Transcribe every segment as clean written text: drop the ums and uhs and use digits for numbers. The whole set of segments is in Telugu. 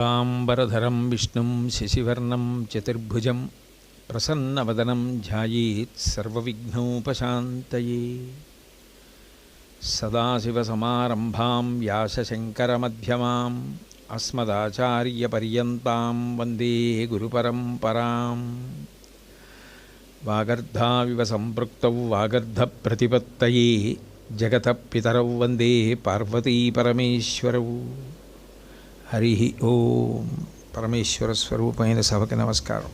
शुक्लाम्बरधरं विष्णुं शशिवर्णं चतुर्भुजं प्रसन्नवदनं ध्यायेत् सर्वविघ्नोपशान्तये। सदाशिवसमारम्भां व्यासशङ्करमध्यमाम् अस्मदाचार्यपर्यन्तां वन्दे गुरुपरम्पराम्। वागर्धाविव सम्पृक्तौ वागर्धप्रतिपत्तये जगतः पितरौ वन्दे पार्वतीपरमेश्वरौ। హరి ఓం. పరమేశ్వర స్వరూపమైన సభకి నమస్కారం.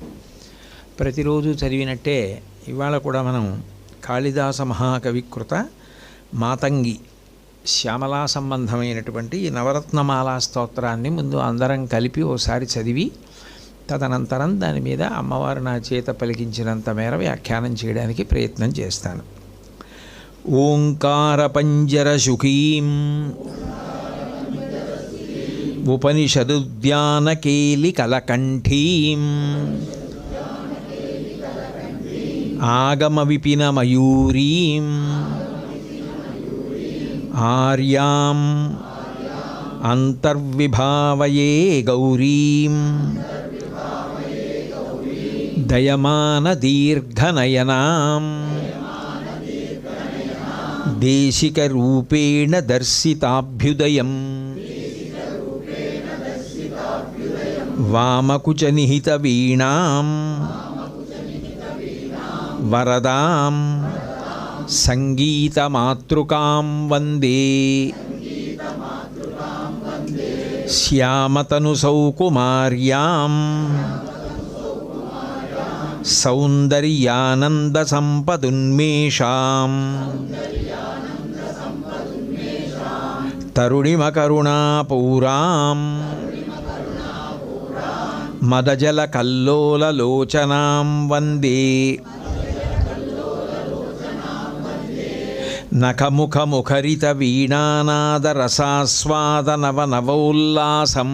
ప్రతిరోజు చదివినట్టే ఇవాళ కూడా మనం కాళిదాస మహాకవికృత మాతంగి శ్యామలా సంబంధమైనటువంటి ఈ నవరత్నమాలా స్తోత్రాన్ని ముందు అందరం కలిపి ఓసారి చదివి తదనంతరం దాని మీద అమ్మవారు నా చేత పలికించినంత మేర వ్యాఖ్యానం చేయడానికి ప్రయత్నం చేస్తాను. ఓంకార పంజర శుకీం ఉపనిషదుద్యానకేలికలకంఠీం ఆగమవిపినమయూరీం ఆర్యాం అంతర్విభావయే గౌరీం దయమానదీర్ఘనయనాం దేశికరూపేణ దర్శితాభ్యుదయం వామకుచనిహితవీణాం వరదాం సంగీతమాతృకాం వందే శ్యామతనుసౌకుమార్యాం సౌందర్యానందసంపదున్మేషాం తరుణిమకరుణాపూరాం మదజలకల్లోలలోచనాం వందే నఖముఖముఖరితవీణానాదరసాస్వాదనవనవోల్లాసం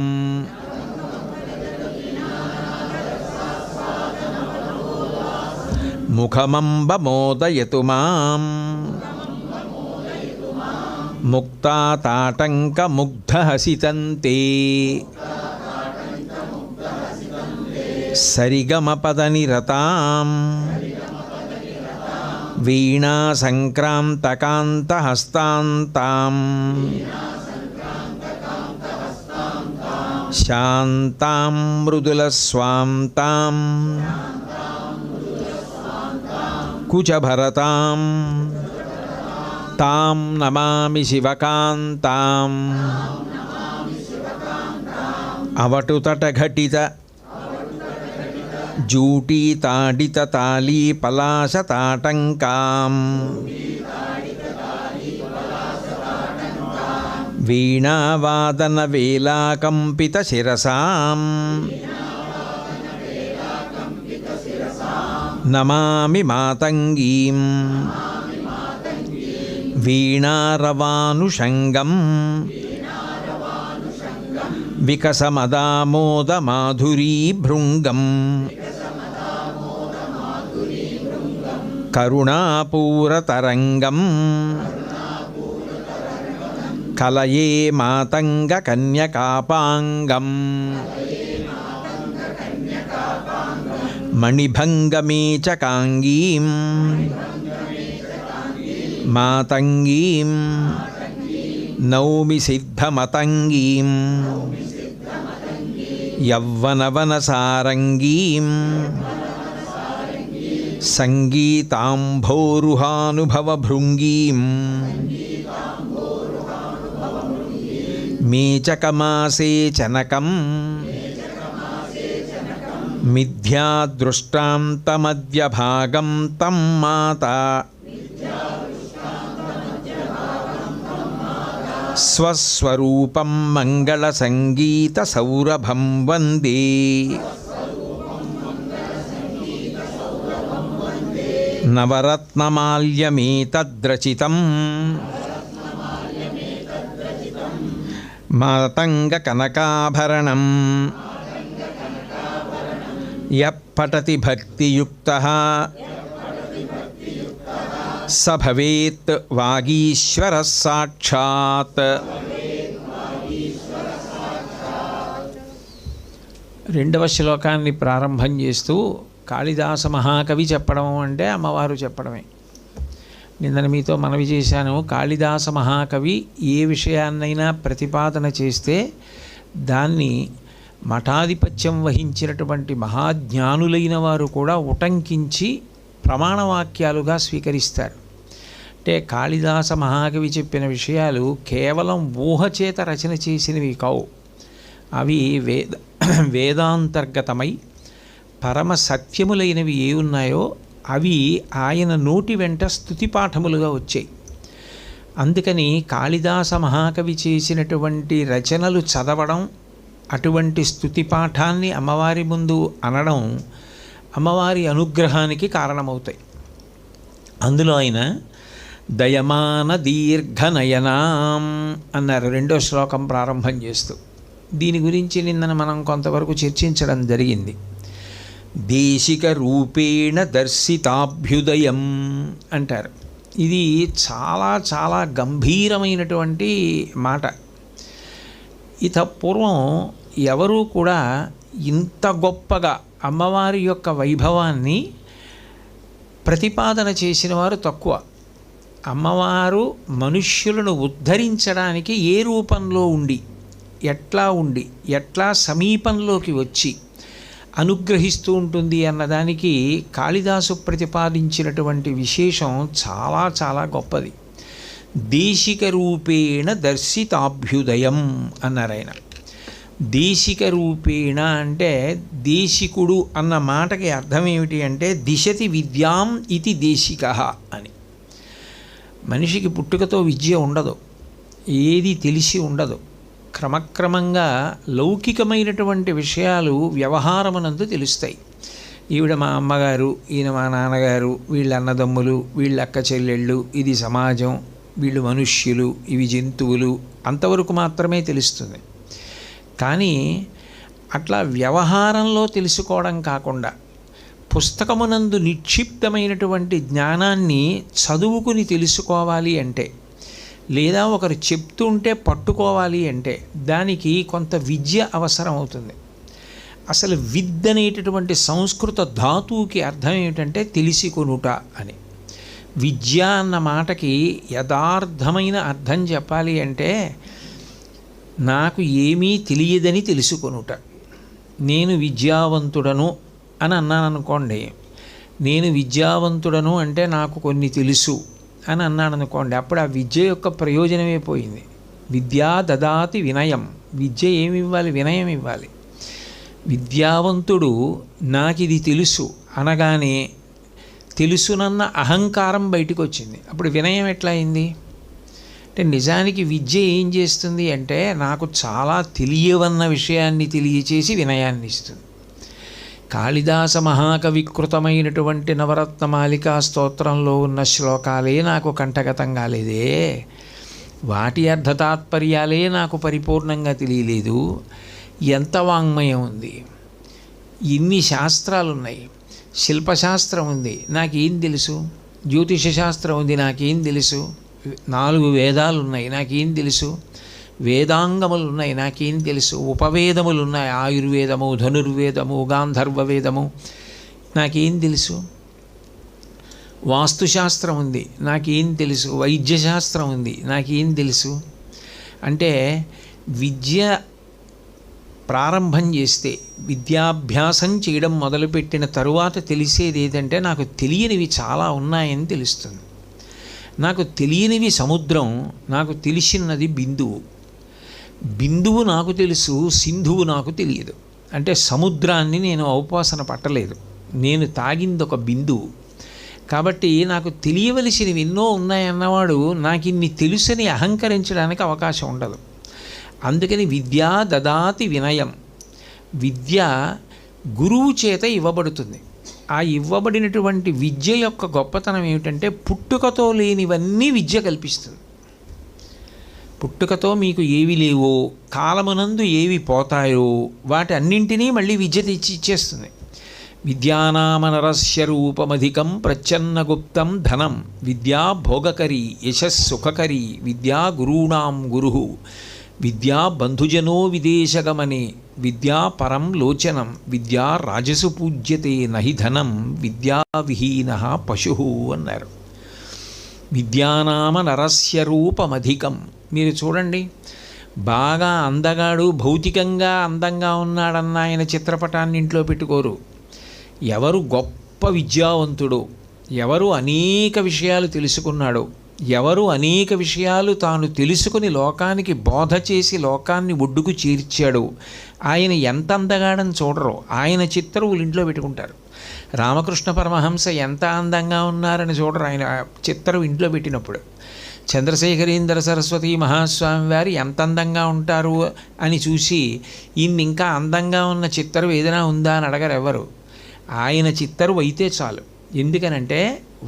ముఖమంబమోదయతు మాం ముక్తాతాటంకముగ్ధహసితంతే సరిగమపదనిరతాం వీణాసంక్రాంతకాంతహస్తాంతాం శాంతాం మృదులస్వాంతాం కుచభరతాం తాం నమామి శివకాంతాం అవటుతటఘటిత జూటీతాడితతాళీపలాశతాటంకాం వీణావాదనవేలాకంపితశిరసాం నమామి మాతంగీం వీణారవానుషంగం వికసమదామోదమాధురీభృంగం కరుణాపూరతరంగం కలయే మాతంగకన్యకాపాంగం మణిభంగమేచకాంగీం మాతంగీం నౌమి సిద్ధమతంగీం యవ్వనవనసారంగీం సంగీతాంభోరుహానుభవభృంగీం మేచకమాసేచనకం మిథ్యాదృష్టాంతమద్యభాగం తం మాతా స్వస్వరూపం మంగళసంగీతసౌరభం వందే నవరత్నమాల్యమేతద్రచితం మాతంగకనకాభరణం యః పఠతి భక్తియుక్తః स भवेत् वागीश्वरः साक्षात्। రెండవ శ్లోకాన్ని ప్రారంభం చేస్తూ కాళిదాస మహాకవి చెప్పడం అంటే అమ్మవారు చెప్పడమే. నిన్న మీతో మనవి చేశాను, కాళిదాస మహాకవి ఏ విషయాన్నైనా ప్రతిపాదన చేస్తే దాన్ని మఠాధిపత్యం వహించినటువంటి మహాజ్ఞానులైన వారు కూడా ఉటంకించి ప్రమాణవాక్యాలుగా స్వీకరిస్తారు. అంటే కాళిదాస మహాకవి చెప్పిన విషయాలు కేవలం ఊహచేత రచన చేసినవి కావు. అవి వేదాంతర్గతమై పరమ సత్యములైనవి ఏ ఉన్నాయో అవి ఆయన నోటి వెంట స్తుతిపాఠములుగా వచ్చాయి. అందుకని కాళిదాస మహాకవి చేసినటువంటి రచనలు చదవడం, అటువంటి స్తుతిపాఠాన్ని అమ్మవారి ముందు అనడం అమ్మవారి అనుగ్రహానికి కారణమవుతాయి. అందులో ఆయన దయమాన దీర్ఘనయనాం అన్నారు రెండో శ్లోకం ప్రారంభం చేస్తూ. దీని గురించి నిన్న మనం కొంతవరకు చర్చించడం జరిగింది. దేశిక రూపేణ దర్శితాభ్యుదయం అంటారు. ఇది చాలా చాలా గంభీరమైనటువంటి మాట. ఇత పూర్వం ఎవరూ కూడా ఇంత గొప్పగా అమ్మవారి యొక్క వైభవాన్ని ప్రతిపాదన చేసిన వారు తక్కువ. అమ్మవారు మనుష్యులను ఉద్ధరించడానికి ఏ రూపంలో ఉండి, ఎట్లా సమీపంలోకి వచ్చి అనుగ్రహిస్తూ ఉంటుంది అన్నదానికి కాళిదాసు ప్రతిపాదించినటువంటి విశేషం చాలా చాలా గొప్పది. దేశిక రూపేణ దర్శితాభ్యుదయం అన్నారు ఆయన. దేశిక రూపేణ అంటే దేశికుడు అన్న మాటకి అర్థం ఏమిటి అంటే దిశతి విద్యాం ఇది దేశిక అని. మనిషికి పుట్టుకతో విద్య ఉండదు, ఏది తెలిసి ఉండదు. క్రమక్రమంగా లౌకికమైనటువంటి విషయాలు వ్యవహారమునందు తెలుస్తాయి. ఈవిడ మా అమ్మగారు, ఈయన మా నాన్నగారు, వీళ్ళ అన్నదమ్ములు, వీళ్ళ అక్క చెల్లెళ్ళు, ఇది సమాజం, వీళ్ళు మనుష్యులు, ఇవి జంతువులు, అంతవరకు మాత్రమే తెలుస్తుంది. కానీ అట్లా వ్యవహారంలో తెలుసుకోవడం కాకుండా పుస్తకమునందు నిక్షిప్తమైనటువంటి జ్ఞానాన్ని చదువుకుని తెలుసుకోవాలి అంటే, లేదా ఒకరు చెప్తుంటే పట్టుకోవాలి అంటే దానికి కొంత విద్య అవసరం అవుతుంది. అసలు విద్ అనేటటువంటి సంస్కృత ధాతువుకి అర్థం ఏమిటంటే తెలిసి కొనుట అని. విద్య అన్న మాటకి యథార్థమైన అర్థం చెప్పాలి అంటే నాకు ఏమీ తెలియదని తెలుసుకొనుట. నేను విద్యావంతుడను అని అన్నాను అనుకోండి, నేను విద్యావంతుడను అంటే నాకు కొన్ని తెలుసు అని అన్నాడు అనుకోండి, అప్పుడు ఆ విద్య యొక్క ప్రయోజనమే పోయింది. విద్యా దదాతి వినయం. విద్య ఏమి ఇవ్వాలి? వినయం ఇవ్వాలి. విద్యావంతుడు నాకు ఇది తెలుసు అనగానే తెలుసునన్న అహంకారం బయటకు వచ్చింది. అప్పుడు వినయం ఎట్లా అయింది అంటే నిజానికి విద్య ఏం చేస్తుంది అంటే నాకు చాలా తెలియవన్న విషయాన్ని తెలియచేసి వినయాన్ని ఇస్తుంది. కాళిదాస మహాకవికృతమైనటువంటి నవరత్నమాలికా స్తోత్రంలో ఉన్న శ్లోకాలే నాకు కంఠగతం కాలేదే, వాటి అర్థతాత్పర్యాలే నాకు పరిపూర్ణంగా తెలియలేదు. ఎంత వాంగ్మయం ఉంది, ఎన్ని శాస్త్రాలు ఉన్నాయి. శిల్పశాస్త్రం ఉంది, నాకేం తెలుసు. జ్యోతిష శాస్త్రం ఉంది, నాకేం తెలుసు. 4 వేదాలు ఉన్నాయి, నాకేం తెలుసు. వేదాంగములు ఉన్నాయి, నాకేం తెలుసు. ఉపవేదములు ఉన్నాయి, ఆయుర్వేదము, ధనుర్వేదము, గాంధర్వ వేదము, నాకేం తెలుసు. వాస్తుశాస్త్రం ఉంది, నాకేం తెలుసు. వైద్యశాస్త్రం ఉంది, నాకేం తెలుసు. అంటే విద్య ప్రారంభం చేస్తే, విద్యాభ్యాసం చేయడం మొదలుపెట్టిన తరువాత తెలిసేది ఏదంటే నాకు తెలియనివి చాలా ఉన్నాయని తెలుస్తుంది. నాకు తెలియనివి సముద్రం, నాకు తెలిసినది బిందువు. బిందువు నాకు తెలుసు, సింధువు నాకు తెలియదు. అంటే సముద్రాన్ని నేను ఔపాసన పట్టలేదు, నేను తాగింది ఒక బిందువు. కాబట్టి నాకు తెలియవలసినవి ఎన్నో ఉన్నాయన్నవాడు నాకు ఇన్ని తెలుసని అహంకరించడానికి అవకాశం ఉండదు. అందుకని విద్యా దదాతి వినయం. విద్య గురువు చేత ఇవ్వబడుతుంది. ఆ ఇవ్వబడినటువంటి విద్య యొక్క గొప్పతనం ఏమిటంటే పుట్టుకతో లేనివన్నీ విద్య కల్పిస్తుంది. పుట్టుకతో మీకు ఏవి లేవో, కాలమునందు ఏవి పోతాయో వాటి అన్నింటినీ మళ్ళీ విద్య తెచ్చి ఇచ్చేస్తుంది. విద్యానామనరస్య రూపమధికం ప్రచ్ఛన్నగుప్తం ధనం, విద్యా భోగకరీ యశస్సుఖకరీ, విద్యా గురూణాం గురు, విద్యా బంధుజనో విదేశగమనే విద్యా పరం లోచనం విద్యా రాజసు పూజ్యతే నహి ధనం విద్యా విహీన పశు అన్నారు. విద్యానామ నరస్య రూపమధికం. మీరు చూడండి, బాగా అందగాడు, భౌతికంగా అందంగా ఉన్నాడన్న ఆయన చిత్రపటాన్ని ఇంట్లో పెట్టుకోరు. ఎవరు గొప్ప విద్యావంతుడు, ఎవరు అనేక విషయాలు తెలుసుకున్నాడో, ఎవరు అనేక విషయాలు తాను తెలుసుకుని లోకానికి బోధ చేసి లోకాన్ని ఒడ్డుకు చేర్చాడో ఆయన ఎంత అందగాడని చూడరు, ఆయన చిత్రవులు ఇంట్లో పెట్టుకుంటారు. రామకృష్ణ పరమహంస ఎంత అందంగా ఉన్నారని చూడరు, ఆయన చిత్రం ఇంట్లో పెట్టినప్పుడు. చంద్రశేఖరేంద్ర సరస్వతి మహాస్వామి వారు ఎంత అందంగా ఉంటారు అని చూసి ఈయన ఇంకా అందంగా ఉన్న చిత్రం ఏదైనా ఉందా అని అడగరు ఎవరు. ఆయన చిత్రం అయితే చాలు. ఎందుకనంటే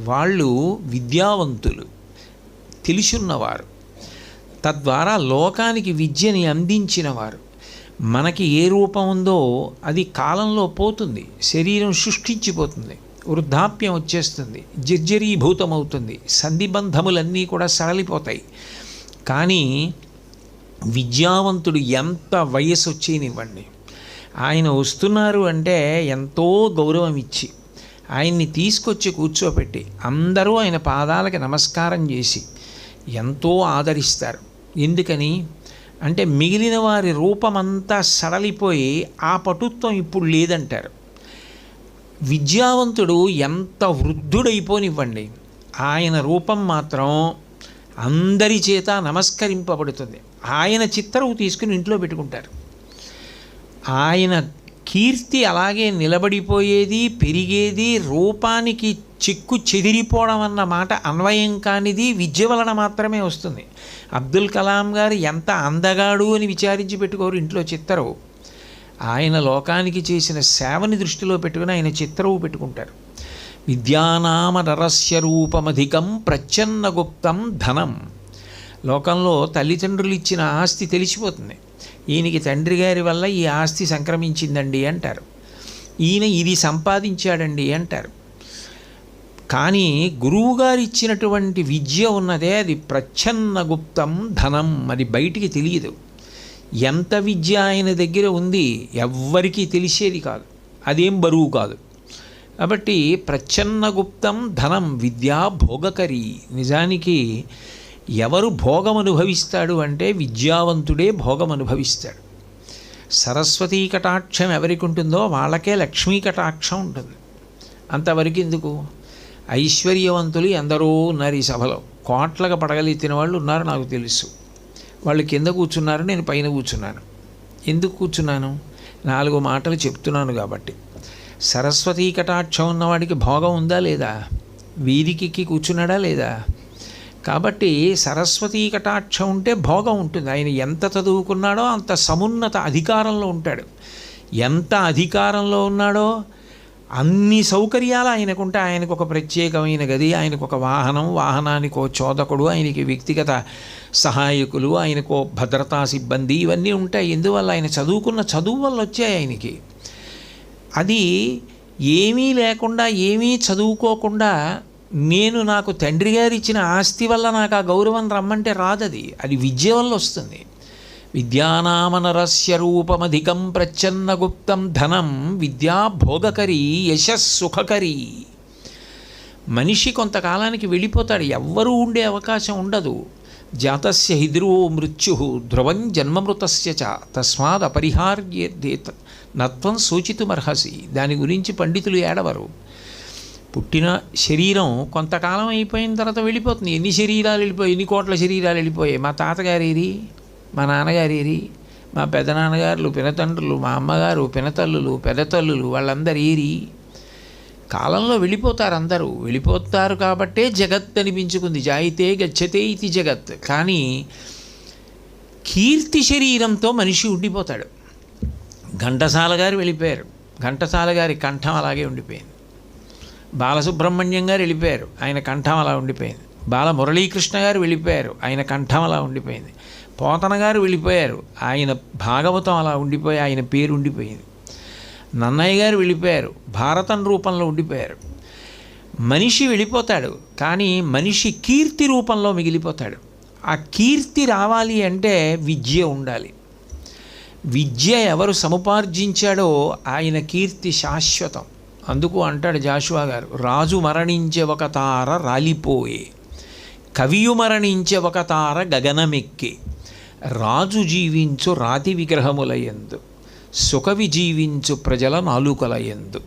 వాళ్ళు విద్యావంతులు, తెలిసున్నవారు, తద్వారా లోకానికి విద్యని అందించినవారు. మనకి ఏ రూపం ఉందో అది కాలంలో పోతుంది, శరీరం శుష్కించిపోతుంది, వృద్ధాప్యం వచ్చేస్తుంది, జర్జరీభూతమవుతుంది, సంధిబంధములన్నీ కూడా సడలిపోతాయి. కానీ విద్యావంతుడు ఎంత వయస్సు వచ్చేనివ్వండి, ఆయన వస్తున్నారు అంటే ఎంతో గౌరవం ఇచ్చి ఆయన్ని తీసుకొచ్చి కూర్చోపెట్టి అందరూ ఆయన పాదాలకి నమస్కారం చేసి ఎంతో ఆదరిస్తారు. ఎందుకని అంటే మిగిలిన వారి రూపమంతా సడలిపోయి ఆ పటుత్వం ఇప్పుడు లేదంటారు. విద్యావంతుడు ఎంత వృద్ధుడైపోనివ్వండి, ఆయన రూపం మాత్రం అందరి చేత నమస్కరింపబడుతుంది. ఆయన చిత్రం తీసుకుని ఇంట్లో పెట్టుకుంటారు. ఆయన కీర్తి అలాగే నిలబడిపోయేది, పెరిగేది, రూపానికి చిక్కు చెదిరిపోవడం అన్న మాట అన్వయం కానిది విద్య వలన మాత్రమే వస్తుంది. అబ్దుల్ కలాం గారు ఎంత అందగాడు అని విచారించి పెట్టుకోరు ఇంట్లో చిత్తరువు. ఆయన లోకానికి చేసిన సేవని దృష్టిలో పెట్టుకుని ఆయన చిత్తరువు పెట్టుకుంటారు. విద్యానామ నరస్య రూపమధికం ప్రచ్ఛన్న గుప్తం ధనం. లోకంలో తల్లిదండ్రులు ఇచ్చిన ఆస్తి తెలిసిపోతుంది. ఈయనకి తండ్రి గారి వల్ల ఈ ఆస్తి సంక్రమించిందండి అంటారు, ఈయన ఇది సంపాదించాడండి అంటారు. కానీ గురువుగారు ఇచ్చినటువంటి విద్య ఉన్నదే అది ప్రచ్ఛన్న గుప్తం ధనం, అది బయటికి తెలియదు. ఎంత విద్య ఆయన దగ్గర ఉంది ఎవ్వరికీ తెలిసేది కాదు, అదేం బరువు కాదు. కాబట్టి ప్రచ్ఛన్న గుప్తం ధనం విద్యా భోగకరి. నిజానికి ఎవరు భోగం అనుభవిస్తాడు అంటే విద్యావంతుడే భోగం అనుభవిస్తాడు. సరస్వతీ కటాక్షం ఎవరికి ఉంటుందో వాళ్ళకే లక్ష్మీ కటాక్షం ఉంటుంది. అంతవరకు ఎందుకు? ఐశ్వర్యవంతులు ఎందరో ఉన్నారు ఈ సభలో, కోట్లకు పడగలెత్తిన వాళ్ళు ఉన్నారు, నాకు తెలుసు. వాళ్ళు కింద కూర్చున్నారు, నేను పైన కూర్చున్నాను. ఎందుకు కూర్చున్నాను? 4 మాటలు చెప్తున్నాను కాబట్టి. సరస్వతీ కటాక్షం ఉన్నవాడికి భోగం ఉందా లేదా? వీధికి కూర్చున్నాడా లేదా? కాబట్టి సరస్వతీ కటాక్షం ఉంటే భోగం ఉంటుంది. ఆయన ఎంత చదువుకున్నాడో అంత సమున్నత అధికారంలో ఉంటాడు. ఎంత అధికారంలో ఉన్నాడో అన్ని సౌకర్యాలు ఆయనకుంటే, ఆయనకు ఒక ప్రత్యేకమైన గది, ఆయనకు ఒక వాహనం, వాహనానికి ఒక చోదకుడు, ఆయనకి వ్యక్తిగత సహాయకులు, ఆయనకు భద్రతా సిబ్బంది, ఇవన్నీ ఉంటాయి. ఎందువల్ల? ఆయన చదువుకున్న చదువు వల్ల వచ్చాయి ఆయనకి. అది ఏమీ లేకుండా, ఏమీ చదువుకోకుండా నాకు తండ్రి గారు ఇచ్చిన ఆస్తి వల్ల నాకు ఆ గౌరవం రమ్మంటే రాదది, అది విద్య వల్ల వస్తుంది. విద్యానామ నరస్య రూపమధికం ప్రచ్ఛన్న గుప్తం ధనం విద్యా భోగకరి యశస్సుఖకరి. మనిషి కొంతకాలానికి వెళ్ళిపోతాడు, ఎవ్వరూ ఉండే అవకాశం ఉండదు. జాతస్య హి ధ్రువో మృత్యు ధ్రువం జన్మమృతస్య చ తస్మాద్ అపరిహార్యేత్ నత్వం సూచితుమర్హసి. దాని గురించి పండితులు ఏడవరు. పుట్టిన శరీరం కొంతకాలం అయిపోయిన తర్వాత వెళ్ళిపోతుంది. ఎన్ని శరీరాలు వెళ్ళిపోయి, ఎన్ని కోట్ల శరీరాలు వెళ్ళిపోయాయి. మా తాతగారేరి, మా నాన్నగారేరి, మా పెదనాన్నగారులు, పినతండ్రులు, మా అమ్మగారు, పినతల్లులు, పెదతల్లులు, వాళ్ళందరూ ఏరి కాలంలో వెళ్ళిపోతారు. అందరూ వెళ్ళిపోతారు కాబట్టే జగత్ అనిపించుకుంది. జాయితే గచ్చతే ఇది జగత్. కానీ కీర్తి శరీరంతో మనిషి ఉండిపోతాడు. ఘంటసాల గారు వెళ్ళిపోయారు, ఘంటసాల గారి కంఠం అలాగే ఉండిపోయింది. బాలసుబ్రహ్మణ్యం గారు వెళ్ళిపోయారు, ఆయన కంఠం అలా ఉండిపోయింది. బాలమురళీకృష్ణ గారు వెళ్ళిపోయారు, ఆయన కంఠం అలా ఉండిపోయింది. పోతన గారు వెళ్ళిపోయారు, ఆయన భాగవతం అలా ఉండిపోయి ఆయన పేరు ఉండిపోయింది. నన్నయ్య గారు వెళ్ళిపోయారు, భారతం రూపంలో ఉండిపోయారు. మనిషి వెళ్ళిపోతాడు, కానీ మనిషి కీర్తి రూపంలో మిగిలిపోతాడు. ఆ కీర్తి రావాలి అంటే విద్య ఉండాలి. విద్య ఎవరు సముపార్జించాడో ఆయన కీర్తి శాశ్వతం. అందుకు అంటాడు జాషువా గారు, రాజు మరణించే ఒక తార రాలిపోయే, కవియు మరణించే ఒక తార గగనమెక్కే, రాజు జీవించు రాతి విగ్రహములయందు, సుకవి జీవించు ప్రజల నాలుకలయందు.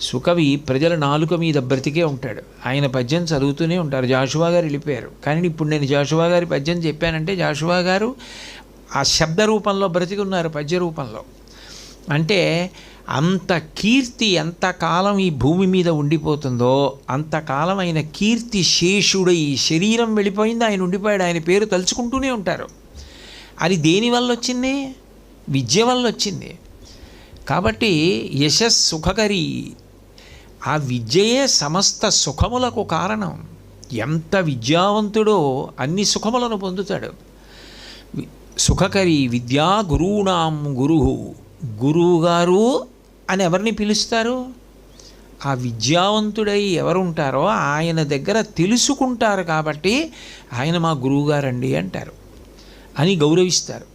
సుకవి ప్రజల నాలుక మీద బ్రతికే ఉంటాడు. ఆయన పద్యం చదువుతూనే ఉంటారు. జాషువా గారు వెళ్ళిపోయారు, కానీ ఇప్పుడు నేను జాషువా గారి పద్యం చెప్పానంటే జాషువా గారు ఆ శబ్ద రూపంలో బ్రతికి ఉన్నారు, పద్య రూపంలో. అంటే అంత కీర్తి ఎంతకాలం ఈ భూమి మీద ఉండిపోతుందో అంతకాలం ఆయన కీర్తి శేషుడై, శరీరం వెళ్ళిపోయింది, ఆయన ఉండిపోయాడు, ఆయన పేరు తలుచుకుంటూనే ఉంటారు. అది దేనివల్ల వచ్చింది? విద్య వల్ల వచ్చింది. కాబట్టి యశస్ సుఖకరి, ఆ విద్యయే సమస్త సుఖములకు కారణం. ఎంత విద్యావంతుడో అన్ని సుఖములను పొందుతాడు. సుఖకరి విద్యా గురూణాం గురు, గురువుగారు అని ఎవరిని పిలుస్తారు? ఆ విద్యావంతుడై ఎవరుంటారో ఆయన దగ్గర తెలుసుకుంటారు కాబట్టి ఆయన మా గురువుగారండి అంటారు, అని గౌరవిస్తారు.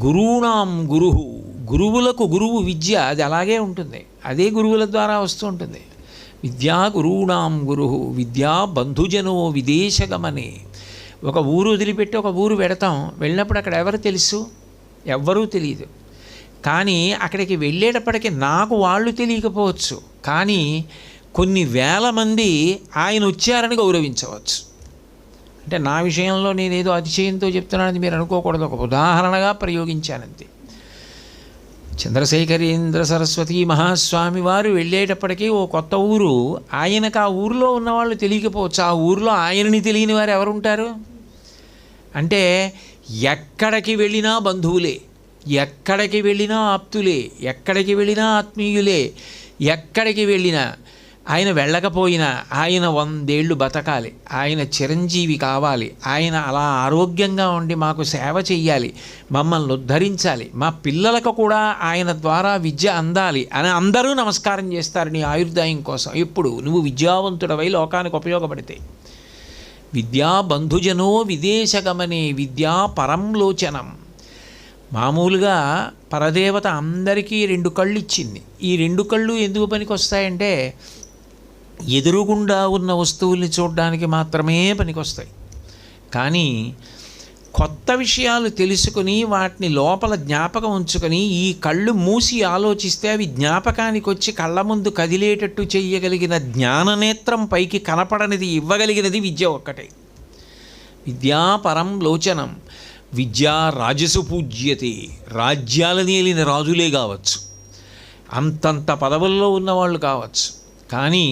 గురూణాం గురు, గురువులకు గురువు విద్య, అది అలాగే ఉంటుంది, అదే గురువుల ద్వారా వస్తూ ఉంటుంది. విద్యా గురూణాం గురు, విద్యా బంధుజనో విదేశగమనే. ఒక ఊరు వదిలిపెట్టి ఒక ఊరు వెడతాం, వెళ్ళినప్పుడు అక్కడ ఎవరు తెలుసు? ఎవ్వరూ తెలియదు. కానీ అక్కడికి వెళ్ళేటప్పటికి నాకు వాళ్ళు తెలియకపోవచ్చు, కానీ కొన్ని వేల మంది ఆయన వచ్చారని గౌరవించవచ్చు. అంటే నా విషయంలో నేనేదో అతిశయంతో చెప్తున్నానని మీరు అనుకోకూడదు, ఒక ఉదాహరణగా ప్రయోగించానంతే. చంద్రశేఖరేంద్ర సరస్వతి మహాస్వామి వారు వెళ్ళేటప్పటికీ ఓ కొత్త ఊరు, ఆయనకు ఆ ఊరిలో ఉన్నవాళ్ళు తెలియకపోవచ్చు, ఆ ఊరిలో ఆయనని తెలియని వారు ఎవరుంటారు? అంటే ఎక్కడికి వెళ్ళినా బంధువులే, ఎక్కడికి వెళ్ళినా ఆప్తులే, ఎక్కడికి వెళ్ళినా ఆత్మీయులే, ఎక్కడికి వెళ్ళినా ఆయన వెళ్ళకపోయినా ఆయన 100 ఏళ్ళు బతకాలి, ఆయన చిరంజీవి కావాలి, ఆయన అలా ఆరోగ్యంగా ఉండి మాకు సేవ చెయ్యాలి, మమ్మల్ని ఉద్ధరించాలి, మా పిల్లలకు కూడా ఆయన ద్వారా విద్య అందాలి అని అందరూ నమస్కారం చేస్తారు నీ ఆయుర్దాయం కోసం. ఎప్పుడు నువ్వు విద్యావంతుడవై లోకానికి ఉపయోగపడితే. విద్యా బంధుజనో విదేశగమనే, విద్యా పరంలోచనం. మామూలుగా పరదేవత అందరికీ 2 కళ్ళు ఇచ్చింది. ఈ 2 కళ్ళు ఎందుకు పనికి వస్తాయంటే ఎదురుగుండా ఉన్న వస్తువుల్ని చూడడానికి మాత్రమే పనికొస్తాయి. కానీ కొత్త విషయాలు తెలుసుకుని వాటిని లోపల జ్ఞాపకం ఉంచుకొని ఈ కళ్ళు మూసి ఆలోచిస్తే అవి జ్ఞాపకానికి వచ్చి కళ్ళ ముందు కదిలేటట్టు చెయ్యగలిగిన జ్ఞాననేత్రం పైకి కనపడనిది ఇవ్వగలిగినది విద్య ఒక్కటే. విద్యా పరం లోచనం. విద్యా రాజసు పూజ్యతే. రాజ్యాలని ఏలిన రాజులే కావచ్చు, అంతంత పదవుల్లో ఉన్నవాళ్ళు కావచ్చు, కానీ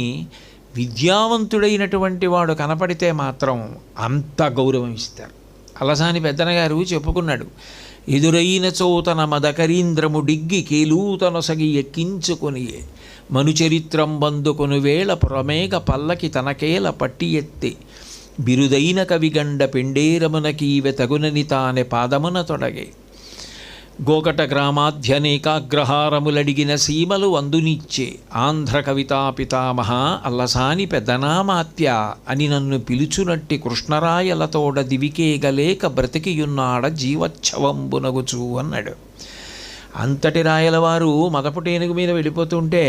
విద్యావంతుడైనటువంటి వాడు కనపడితే మాత్రం అంత గౌరవం ఇస్తారు. అలసాని పెద్దన గారు చెప్పుకున్నాడు, ఎదురైన చోతన మదకరీంద్రము డిగ్గి కేలూతనొసగి ఎక్కించుకొని మనుచరిత్రం బందుకొను వేళ పురమేగ పల్లకి తనకేల పట్టి ఎత్తి బిరుదైన కవిగండ పెండేరమునకీవె తగునని తానే పాదమున తొడగే. గోకట గ్రామాధ్యనేకాగ్రహారములడిగిన సీమలు అందునిచ్చే ఆంధ్ర కవితా పితామహ అల్లసాని పెద్దనామాత్య అని నన్ను పిలుచునట్టి కృష్ణరాయలతోడ దివికేగలేక బ్రతికియున్నాడ జీవచ్ఛవంబునగుచూ అన్నాడు. అంతటి రాయలవారు మదపుటేనుగు మీద వెళ్ళిపోతుంటే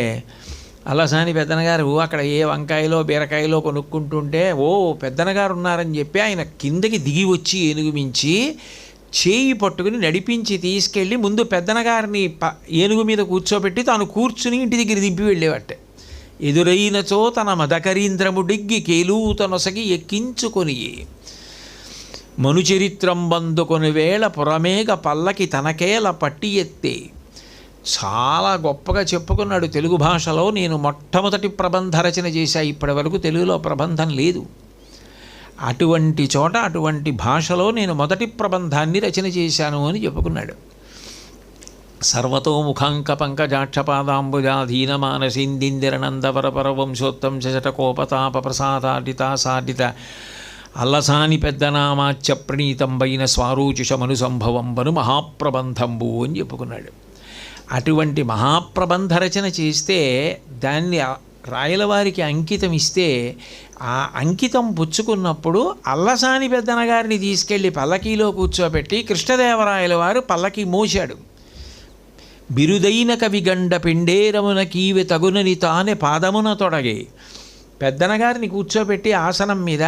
అల్లసాని పెద్దనగారు అక్కడ ఏ వంకాయలో బీరకాయలో కొనుక్కుంటుంటే ఓ పెద్దనగారు ఉన్నారని చెప్పి ఆయన కిందకి దిగి వచ్చి ఏనుగు మించి చేయి పట్టుకుని నడిపించి తీసుకెళ్ళి ముందు పెద్దనగారిని ఏనుగు మీద కూర్చోబెట్టి తాను కూర్చుని ఇంటి దగ్గర దింపి వెళ్ళేవాటే. ఎదురైనచో తన మదకరీంద్రము డిగ్గి కేలూతనొసగి ఎక్కించుకొని మనుచరిత్రం బందుకొని వేళ పురమేగ పల్లకి తనకేల పట్టి ఎత్తే. చాలా గొప్పగా చెప్పుకున్నాడు. తెలుగు భాషలో నేను మొట్టమొదటి ప్రబంధ రచన చేశా, ఇప్పటి వరకు తెలుగులో ప్రబంధం లేదు. అటువంటి చోట అటువంటి భాషలో నేను మొదటి ప్రబంధాన్ని రచన చేశాను అని చెప్పుకున్నాడు. సర్వతో ముఖాంక పంకజాక్షపాదాంబుజాధీన మానసిందిందిరనందవరపర వంశోత్తం శటకోపతాప ప్రసాదాటితాసాటిత అల్లసాని పెద్దనామాచ్య ప్రణీతంబైన స్వారోచుషమను సంభవంబను మహాప్రబంధంబు అని చెప్పుకున్నాడు. అటువంటి మహాప్రబంధ రచన చేస్తే దాన్ని రాయలవారికి అంకితం ఇస్తే ఆ అంకితం పుచ్చుకున్నప్పుడు అల్లసాని పెద్దన గారిని తీసుకెళ్ళి పల్లకీలో కూర్చోబెట్టి కృష్ణదేవరాయల వారు పల్లకి మోశాడు. బిరుదైన కవిగండ పిండేరమున కీవె తగునని తానే పాదమున తొడగే. పెద్దన గారిని కూర్చోబెట్టి ఆసనం మీద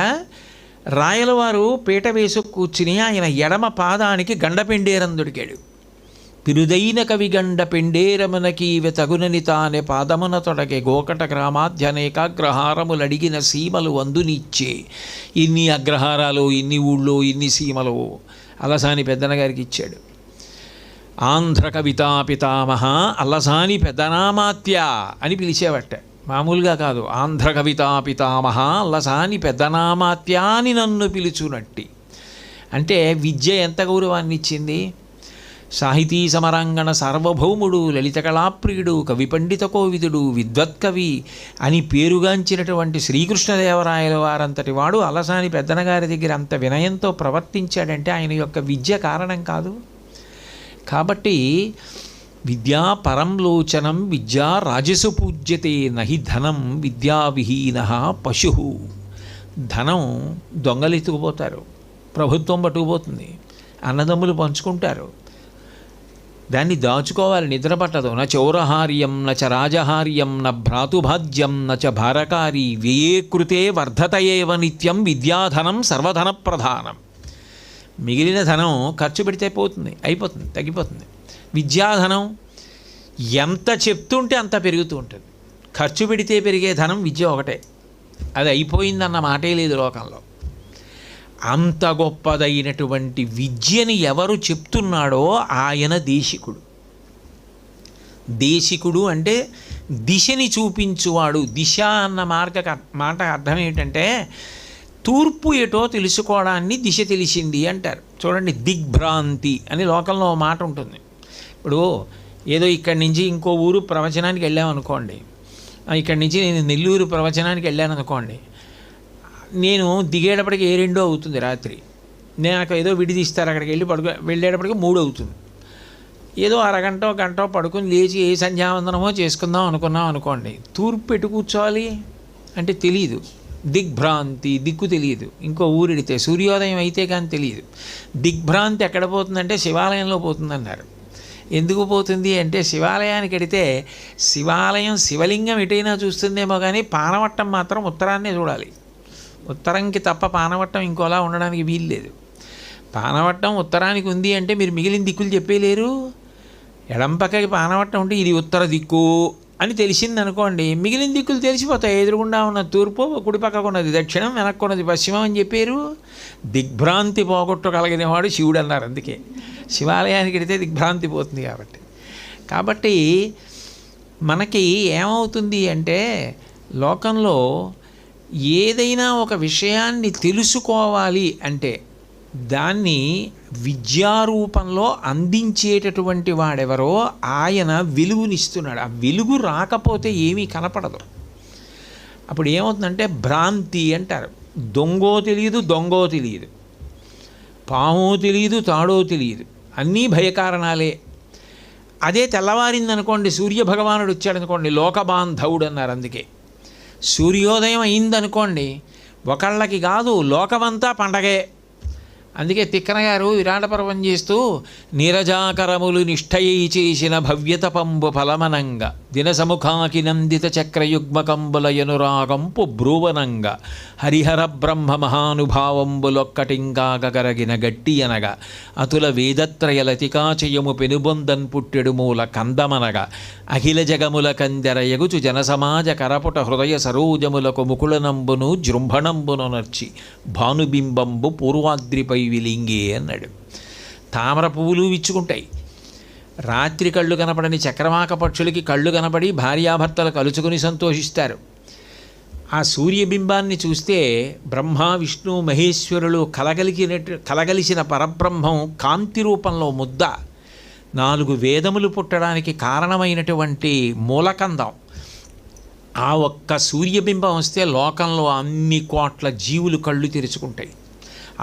రాయలవారు పీట వేసు కూర్చుని ఆయన ఎడమ పాదానికి గండపిండేరం దొరికాడు. పిరుదైన కవిగండ పిండేరమునకీవె తగునని తానే పాదమున తొడగే గోకట గ్రామాధ్యనేకాగ్రహారములడిగిన సీమలు వందునిచ్చే. ఇన్ని అగ్రహారాలు, ఇన్ని ఊళ్ళో, ఇన్ని సీమలు అల్లసాని పెద్దన గారికి ఇచ్చాడు. ఆంధ్ర కవితా పితామహ అల్లసాని పెద్దనామాత్య అని పిలిచేవట. మామూలుగా కాదు, ఆంధ్ర కవితా పితామహ అల్లసాని పెద్దనామాత్య అని నన్ను పిలుచునట్టి. అంటే విద్య ఎంత గౌరవాన్ని ఇచ్చింది. సాహితీ సమరాంగణ సార్వభౌముడు, లలిత కళాప్రియుడు, కవి పండిత కోవిదుడు, విద్వత్కవి అని పేరుగాంచినటువంటి శ్రీకృష్ణదేవరాయల వారంతటి వాడు అల్లసాని పెద్దన గారి దగ్గర అంత వినయంతో ప్రవర్తించాడంటే ఆయన యొక్క విద్య కారణం కాదు. కాబట్టి విద్యా పరంలోచనం విద్యా రాజసు పూజ్యతే నహి ధనం విద్యావిహీన పశు. ధనం దొంగలెత్తుకుపోతారు, ప్రభుత్వం పట్టుకుపోతుంది, అన్నదమ్ములు పంచుకుంటారు, దాన్ని దాచుకోవాలి, నిద్ర పట్టదు. న చౌరహార్యం నచ రాజహార్యం న భ్రాతుభాజ్యం నచ భారకారి వ్యయే కృతే వర్ధతయేవ నిత్యం విద్యాధనం సర్వధన ప్రధానం. మిగిలిన ధనం ఖర్చు పెడితే పోతుంది, అయిపోతుంది, తగ్గిపోతుంది. విద్యాధనం ఎంత చెప్తుంటే అంత పెరుగుతూ ఉంటుంది. ఖర్చు పెడితే పెరిగే ధనం విద్య ఒకటే, అది అయిపోయిందన్న మాటే లేదు లోకంలో. అంత గొప్పదైనటువంటి విద్యని ఎవరు చెప్తున్నాడో ఆయన దేశికుడు. దేశికుడు అంటే దిశని చూపించువాడు. దిశ అన్న మాట అర్థం ఏంటంటే తూర్పు ఏటో తెలుసుకోవడాన్ని దిశ తెలిసింది అంటారు. చూడండి, దిగ్భ్రాంతి అని లోకంలో మాట ఉంటుంది. ఇప్పుడు ఏదో ఇక్కడి నుంచి ఇంకో ఊరు ప్రవచనానికి వెళ్ళామనుకోండి, ఇక్కడి నుంచి నేను నెల్లూరు ప్రవచనానికి వెళ్ళాను అనుకోండి, నేను దిగేటప్పటికి 2 అవుతుంది రాత్రి. నాకు ఏదో విడిదిస్తారు, అక్కడికి వెళ్ళేటప్పటికి 3 అవుతుంది. ఏదో అరగంట గంట పడుకుని లేచి ఏ సంధ్యావందనమో చేసుకుందాం అనుకున్నాం అనుకోండి, తూర్పు పెట్టు కూర్చోవాలి అంటే తెలియదు. దిగ్భ్రాంతి, దిక్కు తెలియదు. ఇంకో ఊరిడితే సూర్యోదయం అయితే కానీ తెలియదు. దిగ్భ్రాంతి ఎక్కడ పోతుందంటే శివాలయంలో పోతుందన్నారు. ఎందుకు పోతుంది అంటే శివాలయానికి వెడితే శివాలయం శివలింగం ఎటైనా చూస్తుందేమో కానీ పానవట్టం మాత్రం ఉత్తరాన్నే చూడాలి. ఉత్తరంకి తప్ప పానవట్టం ఇంకోలా ఉండడానికి వీలు లేదు. పానవట్టం ఉత్తరానికి ఉంది అంటే మీరు మిగిలిన దిక్కులు చెప్పేలేరు. ఎడం పక్కకి పానవట్టం ఉంటే ఇది ఉత్తర దిక్కు అని తెలిసింది అనుకోండి, మిగిలిన దిక్కులు తెలిసిపోతాయి. ఎదురుగుండా ఉన్న తూర్పు, కుడి పక్కకు ఉన్నది దక్షిణం, వెనక్కున్నది పశ్చిమం అని చెప్పారు. దిగ్భ్రాంతి పోగొట్టగలిగిన వాడు శివుడు అన్నారు. అందుకే శివాలయానికి వెడితే దిగ్భ్రాంతి పోతుంది. కాబట్టి మనకి ఏమవుతుంది అంటే లోకంలో ఏదైనా ఒక విషయాన్ని తెలుసుకోవాలి అంటే దాన్ని విద్యారూపంలో అందించేటటువంటి వాడెవరో ఆయన వెలుగునిస్తున్నాడు. ఆ వెలుగు రాకపోతే ఏమీ కనపడదు. అప్పుడు ఏమవుతుందంటే భ్రాంతి అంటారు. దొంగో తెలియదు, దొంగో తెలియదు, పామో తెలియదు, తాడో తెలియదు, అన్నీ భయకారణాలే. అదే తెల్లవారిందనుకోండి, సూర్యభగవానుడు వచ్చాడనుకోండి, లోకబాంధవుడు అన్నారు. అందుకే సూర్యోదయం అయిందనుకోండి, ఒకళ్ళకి కాదు లోకమంతా పండగే. అందుకే తిక్కన గారు విరాట పర్వం చేస్తూ నీరజాకరములు నిష్ఠయై చేసిన భవ్యతపంబు ఫలమనంగా దినసముఖాకి నందిత చక్రయుగ్మకంబులయనురాగంపు బ్రూవనంగా హరిహర బ్రహ్మ మహానుభావంబులొక్కటింకాగరగిన గట్టి అనగా అతుల వేదత్రయ లతికాచయము పెనుబొందన్ పుట్టెడు మూల కందమనగా అఖిల జగముల కందెర ఎగుచు జనసమాజ కరపుట హృదయ సరోజములకు ముకుళనంబును జృంభణంబును నర్చి భానుబింబంబు పూర్వాద్రిపై విలింగే అన్నాడు. తామర పువ్వులు విచ్చుకుంటాయి. రాత్రి కళ్ళు కనపడని చక్రవాక పక్షులకి కళ్ళు కనపడి భార్యాభర్తలు కలుచుకుని సంతోషిస్తారు. ఆ సూర్యబింబాన్ని చూస్తే బ్రహ్మ విష్ణు మహేశ్వరులు కలగలిసిన పరబ్రహ్మం కాంతి రూపంలో ముద్ద, 4 వేదములు పుట్టడానికి కారణమైనటువంటి మూలకందం. ఆ ఒక్క సూర్యబింబం వస్తే లోకంలో అన్ని కోట్ల జీవులు కళ్ళు తెరుచుకుంటాయి.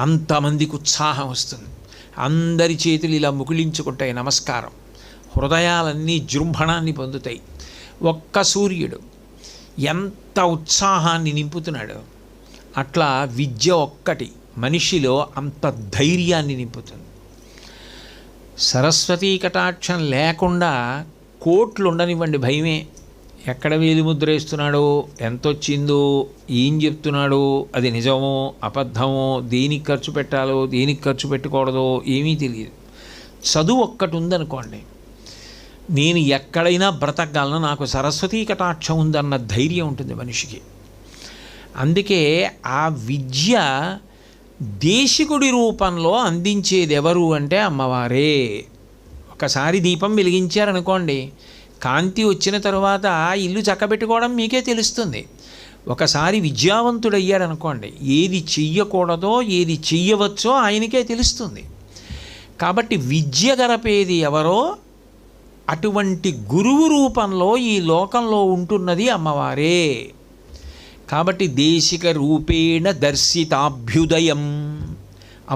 అంతమందికి ఉత్సాహం వస్తుంది. అందరి చేతులు ఇలా ముకుళించుకుంటాయి, నమస్కారం. హృదయాలన్నీ జృంభణాన్ని పొందుతాయి. ఒక్క సూర్యుడు ఎంత ఉత్సాహాన్ని నింపుతున్నాడు. అట్లా విద్య ఒక్కటి మనిషిలో అంత ధైర్యాన్ని నింపుతుంది. సరస్వతీ కటాక్షం లేకుండా కోట్లు ఉండనివ్వండి, భయమే. ఎక్కడ వేలిముద్ర వేస్తున్నాడో, ఎంత వచ్చిందో, ఏం చెప్తున్నాడో, అది నిజమో అబద్ధమో, దేనికి ఖర్చు పెట్టాలో దేనికి ఖర్చు పెట్టకూడదో ఏమీ తెలియదు. చదువు ఒక్కటి ఉందనుకోండి, నేను ఎక్కడైనా బ్రతకగలను, నాకు సరస్వతీ కటాక్షం ఉందన్న ధైర్యం ఉంటుంది మనిషికి. అందుకే ఆ విద్య దేశికుడి రూపంలో అందించేది ఎవరు అంటే అమ్మవారే. ఒకసారి దీపం వెలిగించారనుకోండి, కాంతి వచ్చిన తరువాత ఇల్లు చక్కబెట్టుకోవడం మీకే తెలుస్తుంది. ఒకసారి విద్యావంతుడయ్యాడనుకోండి, ఏది చెయ్యకూడదో ఏది చెయ్యవచ్చో ఆయనకే తెలుస్తుంది. కాబట్టి విద్య గరపేది ఎవరో అటువంటి గురువు రూపంలో ఈ లోకంలో ఉంటున్నది అమ్మవారే. కాబట్టి దేశిక రూపేణ దర్శితాభ్యుదయం.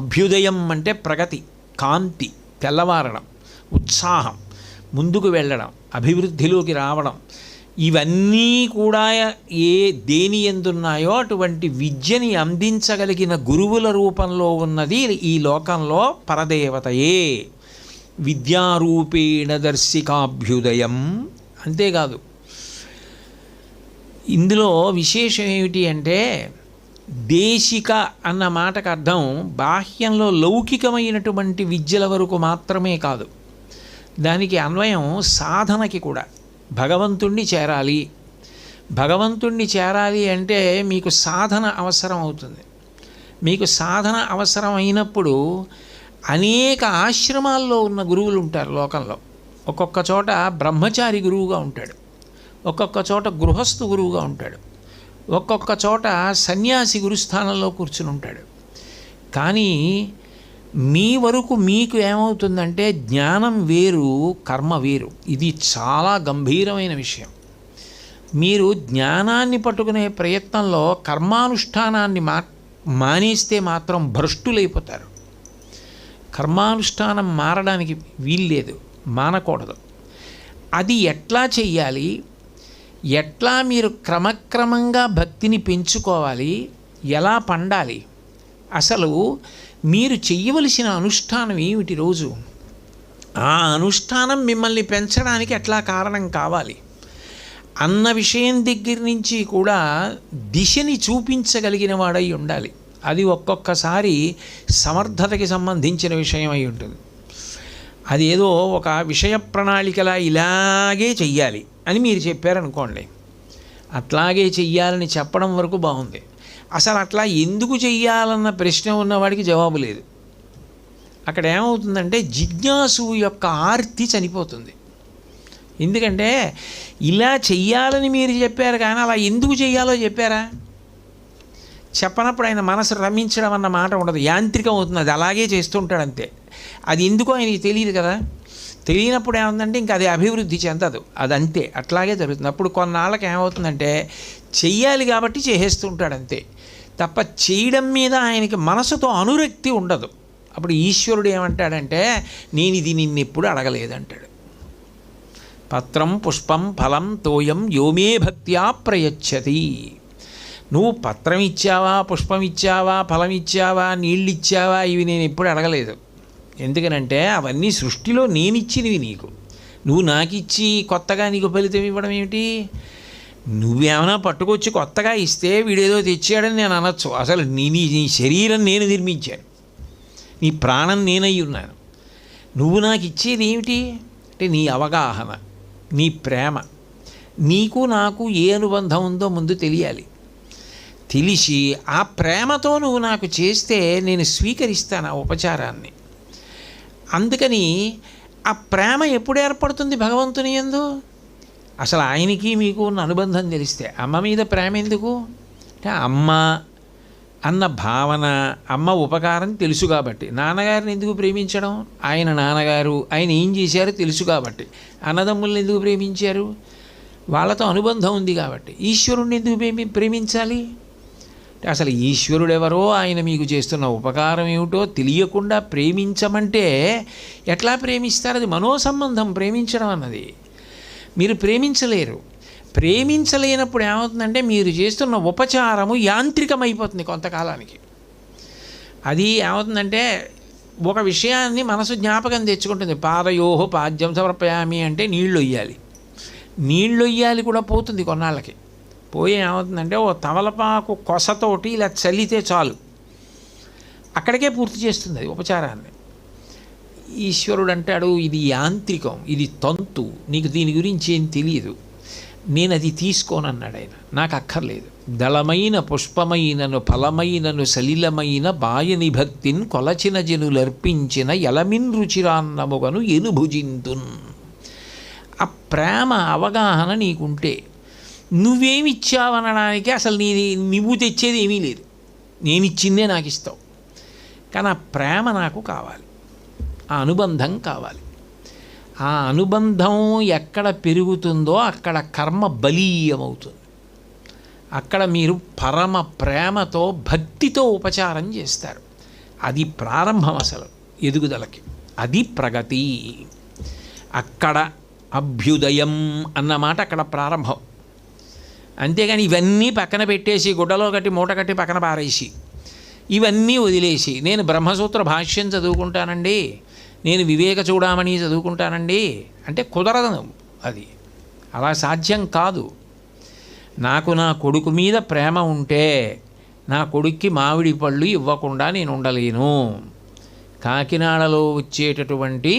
అభ్యుదయం అంటే ప్రగతి, కాంతి, తెల్లవారడం, ఉత్సాహం, ముందుకు వెళ్ళడం, అభివృద్ధిలోకి రావడం, ఇవన్నీ కూడా దేని ఎందున్నాయో అటువంటి విద్యని అందించగలిగిన గురువుల రూపంలో ఉన్నది ఈ లోకంలో పరదేవతయే. విద్యారూపేణ దర్శికాభ్యుదయం. అంతేకాదు, ఇందులో విశేషం ఏమిటి అంటే, దేశిక అన్న మాటకు అర్థం బాహ్యంలో లౌకికమైనటువంటి విద్యల వరకు మాత్రమే కాదు, దానికి అన్వయం సాధనకి కూడా. భగవంతుణ్ణి చేరాలి, భగవంతుణ్ణి చేరాలి అంటే మీకు సాధన అవసరం అవుతుంది. మీకు సాధన అవసరం అయినప్పుడు అనేక ఆశ్రమాల్లో ఉన్న గురువులు ఉంటారు లోకంలో. ఒక్కొక్క చోట బ్రహ్మచారి గురువుగా ఉంటాడు, ఒక్కొక్క చోట గృహస్థు గురువుగా ఉంటాడు, ఒక్కొక్క చోట సన్యాసి గురుస్థానంలో కూర్చుని ఉంటాడు. కానీ మీ వరకు మీకు ఏమవుతుందంటే జ్ఞానం వేరు, కర్మ వేరు. ఇది చాలా గంభీరమైన విషయం. మీరు జ్ఞానాన్ని పట్టుకునే ప్రయత్నంలో కర్మానుష్ఠానాన్ని మానేస్తే మాత్రం భ్రష్టులైపోతారు. కర్మానుష్ఠానం మారడానికి వీల్లేదు, మానకూడదు. అది ఎట్లా చెయ్యాలి, ఎట్లా మీరు క్రమక్రమంగా భక్తిని పెంచుకోవాలి, ఎలా పండాలి, అసలు మీరు చెయ్యవలసిన అనుష్ఠానం ఏమిటి రోజు, ఆ అనుష్ఠానం మిమ్మల్ని పెంచడానికి ఎట్లా కారణం కావాలి అన్న విషయం దగ్గర నుంచి కూడా దిశని చూపించగలిగిన వాడై ఉండాలి. అది ఒక్కొక్కసారి సమర్థతకి సంబంధించిన విషయం అయి ఉంటుంది. అదేదో ఒక విషయ ప్రణాళికలా ఇలాగే చెయ్యాలి అని మీరు చెప్పారనుకోండి, అట్లాగే చెయ్యాలని చెప్పడం వరకు బాగుంది. అసలు అట్లా ఎందుకు చెయ్యాలన్న ప్రశ్న ఉన్నవాడికి జవాబు లేదు. అక్కడ ఏమవుతుందంటే జిజ్ఞాసు యొక్క ఆర్తి చనిపోతుంది. ఎందుకంటే ఇలా చెయ్యాలని మీరు చెప్పారు కానీ అలా ఎందుకు చెయ్యాలో చెప్పారా? చెప్పనప్పుడు ఆయన మనసు రమించడం అన్న మాట ఉండదు, యాంత్రికం అవుతుంది. అది అలాగే చేస్తుంటాడు అంతే. అది ఎందుకో ఆయనకి తెలియదు కదా. తెలియనప్పుడు ఏముందంటే ఇంకా అది అభివృద్ధి చెందదు, అది అంతే, అట్లాగే జరుగుతుంది. అప్పుడు కొన్నాళ్ళకి ఏమవుతుందంటే చెయ్యాలి కాబట్టి చేసేస్తుంటాడు అంతే తప్ప చేయడం మీద ఆయనకి మనసుతో అనురక్తి ఉండదు. అప్పుడు ఈశ్వరుడు ఏమంటాడంటే నేను ఇది నిన్నెప్పుడు అడగలేదంటాడు. పత్రం పుష్పం ఫలం తోయం యోమే భక్త్యా ప్రయచ్చతి. నువ్వు పత్రం ఇచ్చావా, పుష్పం ఇచ్చావా, ఫలం ఇచ్చావా, నీళ్ళు ఇచ్చావా, ఇవి నేను ఎప్పుడు అడగలేదు. ఎందుకనంటే అవన్నీ సృష్టిలో నేనిచ్చినవి నీకు. నువ్వు నాకు ఇచ్చి కొత్తగా నీకు ఫలితం ఇవ్వడం ఏమిటి? నువ్వేమైనా పట్టుకొచ్చి కొత్తగా ఇస్తే వీడేదో తెచ్చాడని నేను అనొచ్చు. అసలు నీ శరీరం నేను నిర్మించాను, నీ ప్రాణం నేనై ఉన్నాను. నువ్వు నాకు ఇచ్చేది ఏమిటి అంటే నీ అవగాహన, నీ ప్రేమ. నీకు నాకు ఏ అనుబంధం ఉందో ముందు తెలియాలి. తెలిసి ఆ ప్రేమతో నువ్వు నాకు చేస్తే నేను స్వీకరిస్తాను ఆ ఉపచారాన్ని. అందుకని ఆ ప్రేమ ఎప్పుడు ఏర్పడుతుంది భగవంతుని యందు? అసలు ఆయనకి మీకు ఉన్న అనుబంధం తెలిస్తే. అమ్మ మీద ప్రేమ ఎందుకు అంటే అమ్మ అన్న భావన, అమ్మ ఉపకారం తెలుసు కాబట్టి. నాన్నగారిని ఎందుకు ప్రేమించడం? ఆయన నాన్నగారు, ఆయన ఏం చేశారో తెలుసు కాబట్టి. అన్నదమ్ముల్ని ఎందుకు ప్రేమించారు? వాళ్ళతో అనుబంధం ఉంది కాబట్టి. ఈశ్వరుణ్ణి ఎందుకు ప్రేమించాలి? అసలు ఈశ్వరుడు ఎవరో, ఆయన మీకు చేస్తున్న ఉపకారం ఏమిటో తెలియకుండా ప్రేమించమంటే ఎట్లా ప్రేమిస్తారు? అది మనోసంబంధం ప్రేమించడం అన్నది. మీరు ప్రేమించలేరు. ప్రేమించలేనప్పుడు ఏమవుతుందంటే మీరు చేస్తున్న ఉపచారము యాంత్రికమైపోతుంది కొంతకాలానికి. అది ఏమవుతుందంటే ఒక విషయాన్ని మనసు జ్ఞాపకం తెచ్చుకుంటుంది. పాదయోహో పాద్యం సమర్పయామి అంటే నీళ్ళు వయ్యాలి కూడా పోతుంది కొన్నాళ్ళకి. పోయి ఏమవుతుందంటే ఓ తమలపాకు కొసతోటి ఇలా చల్లితే చాలు, అక్కడికే పూర్తి చేస్తుంది అది ఉపచారాన్ని. ఈశ్వరుడు అంటాడు ఇది యాంత్రికం, ఇది తంతు, నీకు దీని గురించి ఏం తెలియదు, నేను అది తీసుకోనన్నాడు ఆయన. నాకు అక్కర్లేదు. దళమైన పుష్పమైనను ఫలమైనను సలిలమైన బాయని భక్తిన్ కొలచిన జనులర్పించిన ఎలమిన్ రుచిరాన్నముగను ఎనుభుజింతున్. ఆ ప్రేమ అవగాహన నీకుంటే నువ్వేమిచ్చావనడానికి అసలు నువ్వు తెచ్చేది ఏమీ లేదు, నేనిచ్చిందే నాకు ఇస్తావు. కానీ ఆ ప్రేమ నాకు కావాలి, ఆ అనుబంధం కావాలి. ఆ అనుబంధం ఎక్కడ పెరుగుతుందో అక్కడ కర్మ బలీయమవుతుంది. అక్కడ మీరు పరమ ప్రేమతో భక్తితో ఉపచారం చేస్తారు. అది ప్రారంభం అసలు ఎదుగుదలకి, అది ప్రగతి. అక్కడ అభ్యుదయం అన్నమాట అక్కడ ప్రారంభం. అంతేగాని ఇవన్నీ పక్కన పెట్టేసి గుడ్డలో కట్టి మూట కట్టి పక్కన పారేసి ఇవన్నీ వదిలేసి నేను బ్రహ్మసూత్ర భాష్యం చదువుకుంటానండి, నేను వివేక చూడామణి చదువుకుంటానండి అంటే కుదరదు. అది అలా సాధ్యం కాదు. నాకు నా కొడుకు మీద ప్రేమ ఉంటే నా కొడుక్కి మామిడి పళ్ళు ఇవ్వకుండా నేను ఉండలేను. కాకినాడలో వచ్చేటటువంటి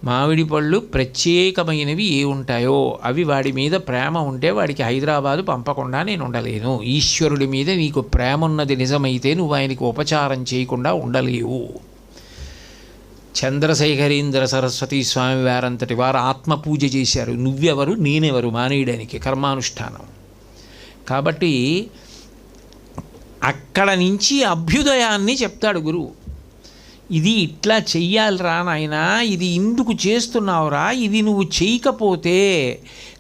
మామిడి పళ్ళు ప్రత్యేకమైనవి ఏ ఉంటాయో అవి వాడి మీద ప్రేమ ఉంటే వాడికి హైదరాబాదు పంపకుండా నేను ఉండలేను. ఈశ్వరుడి మీద నీకు ప్రేమ ఉన్నది నిజమైతే నువ్వు ఆయనకి ఉపచారం చేయకుండా ఉండలేవు. చంద్రశేఖరేంద్ర సరస్వతి స్వామి వారంతటి వారు ఆత్మపూజ చేశారు. నువ్వెవరు నేనెవరు మానేయడానికి కర్మానుష్ఠానం. కాబట్టి అక్కడ నుంచి అభ్యుదయాన్ని చెప్తాడు గురువు. ఇది ఇట్లా చెయ్యాలిరా నాయనా, ఇది ఇందుకు చేస్తున్నావురా, ఇది నువ్వు చేయకపోతే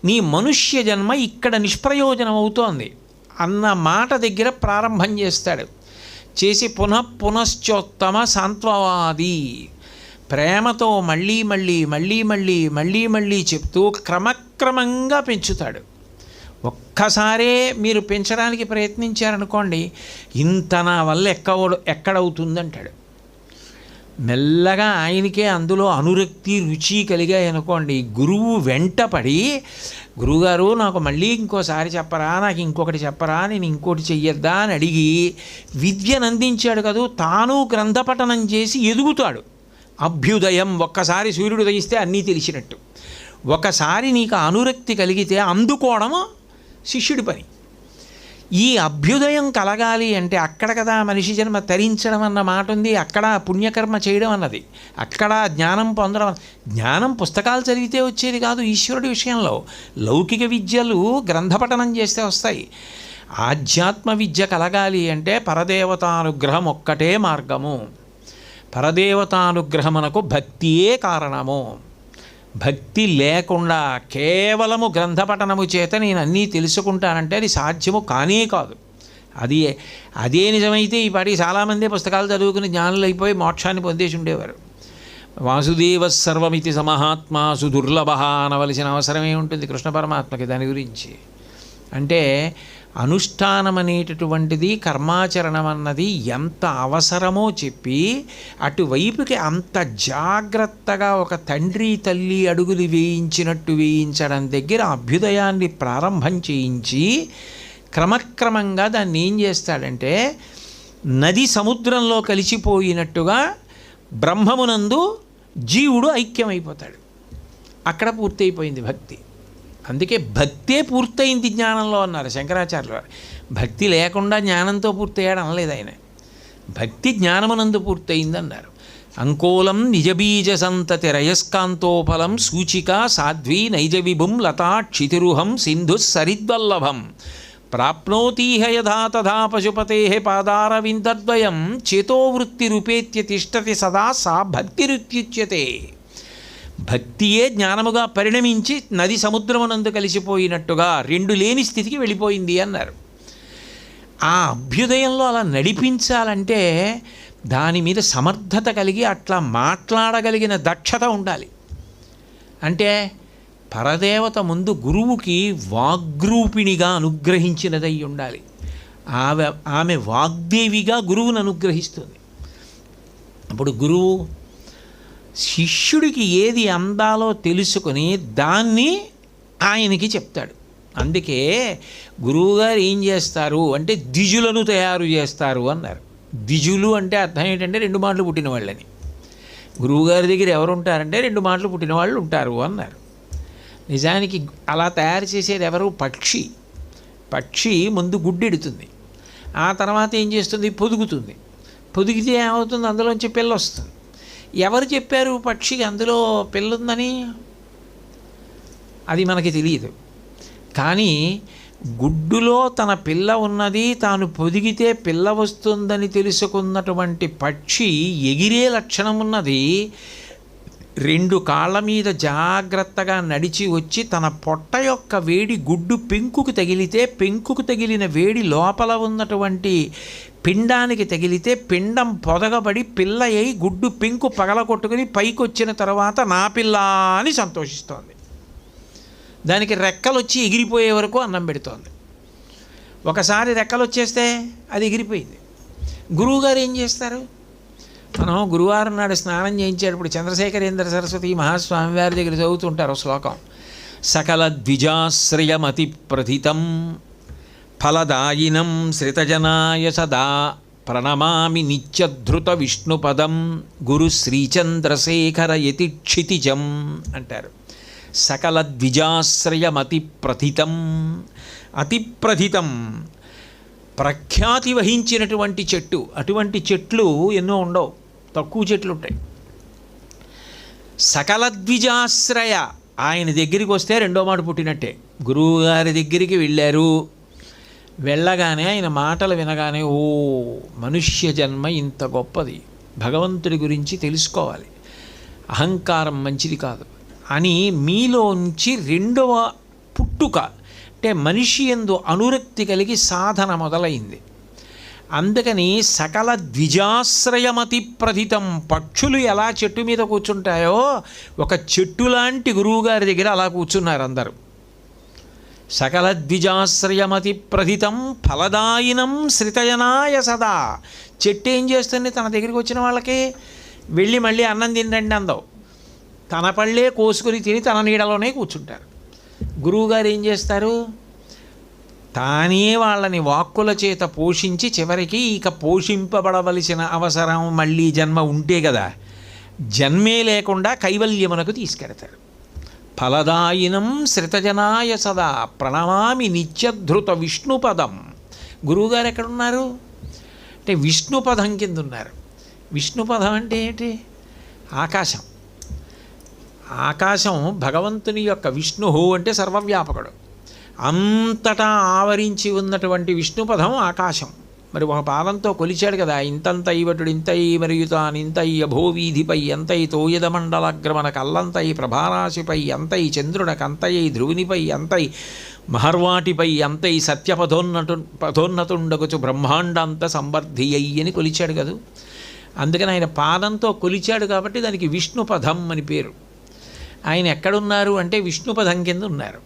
నీ మనుష్య జన్మ ఇక్కడ నిష్ప్రయోజనం అవుతోంది అన్న మాట దగ్గర ప్రారంభం చేస్తాడు. చేసి పునశ్చోత్తమ సాంత్వవాది ప్రేమతో మళ్ళీ మళ్ళీ మళ్ళీ మళ్ళీ మళ్ళీ మళ్ళీ చెప్తూ క్రమక్రమంగా పెంచుతాడు. ఒక్కసారే మీరు పెంచడానికి ప్రయత్నించారనుకోండి, ఇంత నా వల్ల ఎక్కడవుతుందంటాడు. మెల్లగా ఆయనకే అందులో అనురక్తి రుచి కలిగాయి అనుకోండి, గురువు వెంటపడి గురువుగారు నాకు మళ్ళీ ఇంకోసారి చెప్పరా, నాకు ఇంకొకటి చెప్పరా, నేను ఇంకోటి చెయ్యొద్దా అని అడిగి విద్యను అందించాడు కదూ, తాను గ్రంథపఠనం చేసి ఎదుగుతాడు. అభ్యుదయం, ఒక్కసారి సూర్యుడు ఉదయిస్తే అన్నీ తెలిసినట్టు. ఒకసారి నీకు అనురక్తి కలిగితే అందుకోవడం శిష్యుడి పని. ఈ అభ్యుదయం కలగాలి అంటే అక్కడ కదా మనిషి జన్మ తరించడం అన్న మాట ఉంది, అక్కడ పుణ్యకర్మ చేయడం అన్నది, అక్కడ జ్ఞానం పొందడం. జ్ఞానం పుస్తకాలు చదివితే వచ్చేది కాదు. ఈశ్వరుడి విషయంలో లౌకిక విద్యలు గ్రంథపఠనం చేస్తే వస్తాయి. ఆధ్యాత్మ విద్య కలగాలి అంటే పరదేవతానుగ్రహం ఒక్కటే మార్గము. పరదేవతానుగ్రహమునకు భక్తియే కారణము. భక్తి లేకుండా కేవలము గ్రంథపఠనము చేత నేను అన్నీ తెలుసుకుంటానంటే అది సాధ్యము కానే కాదు. అదే నిజమైతే ఈ పాటి చాలామంది పుస్తకాలు చదువుకుని జ్ఞానులు అయిపోయి మోక్షాన్ని పొందేసి ఉండేవారు. వాసుదేవ సర్వమితి సమహాత్మా సుదుర్లభ అనవలసిన అవసరమే ఉంటుంది కృష్ణ పరమాత్మకి దాని గురించి. అంటే అనుష్ఠానం అనేటటువంటిది, కర్మాచరణం అన్నది ఎంత అవసరమో చెప్పి అటువైపుకి అంత జాగ్రత్తగా ఒక తండ్రి తల్లి అడుగులు వేయించినట్టు వేయించడం దగ్గర అభ్యుదయాన్ని ప్రారంభం చేయించి క్రమక్రమంగా దాన్ని ఏం చేస్తాడంటే నది సముద్రంలో కలిసిపోయినట్టుగా బ్రహ్మమునందు జీవుడు ఐక్యమైపోతాడు. అక్కడ పూర్తయిపోయింది భక్తి. అందుకే భక్తే పూర్తయింది జ్ఞానంలో అన్నారు శంకరాచార్యులు వారు. భక్తి లేకుండా జ్ఞానంతో పూర్తయ్యాడు అనలేదు ఆయన. భక్తి జ్ఞానమునందు పూర్తయింది అన్నారు. అంకోలం నిజబీజ సంతతి రయస్కాంతోఫలం సూచిక సాధ్వీ నైజ విభుం లతా క్షితిరుహం సింధు సరిద్వల్లభం ప్రాప్నోతీహ యథా తథా పశుపతే పాదారవిందద్వయం చేతోవృత్తిరుపేత్య తిష్టతి సదా సా భక్తిరుత్యుచ్యతే. భక్తియే జ్ఞానముగా పరిణమించి నది సముద్రమునందు కలిసిపోయినట్టుగా రెండు లేని స్థితికి వెళ్ళిపోయింది అన్నారు. ఆ అభ్యుదయంలో అలా నడిపించాలంటే దాని మీద సమర్థత కలిగి అట్లా మాట్లాడగలిగిన దక్షత ఉండాలి. అంటే పరదేవత ముందు గురువుకి వాగ్రూపిణిగా అనుగ్రహించినదై ఉండాలి. ఆమె వాగ్దేవిగా గురువును అనుగ్రహిస్తుంది. అప్పుడు గురువు శిష్యుడికి ఏది అందాలో తెలుసుకొని దాన్ని ఆయనకి చెప్తాడు. అందుకే గురువుగారు ఏం చేస్తారు అంటే ద్విజులను తయారు చేస్తారు అన్నారు. ద్విజులు అంటే అర్థం ఏంటంటే 2 మాటలు పుట్టిన వాళ్ళని. గురువుగారి దగ్గర ఎవరు ఉంటారంటే 2 మాటలు పుట్టిన వాళ్ళు ఉంటారు అన్నారు. నిజానికి అలా తయారు చేసేది ఎవరు? పక్షి. పక్షి ముందు గుడ్డెడుతుంది, ఆ తర్వాత ఏం చేస్తుంది? పొదుగుతుంది. పొదిగితే ఏమవుతుంది? అందులోంచి పిల్ల వస్తుంది. ఎవరు చెప్పారు పక్షికి అందులో పిల్ల ఉందని? అది మనకి తెలియదు. కానీ గుడ్డులో తన పిల్ల ఉన్నది, తాను పొదిగితే పిల్ల వస్తుందని తెలుసుకున్నటువంటి పక్షి ఎగిరే లక్షణం ఉన్నది. 2 కాళ్ళ మీద జాగ్రత్తగా నడిచి వచ్చి తన పొట్ట యొక్క వేడి గుడ్డు పెంకుకు తగిలితే, పెంకుకు తగిలిన వేడి లోపల ఉన్నటువంటి పిండానికి తగిలితే పిండం పొదగబడి పిల్ల అయి గుడ్డు పెంకు పగలగొట్టుకుని పైకి వచ్చిన తర్వాత నా పిల్ల అని సంతోషిస్తోంది. దానికి రెక్కలు వచ్చి ఎగిరిపోయే వరకు అన్నం పెడుతోంది. ఒకసారి రెక్కలు వచ్చేస్తే అది ఎగిరిపోయింది. గురువుగారు ఏం చేస్తారు? మనం గురువారం నాడు స్నానం చేయించేటప్పుడు చంద్రశేఖరేంద్ర సరస్వతి మహాస్వామి వారి దగ్గర చదువుతుంటారు శ్లోకం. సకల ద్విజాశ్రయమతి ప్రథితం ఫలదాయినం శ్రితజనాయ సదా ప్రణమామి నిత్యధృత విష్ణుపదం గురు శ్రీచంద్రశేఖర యతి క్షితిజం అంటారు. సకల ద్విజాశ్రయమతి ప్రథితం. అతి ప్రథితం ప్రఖ్యాతి వహించినటువంటి చెట్టు. అటువంటి చెట్లు ఎన్నో ఉండవు, తక్కువ చెట్లు ఉంటాయి. సకల ద్విజాశ్రయ, ఆయన దగ్గరికి వస్తే 2వ మాట పుట్టినట్టే. గురువుగారి దగ్గరికి వెళ్ళారు, వెళ్ళగానే ఆయన మాటలు వినగానే ఓ మనుష్య జన్మ ఇంత గొప్పది, భగవంతుడి గురించి తెలుసుకోవాలి, అహంకారం మంచిది కాదు అని మీలోంచి 2వ పుట్టుక అంటే మనిషి యందు అనురక్తి కలిగి సాధన మొదలైంది. అందుకని సకల ద్విజాశ్రయమతి ప్రథితం. పక్షులు ఎలా చెట్టు మీద కూర్చుంటాయో ఒక చెట్టు లాంటి గురువుగారి దగ్గర అలా కూర్చున్నారు అందరూ. సకల ద్విజాశ్రయమతి ప్రథితం ఫలదాయినం శ్రితజనాయ సదా. చెట్టు ఏం చేస్తుంది? తన దగ్గరికి వచ్చిన వాళ్ళకి వెళ్ళి మళ్ళీ అన్నం తినండి అందవు. తన పళ్ళే కోసుకొని తిని తన నీడలోనే కూర్చుంటారు. గురువుగారు ఏం చేస్తారు? తానే వాళ్ళని వాక్కుల చేత పోషించి చివరికి ఇక పోషింపబడవలసిన అవసరం మళ్ళీ జన్మ ఉంటే కదా, జన్మే లేకుండా కైవల్యమునకు తీసుకెడతారు. ఫలదాయినం శ్రితజనాయ సదా ప్రణమామి నిత్యధృత విష్ణుపదం. గురువుగారు ఎక్కడున్నారు అంటే విష్ణుపదం కింద ఉన్నారు. విష్ణుపదం అంటే ఏంటి? ఆకాశం. ఆకాశం భగవంతుని యొక్క, విష్ణువు అంటే సర్వవ్యాపకుడు, అంతటా ఆవరించి ఉన్నటువంటి విష్ణుపదం ఆకాశం. మరి ఒక పాదంతో కొలిచాడు కదా, ఇంతంతై వటుడు ఇంతై మరియు తానింతై అభోవీధిపై ఎంతై తోయద మండలాగ్రమణ కల్లంతై ప్రభారాశిపై ఎంతై చంద్రునకంతై ధ్రువునిపై ఎంతై మహర్వాటిపై ఎంతై పథోన్నతుండగుచు బ్రహ్మాండాంత సంవర్ధి అని కొలిచాడు కదా. అందుకని ఆయన పాదంతో కొలిచాడు కాబట్టి దానికి విష్ణుపదం అని పేరు. ఆయన ఎక్కడున్నారు అంటే విష్ణుపదం కింద ఉన్నారు.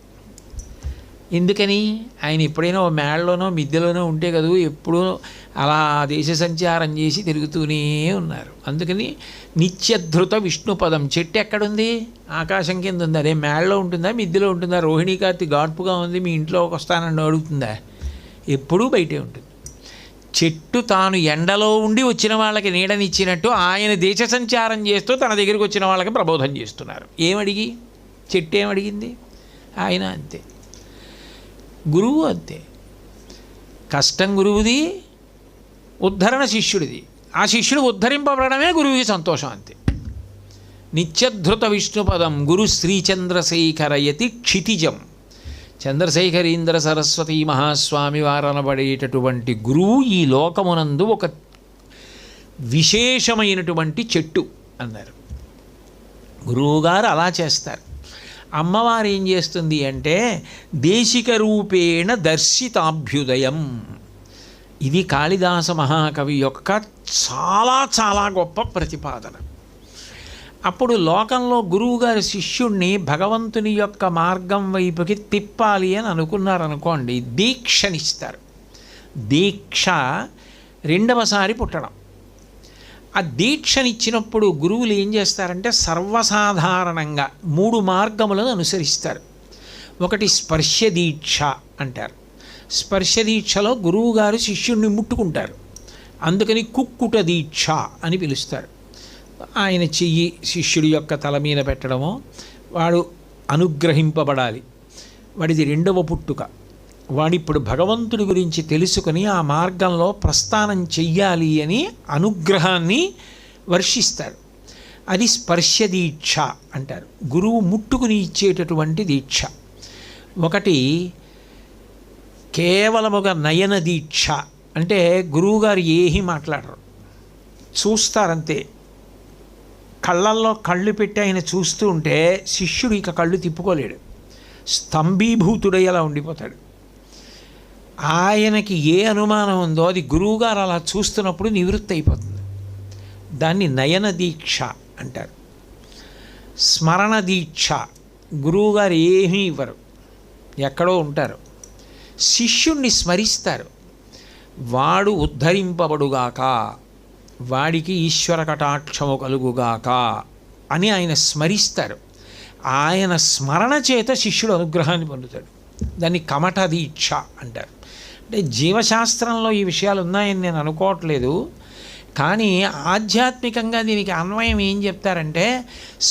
ఎందుకని? ఆయన ఎప్పుడైనా ఓ మేడలోనో మిద్దెలోనో ఉంటే కదా, ఎప్పుడూ అలా దేశ సంచారం చేసి తిరుగుతూనే ఉన్నారు. అందుకని నిత్యధృత విష్ణుపదం. చెట్టు ఎక్కడుంది? ఆకాశం కింద ఉంది. అదే మేడలో ఉంటుందా, మిద్దెలో ఉంటుందా? రోహిణీ కార్తీ ఘాట్పుగా ఉంది, మీ ఇంట్లోకి వస్తానని అడుగుతుందా? ఎప్పుడూ బయటే ఉంటుంది. చెట్టు తాను ఎండలో ఉండి వచ్చిన వాళ్ళకి నీడనిచ్చినట్టు ఆయన దేశ సంచారం చేస్తూ తన దగ్గరికి వచ్చిన వాళ్ళకి ప్రబోధం చేస్తున్నారు. ఏమడిగి? చెట్టు ఏమడిగింది? ఆయన అంతే. గురువు అంతే. కష్టం గురువుది, ఉద్ధరణ శిష్యుడిది. ఆ శిష్యుడు ఉద్ధరింపబడమే గురువుకి సంతోషం, అంతే. నిత్యధృత విష్ణుపదం గురు శ్రీచంద్రశేఖరయతి క్షితిజం. చంద్రశేఖరీంద్ర సరస్వతి మహాస్వామి వారనబడేటటువంటి గురువు ఈ లోకమునందు ఒక విశేషమైనటువంటి చెట్టు అన్నారు. గురువుగారు అలా చేస్తారు. అమ్మవారు ఏం చేస్తుంది అంటే దేశిక రూపేణ దర్శితాభ్యుదయం. ఇది కాళిదాస మహాకవి యొక్క చాలా చాలా గొప్ప ప్రతిపాదన. అప్పుడు లోకంలో గురువుగారి శిష్యుణ్ణి భగవంతుని యొక్క మార్గం వైపుకి తిప్పాలి అని అనుకున్నారనుకోండి, దీక్షనిస్తారు. దీక్ష రెండవసారి పుట్టడం. ఆ దీక్షనిచ్చినప్పుడు గురువులు ఏం చేస్తారంటే సర్వసాధారణంగా 3 మార్గములను అనుసరిస్తారు. ఒకటి స్పర్శ దీక్ష అంటారు. స్పర్శ దీక్షలో గురువుగారు శిష్యుణ్ణి ముట్టుకుంటారు, అందుకని కుక్కుట దీక్ష అని పిలుస్తారు. ఆయన చెయ్యి శిష్యుడి యొక్క తల మీద పెట్టడమో, వాడు అనుగ్రహింపబడాలి, వాడిది రెండవ పుట్టుక, వాడిప్పుడు భగవంతుడి గురించి తెలుసుకొని ఆ మార్గంలో ప్రస్థానం చెయ్యాలి అని అనుగ్రహాన్ని వర్షిస్తారు. అది స్పర్శ దీక్ష అంటారు. గురువు ముట్టుకుని ఇచ్చేటటువంటి దీక్ష. ఒకటి కేవలముగా నయన దీక్ష, అంటే గురువుగారు ఏమీ మాట్లాడరు, చూస్తారంతే. కళ్ళల్లో కళ్ళు పెట్టి ఆయన చూస్తూ ఉంటే శిష్యుడు ఇక కళ్ళు తిప్పుకోలేడు, స్తంభీభూతుడై అలా ఉండిపోతాడు. ఆయనకి ఏ అనుమానం ఉందో అది గురువుగారు అలా చూస్తున్నప్పుడు నివృత్తి అయిపోతుంది. దాన్ని నయన దీక్ష అంటారు. స్మరణ దీక్ష, గురువుగారు ఏమీ ఇవ్వరు, ఎక్కడో ఉంటారు, శిష్యుణ్ణి స్మరిస్తారు. వాడు ఉద్ధరింపబడుగాక, వాడికి ఈశ్వర కటాక్షము కలుగుగాక అని ఆయన స్మరిస్తారు. ఆయన స్మరణ చేత శిష్యుడు అనుగ్రహాన్ని పొందుతాడు. దాన్ని కమఠ దీక్ష అంటారు. అంటే జీవశాస్త్రంలో ఈ విషయాలు ఉన్నాయని నేను అనుకోవట్లేదు, కానీ ఆధ్యాత్మికంగా దీనికి అన్వయం ఏం చెప్తారంటే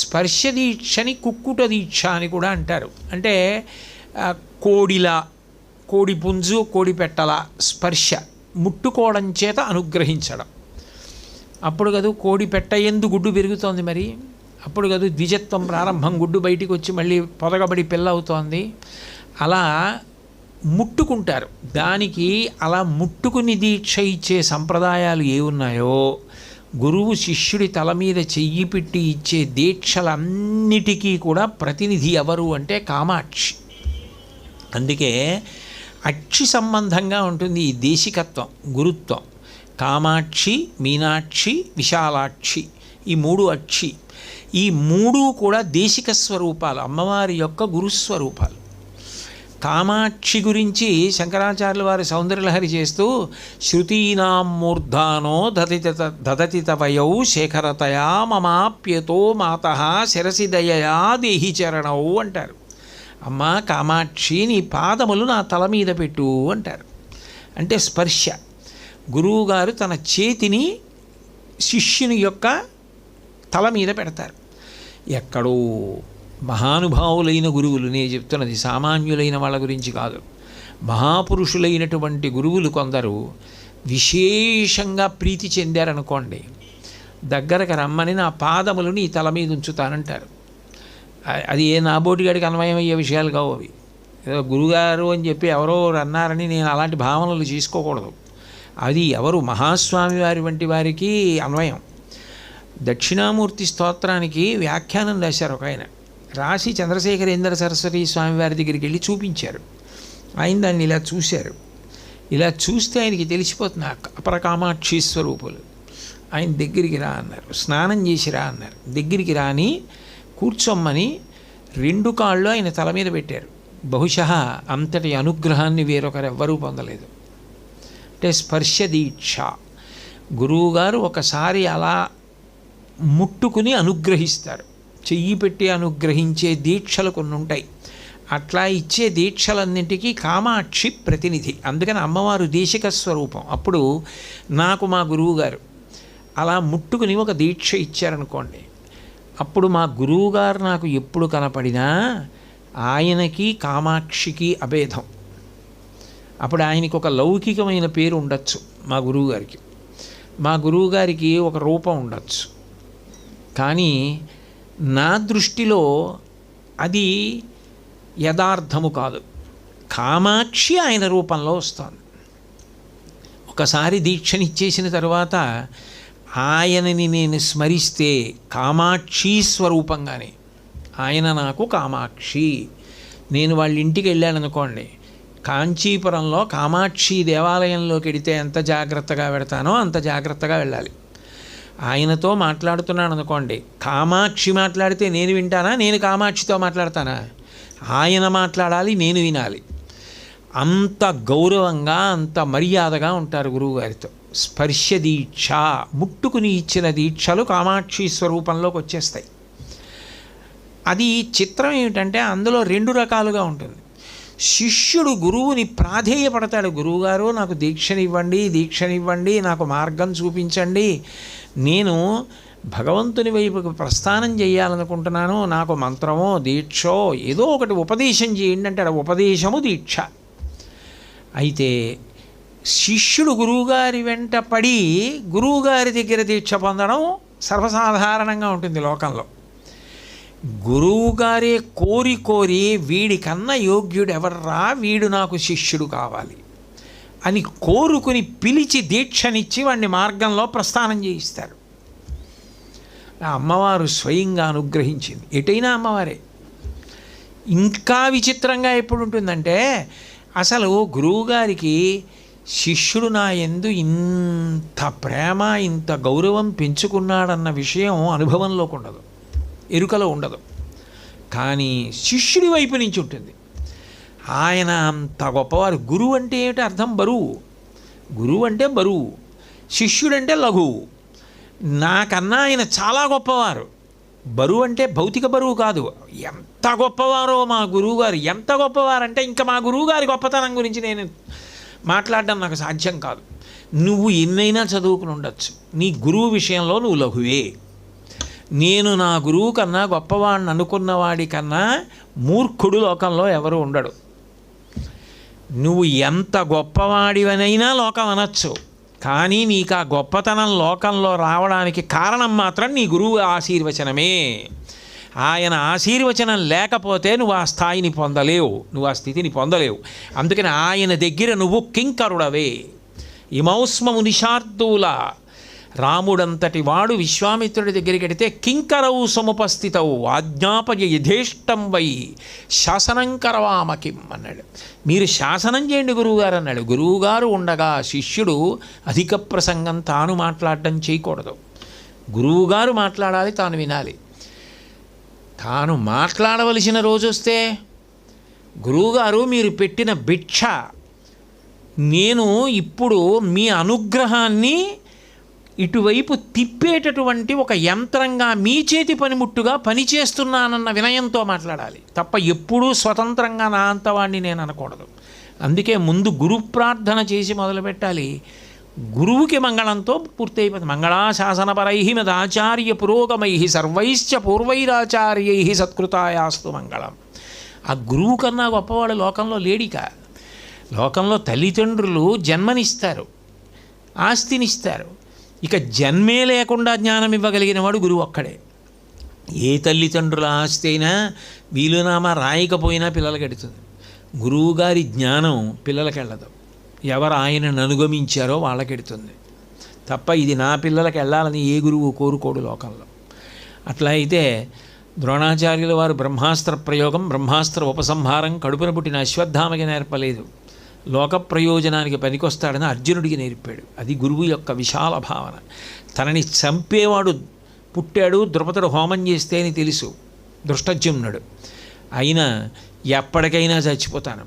స్పర్శ దీక్షని కుక్కుట దీక్ష అని కూడా అంటారు. అంటే కోడిలా, కోడి పుంజు, కోడి పెట్టల స్పర్శ, ముట్టుకోవడం చేత అనుగ్రహించడం. అప్పుడు కదా కోడి పెట్ట ఎందు గుడ్డు పెరుగుతోంది, మరి అప్పుడు కదా ద్విజత్వం ప్రారంభం, గుడ్డు బయటికి వచ్చి మళ్ళీ పొదగబడి పిల్ల అవుతోంది. అలా ముట్టుకుంటారు. దానికి అలా ముట్టుకుని దీక్ష ఇచ్చే సంప్రదాయాలు ఏ ఉన్నాయో, గురువు శిష్యుడి తల మీద చెయ్యి పెట్టి ఇచ్చే దీక్షలన్నిటికీ కూడా ప్రతినిధి ఎవరు అంటే కామాక్షి. అందుకే అక్షి సంబంధంగా ఉంటుంది ఈ దేశికత్వం, గురుత్వం. కామాక్షి, మీనాక్షి, విశాలాక్షి, ఈ 3 అక్షి. ఈ 3 కూడా దేశిక స్వరూపాలు, అమ్మవారి యొక్క గురుస్వరూపాలు. కామాక్షి గురించి శంకరాచార్యుల వారి సౌందర్యలహరి చేస్తూ శృతీనాం మూర్ధానో దదతి తవయౌ శేఖరతయా మమాప్యతో మాతః శిరసి దయయా దేహి చరణౌ అంటారు. అమ్మా కామాక్షి, నీ పాదములు నా తల మీద పెట్టు అంటారు. అంటే స్పర్శ. గురువుగారు తన చేతిని శిష్యుని యొక్క తల మీద పెడతారు. ఎక్కడో మహానుభావులైన గురువులు, నేను చెప్తున్నది సామాన్యులైన వాళ్ళ గురించి కాదు, మహాపురుషులైనటువంటి గురువులు కొందరు విశేషంగా ప్రీతి చెందారనుకోండి, దగ్గరకు రమ్మని నా పాదములు నీ తల మీద ఉంచుతానంటారు. అది ఏ నాబోటిగాడికి అన్వయమయ్యే విషయాలు కావు అవి. ఏదో గురుగారు అని చెప్పి ఎవరో అన్నారని నేను అలాంటి భావనలు చేసుకోకూడదు. అది ఎవరు మహాస్వామి వారి వంటి వారికి అన్వయం. దక్షిణామూర్తి స్తోత్రానికి వ్యాఖ్యానం రాశారు ఒక ఆయన. రాసి చంద్రశేఖరేంద్ర సరస్వతి స్వామి వారి దగ్గరికి వెళ్ళి చూపించారు. ఆయన దాన్ని ఇలా చూశారు. ఇలా చూస్తే ఆయనకి తెలిసిపోతుంది అపరకామాక్షి స్వరూపులు. ఆయన దగ్గరికి రా అన్నారు, స్నానం చేసి రా అన్నారు. దగ్గరికి రాని కూర్చోమ్మని 2 కాళ్ళు ఆయన తల మీద పెట్టారు. బహుశः అంతటి అనుగ్రహాన్ని వేరొకరెవ్వరూ పొందలేదు. అంటే స్పర్శ దీక్ష. గురువుగారు ఒకసారి అలా ముట్టుకుని అనుగ్రహిస్తారు. చెయ్యి పెట్టి అనుగ్రహించే దీక్షలు కొన్ని ఉంటాయి. అట్లా ఇచ్చే దీక్షలన్నింటికీ కామాక్షి ప్రతినిధి. అందుకని అమ్మవారు దేశిక స్వరూపం. అప్పుడు నాకు మా గురువుగారు అలా ముట్టుకుని ఒక దీక్ష ఇచ్చారనుకోండి, అప్పుడు మా గురువుగారు నాకు ఎప్పుడు కనపడినా ఆయనకి కామాక్షికి అభేదం. అప్పుడు ఆయనకి ఒక లౌకికమైన పేరు ఉండొచ్చు మా గురువుగారికి, మా గురువుగారికి ఒక రూపం ఉండొచ్చు, కానీ నా దృష్టిలో అది యథార్థము కాదు. కామాక్షి ఆయన రూపంలో వస్తుంది. ఒకసారి దీక్షనిచ్చేసిన తర్వాత ఆయనని నేను స్మరిస్తే కామాక్షి స్వరూపంగానే ఆయన నాకు కామాక్షి. నేను వాళ్ళ ఇంటికి వెళ్ళాననుకోండి, కాంచీపురంలో కామాక్షి దేవాలయంలోకి వెడితే ఎంత జాగ్రత్తగా పెడతానో అంత జాగ్రత్తగా వెళ్ళాలి. ఆయనతో మాట్లాడుతున్నాను అనుకోండి, కామాక్షి మాట్లాడితే నేను వింటానా, నేను కామాక్షితో మాట్లాడతానా? ఆయన మాట్లాడాలి, నేను వినాలి. అంత గౌరవంగా అంత మర్యాదగా ఉంటారు గురువుగారితో. స్పర్శ దీక్ష, ముట్టుకుని ఇచ్చిన దీక్షలు కామాక్షి స్వరూపంలోకి వచ్చేస్తాయి. అది చిత్రం ఏమిటంటే అందులో రెండు రకాలుగా ఉంటుంది. శిష్యుడు గురువుని ప్రాధేయపడతాడు, గురువుగారు నాకు దీక్షనివ్వండి, నాకు మార్గం చూపించండి, నేను భగవంతుని వైపుకి ప్రస్థానం చేయాలనుకుంటున్నాను, నాకు మంత్రమో దీక్షో ఏదో ఒకటి ఉపదేశం చేయండి అంటాడు. ఉపదేశము దీక్ష. అయితే శిష్యుడు గురువుగారి వెంట పడి గురువుగారి దగ్గర దీక్ష పొందడం సర్వసాధారణంగా ఉంటుంది లోకంలో. గురువుగారే కోరి వీడికన్నా యోగ్యుడు ఎవర్రా, వీడు నాకు శిష్యుడు కావాలి అని కోరుకుని పిలిచి దీక్షనిచ్చి వాడిని మార్గంలో ప్రస్థానం చేయిస్తారు. అమ్మవారు స్వయంగా అనుగ్రహించింది. ఎటైనా అమ్మవారే. ఇంకా విచిత్రంగా ఎప్పుడు ఉంటుందంటే, అసలు గురువుగారికి శిష్యుడు నా యందు ఇంత ప్రేమ ఇంత గౌరవం పెంచుకున్నాడన్న విషయం అనుభవంలోకి ఉండదు, ఎరుకలో ఉండదు. కానీ శిష్యుడి వైపు నుంచి ఉంటుంది. ఆయన అంత గొప్పవారు. గురువు అంటే ఏమిటి అర్థం? బరువు. గురువు అంటే బరువు, శిష్యుడంటే లఘువు. నాకన్నా ఆయన చాలా గొప్పవారు. బరువు అంటే భౌతిక బరువు కాదు. ఎంత గొప్పవారో మా గురువుగారు, ఎంత గొప్పవారంటే ఇంకా మా గురువుగారి గొప్పతనం గురించి నేను మాట్లాడడం నాకు సాధ్యం కాదు. నువ్వు ఎన్నైనా చదువుకుని ఉండొచ్చు, నీ గురువు విషయంలో నువ్వు లఘువే. నేను నా గురువు కన్నా గొప్పవాడిని అనుకున్నవాడి కన్నా మూర్ఖుడు లోకంలో ఎవరు ఉండడు. నువ్వు ఎంత గొప్పవాడివనైనా లోకం అనొచ్చు, కానీ నీకు ఆ గొప్పతనం లోకంలో రావడానికి కారణం మాత్రం నీ గురువు ఆశీర్వచనమే. ఆయన ఆశీర్వచనం లేకపోతే నువ్వు ఆ స్థాయిని పొందలేవు, నువ్వు ఆ స్థితిని పొందలేవు. అందుకని ఆయన దగ్గర నువ్వు కింకరుడవే. ఇమౌస్మము నిషార్దూల, రాముడంతటి వాడు విశ్వామిత్రుడి దగ్గరికి వెడితే కింకరవు సముపస్థితవు ఆజ్ఞాపయ యథేష్టం వై శాసనం కరవామకిం అన్నాడు. మీరు శాసనం చేయండి గురువుగారు అన్నాడు. గురువుగారు ఉండగా శిష్యుడు అధిక ప్రసంగం తాను మాట్లాడడం చేయకూడదు. గురువుగారు మాట్లాడాలి, తాను వినాలి. తాను మాట్లాడవలసిన రోజు వస్తే, గురువుగారు మీరు పెట్టిన భిక్ష, నేను ఇప్పుడు మీ అనుగ్రహాన్ని ఇటువైపు తిప్పేటటువంటి ఒక యంత్రంగా మీ చేతి పనిముట్టుగా పనిచేస్తున్నానన్న వినయంతో మాట్లాడాలి తప్ప ఎప్పుడూ స్వతంత్రంగా నా అంతవాణ్ణి నేను అనకూడదు. అందుకే ముందు గురు ప్రార్థన చేసి మొదలుపెట్టాలి. గురువుకి మంగళంతో పూర్తయిపోతుంది. మంగళాశాసనపరై మదాచార్య పురోగమై సర్వైశ్చ పూర్వైరాచార్యై సత్కృతాయాస్తు మంగళం. ఆ గురువు కన్నా గొప్పవాడు లోకంలో లేడిక. లోకంలో తల్లిదండ్రులు జన్మనిస్తారు, ఆస్తినిస్తారు. ఇక జన్మే లేకుండా జ్ఞానం ఇవ్వగలిగిన వాడు గురువు ఒక్కడే. ఏ తల్లిదండ్రుల ఆస్తి అయినా వీలునామా రాయకపోయినా పిల్లలకి ఎడుతుంది. గురువుగారి జ్ఞానం పిల్లలకి వెళ్ళదు. ఎవరు ఆయనను అనుగమించారో వాళ్ళకి ఎడుతుంది తప్ప ఇది నా పిల్లలకి వెళ్ళాలని ఏ గురువు కోరుకోడు లోకంలో. అట్లా అయితే ద్రోణాచార్యుల వారు బ్రహ్మాస్త్ర ప్రయోగం, బ్రహ్మాస్త్ర ఉపసంహారం కడుపున పుట్టిన అశ్వత్థామకి నేర్పలేదు, లోక ప్రయోజనానికి పనికొస్తాడని అర్జునుడికి నేర్పాడు. అది గురువు యొక్క విశాల భావన. తనని చంపేవాడు పుట్టాడు, ద్రుపదుడు హోమం చేస్తే అని తెలుసు దృష్టజ్యుమ్నుడు. అయినా ఎప్పటికైనా చచ్చిపోతాను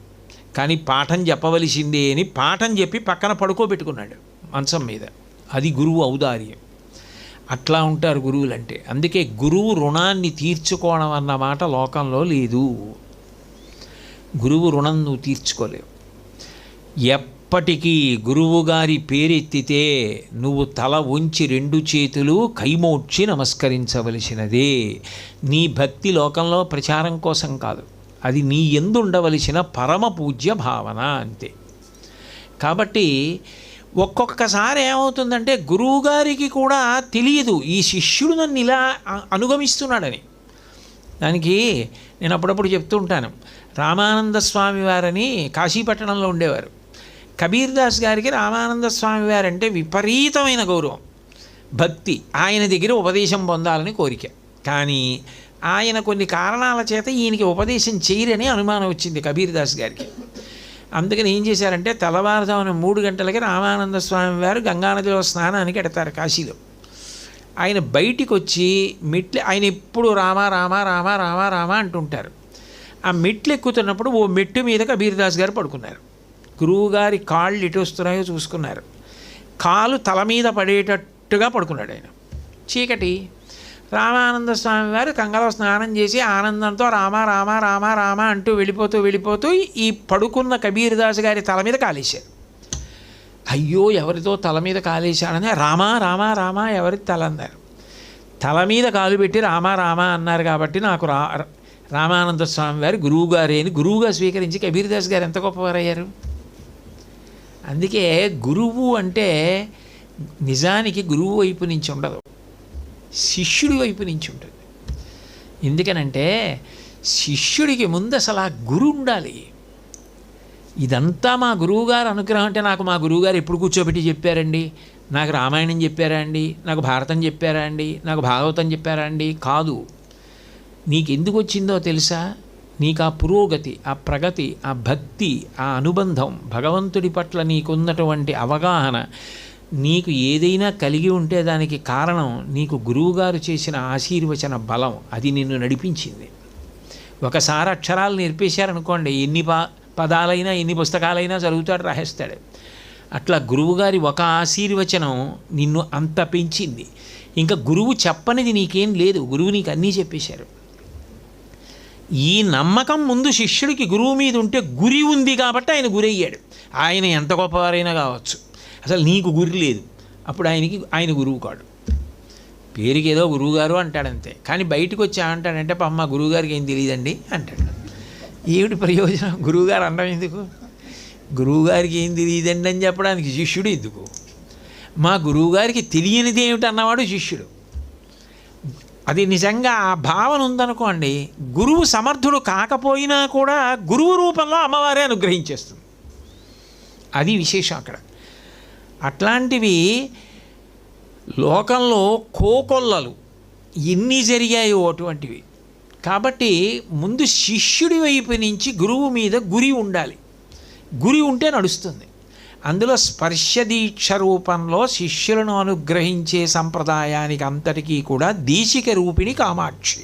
కానీ పాఠం చెప్పవలసిందే అని పాఠం చెప్పి పక్కన పడుకోబెట్టుకున్నాడు మంచం మీద. అది గురువు ఔదార్యం. అట్లా ఉంటారు గురువులంటే. అందుకే గురువు రుణాన్ని తీర్చుకోవడం అన్న మాట లోకంలో లేదు. గురువు రుణం నువ్వు తీర్చుకోలేవు. ఎప్పటికీ గురువుగారి పేరెత్తితే నువ్వు తల ఉంచి రెండు చేతులు కైమోడ్చి నమస్కరించవలసినదే. నీ భక్తి లోకంలో ప్రచారం కోసం కాదు, అది నీ యందు ఉండవలసిన పరమ పూజ్య భావన అంతే. కాబట్టి ఒక్కొక్కసారి ఏమవుతుందంటే గురువుగారికి కూడా తెలియదు ఈ శిష్యుడు నన్ను ఇలా అనుగమిస్తున్నాడని. దానికి నేను అప్పుడప్పుడు చెప్తూ ఉంటాను. రామానంద స్వామి వారని కాశీపట్టణంలో ఉండేవారు. కబీర్ దాస్ గారికి రామానంద స్వామి వారంటే విపరీతమైన గౌరవం, భక్తి. ఆయన దగ్గర ఉపదేశం పొందాలని కోరిక. కానీ ఆయన కొన్ని కారణాల చేత ఈయనకి ఉపదేశం చేయరని అనుమానం వచ్చింది కబీర్ దాస్ గారికి. అందుకని ఏం చేశారంటే తెల్లవారుజామున 3 గంటలకి రామానంద స్వామి వారు గంగానదిలో స్నానానికి ఎడతారు కాశీలో. ఆయన బయటికి వచ్చి మెట్లు, ఆయన ఎప్పుడు రామ రామ రామ రామ రామ అంటుంటారు. ఆ మెట్లు ఎక్కుతున్నప్పుడు ఓ మెట్టు మీద కబీర్దాస్ గారు పడుకున్నారు. గురువుగారి కాళ్ళు ఎటు వస్తున్నాయో చూసుకున్నారు. కాలు తల మీద పడేటట్టుగా పడుకున్నాడు ఆయన. చీకటి. రామానంద స్వామి వారు గంగలో స్నానం చేసి ఆనందంతో రామ రామ రామ రామ అంటూ వెళ్ళిపోతూ ఈ పడుకున్న కబీర్దాస్ గారి తల మీద కాలేశారు. అయ్యో ఎవరితో తల మీద కాలేశాడని రామ రామ రామ ఎవరి తల అన్నారు. తల మీద కాలు పెట్టి రామ రామ అన్నారు కాబట్టి నాకు రామానంద స్వామి వారు గురువుగారే అని గురువుగా స్వీకరించి కబీర్దాస్ గారు ఎంత గొప్పవారయ్యారు. అందుకే గురువు అంటే నిజానికి గురువు వైపు నుంచి ఉండదు, శిష్యుడి వైపు నుంచి ఉంటుంది. ఎందుకనంటే శిష్యుడికి ముందు అసలు ఆ గురువు ఉండాలి. ఇదంతా మా గురువుగారు అనుగ్రహం అంటే నాకు మా గురువుగారు ఎప్పుడు కూర్చోబెట్టి చెప్పారండి, నాకు రామాయణం చెప్పారా అండి, నాకు భారతం చెప్పారా అండి, నాకు భాగవతం చెప్పారా అండి, కాదు. నీకెందుకు వచ్చిందో తెలుసా? నీకు ఆ పురోగతి, ఆ ప్రగతి, ఆ భక్తి, ఆ అనుబంధం, భగవంతుడి పట్ల నీకున్నటువంటి అవగాహన, నీకు ఏదైనా కలిగి ఉంటే దానికి కారణం నీకు గురువుగారు చేసిన ఆశీర్వచన బలం. అది నిన్ను నడిపించింది. ఒకసారి అక్షరాలు నేర్పేశారనుకోండి, ఎన్ని పదాలైనా ఎన్ని పుస్తకాలైనా చదువుతాడు, రాసేస్తాడు. అట్లా గురువుగారి ఒక ఆశీర్వచనం నిన్ను అంత పెంచింది. ఇంకా గురువు చెప్పనిది నీకేం లేదు, గురువు నీకు అన్నీ చెప్పేశారు. ఈ నమ్మకం ముందు శిష్యుడికి గురువు మీద ఉంటే గురి ఉంది కాబట్టి ఆయన గురయ్యాడు. ఆయన ఎంత గొప్పవారైనా కావచ్చు, అసలు నీకు గురి లేదు, అప్పుడు ఆయన గురువు కాడు. పేరుకి ఏదో గురువుగారు అంటాడంతే, కానీ బయటకు వచ్చి అంటాడంటే మా గురువుగారికి ఏం తెలియదండి అంటాడు. ఏమిటి ప్రయోజనం? గురువుగారు అనడం ఎందుకు? గురువుగారికి ఏం తెలియదండి అని చెప్పడానికి శిష్యుడు ఎందుకు? మా గురువుగారికి తెలియనిది ఏమిటి అన్నవాడు శిష్యుడు. అది నిజంగా ఆ భావన ఉందనుకోండి, గురువు సమర్థుడు కాకపోయినా కూడా గురువు రూపంలో అమ్మవారే అనుగ్రహించేస్తుంది. అది విశేషం అక్కడ. అట్లాంటివి లోకంలో కోకొల్లలు ఎన్ని జరిగాయో అటువంటివి. కాబట్టి ముందు శిష్యుడి వైపు నుంచి గురువు మీద గురి ఉండాలి. గురి ఉంటే నడుస్తుంది. అందులో స్పర్శ దీక్ష రూపంలో శిష్యులను అనుగ్రహించే సంప్రదాయానికి అంతటికీ కూడా దేశిక రూపిణి కామాక్షి.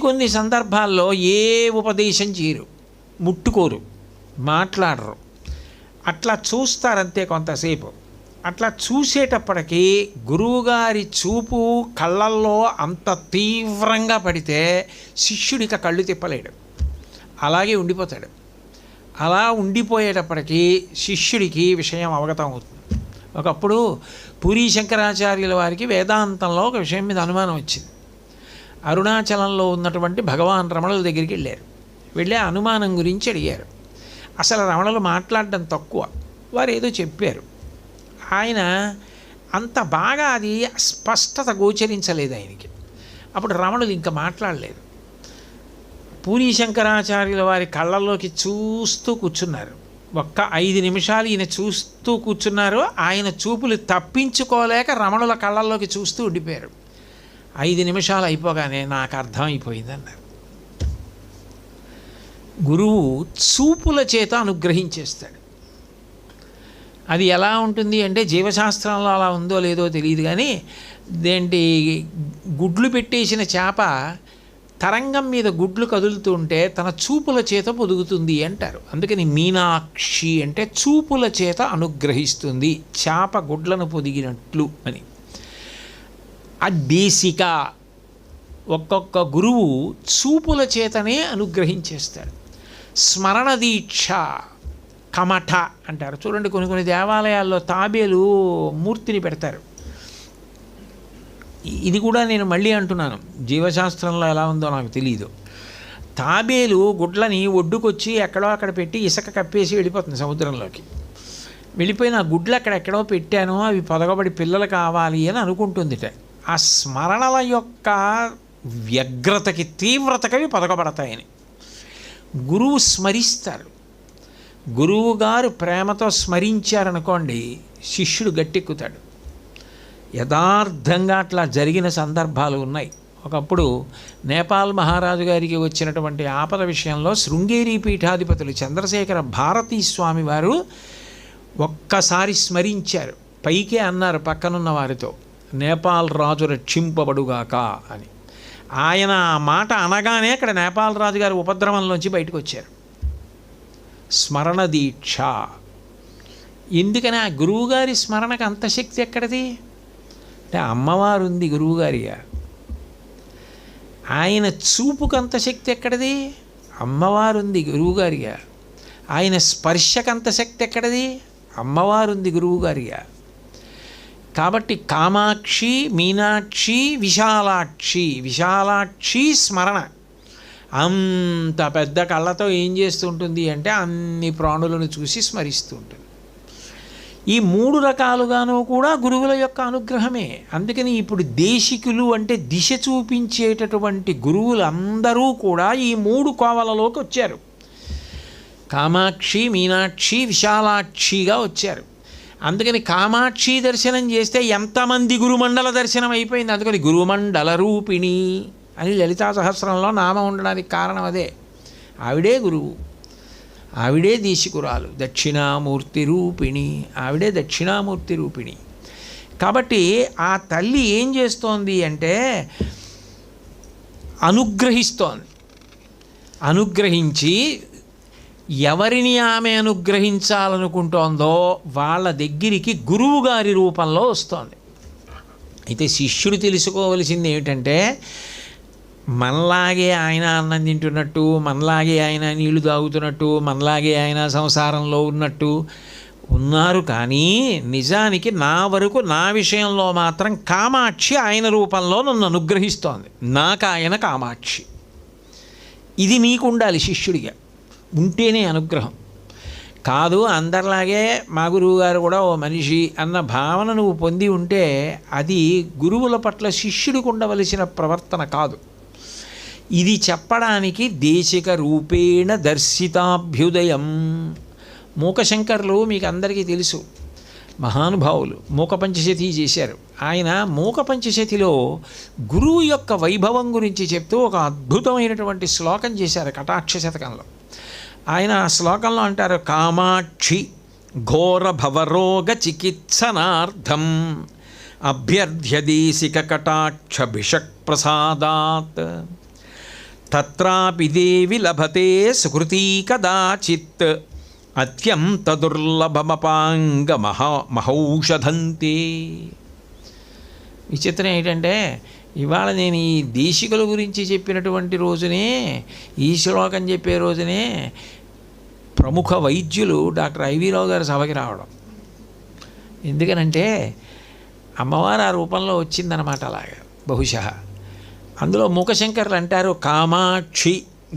కొన్ని సందర్భాల్లో ఏ ఉపదేశం చేయరు, ముట్టుకోరు, మాట్లాడరు, అట్లా చూస్తారంతే కొంతసేపు. అట్లా చూసేటప్పటికీ గురువుగారి చూపు కళ్ళల్లో అంత తీవ్రంగా పడితే శిష్యుడికి కళ్ళు తిప్పలేడు, అలాగే ఉండిపోతాడు. అలా ఉండిపోయేటప్పటికీ శిష్యుడికి విషయం అవగతం అవుతుంది. ఒకప్పుడు పూరీ శంకరాచార్యుల వారికి వేదాంతంలో ఒక విషయం మీద అనుమానం వచ్చింది. అరుణాచలంలో ఉన్నటువంటి భగవాన్ రమణుల దగ్గరికి వెళ్ళి అనుమానం గురించి అడిగారు. అసలు రమణులు మాట్లాడడం తక్కువ, వారు ఏదో చెప్పారు. ఆయన అంత బాగా అది స్పష్టత గోచరించలేదు ఆయనకి. అప్పుడు రమణులు ఇంకా మాట్లాడలేదు. పూరీ శంకరాచార్యుల వారి కళ్ళల్లోకి చూస్తూ కూర్చున్నారు. ఒక్క 5 నిమిషాలు ఈయన చూస్తూ కూర్చున్నారు. ఆయన చూపులు తప్పించుకోలేక రమణుల కళ్ళల్లోకి చూస్తూ ఉండిపోయారు. 5 నిమిషాలు అయిపోగానే నాకు అర్థమైపోయిందన్నారు. గురువు చూపుల చేత అనుగ్రహించేస్తాడు. అది ఎలా ఉంటుంది అంటే జీవశాస్త్రంలో అలా ఉందో లేదో తెలియదు, కానీ దేంటి గుడ్లు పెట్టేసిన చేప తరంగం మీద గుడ్లు కదులుతూ ఉంటే తన చూపుల చేత పొదుగుతుంది అంటారు. అందుకని మీనాక్షి అంటే చూపుల చేత అనుగ్రహిస్తుంది, చేప గుడ్లను పొదిగినట్లు అని. ఆ దేశిక ఒక్కొక్క గురువు చూపుల చేతనే అనుగ్రహించేస్తాడు. స్మరణ దీక్ష కమఠ అంటారు. చూడండి, కొన్ని దేవాలయాల్లో తాబేలు మూర్తిని పెడతారు. ఇది కూడా నేను మళ్ళీ అంటున్నాను, జీవశాస్త్రంలో ఎలా ఉందో నాకు తెలియదు. తాబేలు గుడ్లని ఒడ్డుకొచ్చి ఎక్కడో అక్కడ పెట్టి ఇసుక కప్పేసి వెళ్ళిపోతుంది సముద్రంలోకి. వెళ్ళిపోయిన ఆ గుడ్లు అక్కడెక్కడో పెట్టాను, అవి పొదగబడి పిల్లలు కావాలి అని అనుకుంటుందిట. ఆ స్మరణల యొక్క వ్యగ్రతకి తీవ్రతకి పొదగబడతాయని గురువు స్మరిస్తారు. గురువుగారు ప్రేమతో స్మరించారనుకోండి, శిష్యుడు గట్టెక్కుతాడు. యథార్థంగా అట్లా జరిగిన సందర్భాలు ఉన్నాయి. ఒకప్పుడు నేపాల్ మహారాజు గారికి వచ్చినటువంటి ఆపద విషయంలో శృంగేరి పీఠాధిపతులు చంద్రశేఖర భారతీ స్వామి వారు ఒక్కసారి స్మరించారు. పైకే అన్నారు పక్కనున్న వారితో, నేపాల్ రాజు రక్షింపబడుగాక అని. ఆయన ఆ మాట అనగానే అక్కడ నేపాల్ రాజు గారి ఉపద్రవంలోంచి బయటకు వచ్చారు. స్మరణ దీక్ష. ఎందుకని ఆ గురువుగారి స్మరణకు అంత శక్తి ఎక్కడిది అంటే అమ్మవారు ఉంది గురువుగారిగా. ఆయన చూపుకు అంత శక్తి ఎక్కడిది, అమ్మవారు ఉంది గురువుగారిగా. ఆయన స్పర్శకంత శక్తి ఎక్కడిది, అమ్మవారు ఉంది గురువుగారిగా. కాబట్టి కామాక్షి, మీనాక్షి, విశాలాక్షి స్మరణ అంత పెద్ద కళ్ళతో ఏం చేస్తుంటుంది అంటే అన్ని ప్రాణులను చూసి స్మరిస్తూ ఉంటుంది. ఈ 3 రకాలుగాను కూడా గురువుల యొక్క అనుగ్రహమే. అందుకని ఇప్పుడు దేశికులు అంటే దిశ చూపించేటటువంటి గురువులందరూ కూడా ఈ 3 కోవలలోకి వచ్చారు. కామాక్షి, మీనాక్షి, విశాలాక్షిగా వచ్చారు. అందుకని కామాక్షి దర్శనం చేస్తే ఎంతమంది గురుమండల దర్శనం అయిపోయింది. అందుకని గురుమండల రూపిణి అని లలితా సహస్రంలో నామం ఉండడానికి కారణం అదే. ఆవిడే గురువు, ఆవిడే దేశికురాలు, దక్షిణామూర్తి రూపిణి, ఆవిడే దక్షిణామూర్తి రూపిణి. కాబట్టి ఆ తల్లి ఏం చేస్తోంది అంటే అనుగ్రహిస్తోంది. అనుగ్రహించి ఎవరిని ఆమె అనుగ్రహించాలనుకుంటోందో వాళ్ళ దగ్గరికి గురువుగారి రూపంలో వస్తోంది. అయితే శిష్యుడు తెలుసుకోవలసింది ఏమిటంటే మనలాగే ఆయన అన్నం తింటున్నట్టు, మనలాగే ఆయన నీళ్లు తాగుతున్నట్టు, మనలాగే ఆయన సంసారంలో ఉన్నట్టు ఉన్నారు. కానీ నిజానికి నా వరకు నా విషయంలో మాత్రం కామాక్షి ఆయన రూపంలో నన్ను అనుగ్రహిస్తోంది. నాకు ఆయన కామాక్షి. ఇది నీకు ఉండాలి శిష్యుడిగా, ఉంటేనే అనుగ్రహం. కాదు అందరిలాగే మా గురువు గారు కూడా ఓ మనిషి అన్న భావన నువ్వు పొంది ఉంటే అది గురువుల పట్ల శిష్యుడికి ఉండవలసిన ప్రవర్తన కాదు. ఇది చెప్పడానికి దేశిక రూపేణ దర్శితాభ్యుదయం. మూకశంకర్లు మీకు అందరికీ తెలుసు, మహానుభావులు. మూక పంచశతి చేశారు. ఆయన మూక పంచశతిలో గురువు యొక్క వైభవం గురించి చెప్తూ ఒక అద్భుతమైనటువంటి శ్లోకం చేశారు కటాక్ష శతకంలో. ఆయన ఆ శ్లోకంలో అంటారు, కామాక్షి ఘోర భవరోగ చికిత్సనార్థం అభ్యర్థ్య దేశిక కటాక్ష భిషక్ ప్రసాదాత్ తత్రాపి దేవి లభతే సుకృతీ కదాచిత్ అత్యంత దుర్లభమపాంగ మహౌషధంతే. విచిత్రం ఏంటంటే ఇవాళ నేను ఈ దేశికుల గురించి చెప్పినటువంటి రోజునే, ఈ శ్లోకం చెప్పే రోజునే ప్రముఖ వైద్యులు డాక్టర్ ఐవి రావు గారు సభకి రావడం. ఎందుకనంటే అమ్మవారు ఆ రూపంలో వచ్చిందనమాట. అలాగా బహుశా అందులో మూకశంకర్లు అంటారు, కామాక్షి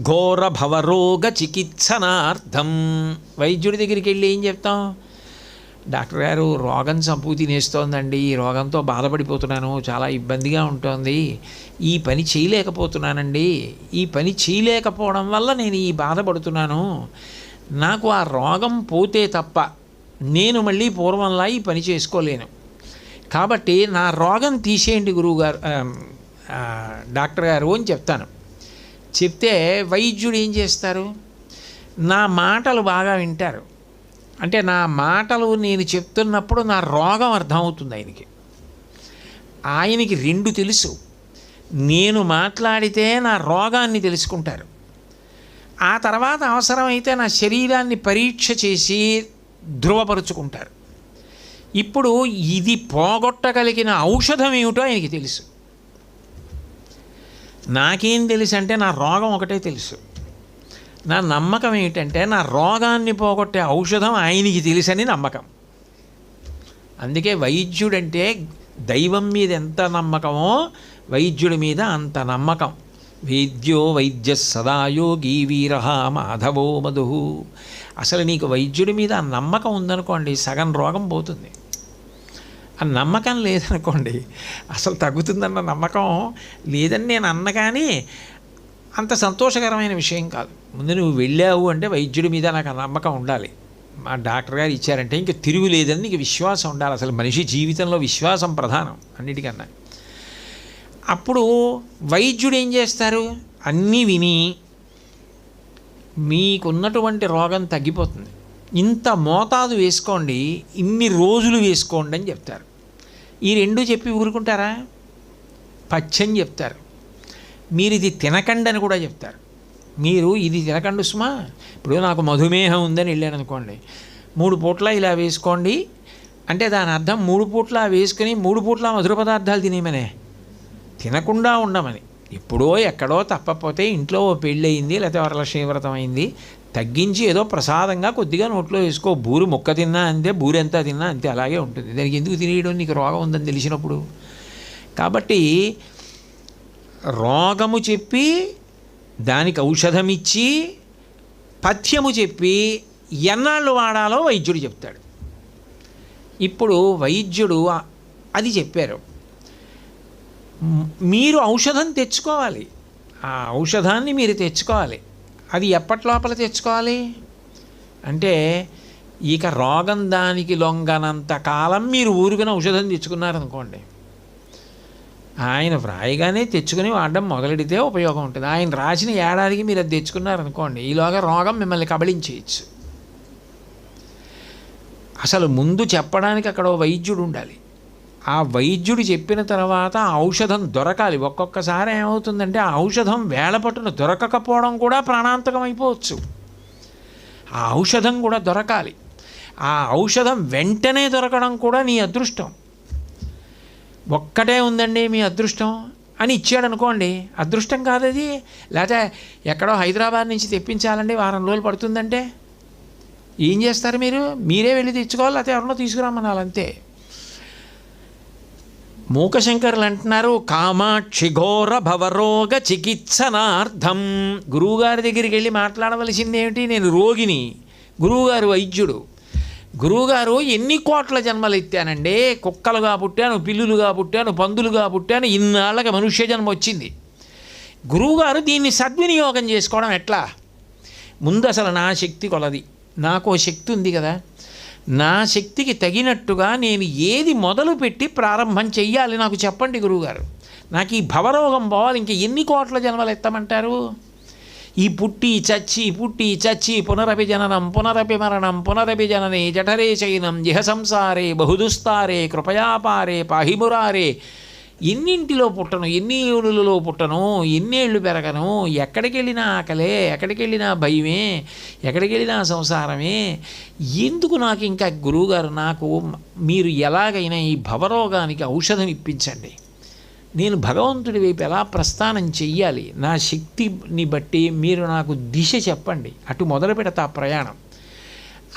ఘోర భవరోగ చికిత్సనార్థం. వైద్యుడి దగ్గరికి వెళ్ళి ఏం చెప్తాం, డాక్టర్ గారు రోగం చంపు తినేస్తోందండి, ఈ రోగంతో బాధపడిపోతున్నాను, చాలా ఇబ్బందిగా ఉంటుంది, ఈ పని చేయలేకపోతున్నానండి, ఈ పని చేయలేకపోవడం వల్ల నేను ఈ బాధపడుతున్నాను, నాకు ఆ రోగం పోతే తప్ప నేను మళ్ళీ పూర్వంలా ఈ పని చేసుకోలేను, కాబట్టి నా రోగం తీసేయండి గురువుగారు, డాక్టర్ గారు అని చెప్తాను. చెప్తే వైద్యుడు ఏం చేస్తారు, నా మాటలు బాగా వింటారు. అంటే నా మాటలు నేను చెప్తున్నప్పుడు నా రోగం అర్థమవుతుంది ఆయనకి. ఆయనకి 2 తెలుసు. నేను మాట్లాడితే నా రోగాన్ని తెలుసుకుంటారు. ఆ తర్వాత అవసరమైతే నా శరీరాన్ని పరీక్ష చేసి ధృవపరుచుకుంటారు. ఇప్పుడు ఇది పోగొట్టగలిగిన ఔషధం ఏమిటో ఆయనకి తెలుసు. నాకేం తెలుసు అంటే నా రోగం ఒకటే తెలుసు. నా నమ్మకం ఏంటంటే నా రోగాన్ని పోగొట్టే ఔషధం ఆయనకి తెలుసని నమ్మకం. అందుకే వైద్యుడంటే దైవం మీద ఎంత నమ్మకమో వైద్యుడి మీద అంత నమ్మకం. వేద్యో వైద్య సదాయోగి వీర మాధవో మధు. అసలు నీకు వైద్యుడి మీద ఆ నమ్మకం ఉందనుకోండి, సగం రోగం పోతుంది. ఆ నమ్మకం లేదనుకోండి అసలు తగ్గుతుందన్న నమ్మకం లేదని నేను అన్న, కానీ అంత సంతోషకరమైన విషయం కాదు. ముందు నువ్వు వెళ్ళావు అంటే వైద్యుడి మీద నాకు ఆ నమ్మకం ఉండాలి. మా డాక్టర్ గారు ఇచ్చారంటే ఇంక తిరుగు లేదని నీకు విశ్వాసం ఉండాలి. అసలు మనిషి జీవితంలో విశ్వాసం ప్రధానం అన్నిటికన్నా. అప్పుడు వైద్యుడు ఏం చేస్తారు, అన్నీ విని మీకున్నటువంటి రోగం తగ్గిపోతుంది, ఇంత మోతాదు వేసుకోండి, ఇన్ని రోజులు వేసుకోండి అని చెప్తారు. ఈ రెండు చెప్పి ఊరుకుంటారా? పచ్చని చెప్తారు. మీరు ఇది తినకండి అని కూడా చెప్తారు. మీరు ఇది తినకండి సుమా, ఇప్పుడు నాకు మధుమేహం ఉందని వెళ్ళాను అనుకోండి, 3 పూట్ల ఇలా వేసుకోండి అంటే దాని అర్థం 3 పూట్ల వేసుకుని 3 పూట్ల మధుర పదార్థాలు తినేమనే, తినకుండా ఉండమని. ఎప్పుడో ఎక్కడో తప్పపోతే ఇంట్లో ఓ పెళ్ళి అయింది, లేకపోతే వరలక్ష్మి వ్రతం అయింది, తగ్గించి ఏదో ప్రసాదంగా కొద్దిగా నోట్లో వేసుకో. బూరు ముక్క తిన్నా అంతే, బూరు ఎంత తిన్నా అంతే, అలాగే ఉంటుంది. దానికి ఎందుకు తినేయడం? నీకు రోగం ఉందని తెలిసినప్పుడు. కాబట్టి రోగము చెప్పి దానికి ఔషధం ఇచ్చి పథ్యము చెప్పి ఎన్నాళ్ళు వాడాలో వైద్యుడు చెప్తాడు. ఇప్పుడు వైద్యుడు అది చెప్పారు, మీరు ఔషధం తెచ్చుకోవాలి. ఆ ఔషధాన్ని మీరు తెచ్చుకోవాలి. అది ఎప్పటి లోపల తెచ్చుకోవాలి అంటే, ఇక రోగం దానికి లొంగనంత కాలం మీరు ఊరికన ఔషధం తెచ్చుకున్నారనుకోండి, ఆయన వ్రాయగానే తెచ్చుకుని వాడడం మొదలెడితే ఉపయోగం ఉంటుంది. ఆయన రాసిన ఏడాదికి మీరు అది తెచ్చుకున్నారనుకోండి, ఈలోగా రోగం మిమ్మల్ని కబళించేయచ్చు. అసలు ముందు చెప్పడానికి అక్కడ వైద్యుడు ఉండాలి. ఆ వైద్యుడు చెప్పిన తర్వాత ఆ ఔషధం దొరకాలి. ఒక్కొక్కసారి ఏమవుతుందంటే ఆ ఔషధం వేళపట్టున దొరకకపోవడం కూడా ప్రాణాంతకం అయిపోవచ్చు. ఆ ఔషధం కూడా దొరకాలి. ఆ ఔషధం వెంటనే దొరకడం కూడా నీ అదృష్టం. ఒక్కటే ఉందండి మీ అదృష్టం అని ఇచ్చాడు అనుకోండి, అదృష్టం కాదు అది. లేకపోతే ఎక్కడో హైదరాబాద్ నుంచి తెప్పించాలండి, వారం రోజులు పడుతుందంటే ఏం చేస్తారు? మీరే వెళ్ళి తెచ్చుకోవాలి, లేకపోతే ఎవరినో తీసుకురామనాలి అంతే. మూకశంకరులు అంటున్నారు, కామాక్షి ఘోర భవరోగ చికిత్సనార్థం. గురువుగారి దగ్గరికి వెళ్ళి మాట్లాడవలసింది ఏమిటి? నేను రోగిని, గురువుగారు వైద్యుడు. గురువుగారు ఎన్ని కోట్ల జన్మలు ఎత్తానండి, కుక్కలుగా పుట్టాను, పిల్లులుగా పుట్టాను, పందులుగా పుట్టాను, ఇన్నాళ్ళకి మనుష్య జన్మ వచ్చింది. గురువుగారు దీన్ని సద్వినియోగం చేసుకోవడం ఎట్లా? ముందు అసలు నా శక్తి కొలది, నాకు శక్తి ఉంది కదా, నా శక్తికి తగినట్టుగా నేను ఏది మొదలుపెట్టి ప్రారంభం చెయ్యాలి నాకు చెప్పండి గురువుగారు. నాకు ఈ భవరోగం పోవాలి, ఇంక ఎన్ని కోట్ల జన్మలు ఎత్తమంటారు? ఈ పుట్టి చచ్చి పునరపి జననం పునరపి మరణం పునరపి జననే జఠరే శయనం జిహ సంసారే బహుదుస్తారే కృపయాపారే పాహిమురారే. ఎన్నింటిలో పుట్టను, ఎన్ని ఏళ్ళలో పుట్టను, ఎన్నేళ్ళు పెరగను, ఎక్కడికి వెళ్ళినా ఆకలే, ఎక్కడికి వెళ్ళినా భయమే, ఎక్కడికి వెళ్ళినా సంసారమే. ఎందుకు నాకు ఇంకా గురువుగారు, నాకు మీరు ఎలాగైనా ఈ భవరోగానికి ఔషధం ఇప్పించండి, నేను భగవంతుడి వైపు ఎలా ప్రస్థానం చెయ్యాలి, నా శక్తిని బట్టి మీరు నాకు దిశ చెప్పండి, అటు మొదలు పెడతా ప్రయాణం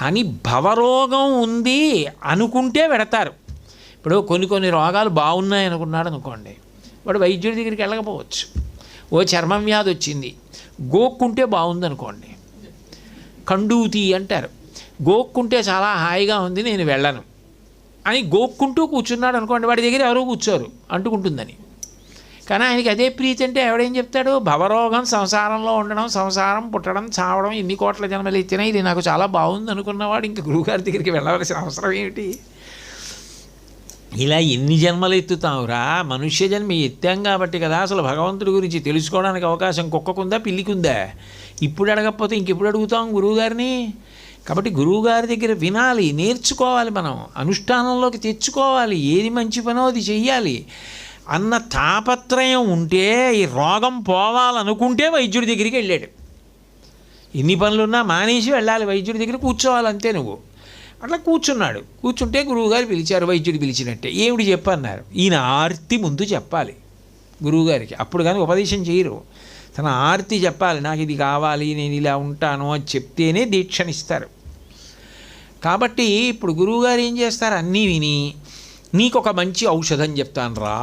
అని భవరోగం ఉంది అనుకుంటే పెడతారు. ఇప్పుడు కొన్ని రోగాలు బాగున్నాయి అనుకున్నాడు అనుకోండి, వాడు వైద్యుడి దగ్గరికి వెళ్ళకపోవచ్చు. ఓ చర్మం వ్యాధి వచ్చింది, గోక్కుంటే బాగుందనుకోండి, కండూతి అంటారు, గోక్కుంటే చాలా హాయిగా ఉంది నేను వెళ్ళను అని గోక్కుంటూ కూర్చున్నాడు అనుకోండి, వాడి దగ్గర ఎవరో కూర్చోరు అంటుకుంటుందని. కానీ ఆయనకి అదే ప్రీతి అంటే ఎవడేం చెప్తాడు? భవరోగం, సంసారంలో ఉండడం, సంసారం పుట్టడం చావడం, ఎన్ని కోట్ల జన్మలు ఎత్తినా ఇది నాకు చాలా బాగుంది అనుకున్నవాడు ఇంక గురువుగారి దగ్గరికి వెళ్ళవలసిన అవసరం ఏమిటి? ఇలా ఎన్ని జన్మలు ఎత్తుతావురా? మనుష్య జన్మ ఎత్తాం కాబట్టి కదా అసలు భగవంతుడి గురించి తెలుసుకోవడానికి అవకాశం కుక్కకుందా పిల్లికుందా? ఇప్పుడు అడగకపోతే ఇంకెప్పుడు అడుగుతాం గురువుగారిని? కాబట్టి గురువుగారి దగ్గర వినాలి, నేర్చుకోవాలి, మనం అనుష్ఠానంలోకి తెచ్చుకోవాలి, ఏది మంచి పనో అది చెయ్యాలి అన్న తాపత్రయం ఉంటే, ఈ రోగం పోవాలనుకుంటే వైద్యుడి దగ్గరికి వెళ్ళాడు. ఎన్ని పనులున్నా మానేసి వెళ్ళాలి వైద్యుడి దగ్గర, కూర్చోవాలి అంతే. నువ్వు అట్లా కూర్చున్నాడు, కూర్చుంటే గురువుగారు పిలిచారు, వైద్యుడు పిలిచినట్టే. ఏమిటి చెప్పన్నారు? ఈయన ఆర్తి ముందు చెప్పాలి గురువుగారికి, అప్పుడు కానీ ఉపదేశం చేయరు. తన ఆర్తి చెప్పాలి, నాకు ఇది కావాలి, నేను ఇలా ఉంటాను అని చెప్తేనే దీక్షనిస్తారు. కాబట్టి ఇప్పుడు గురువుగారు ఏం చేస్తారు? అన్నీ విని నీకు ఒక మంచి ఔషధం చెప్తాను రా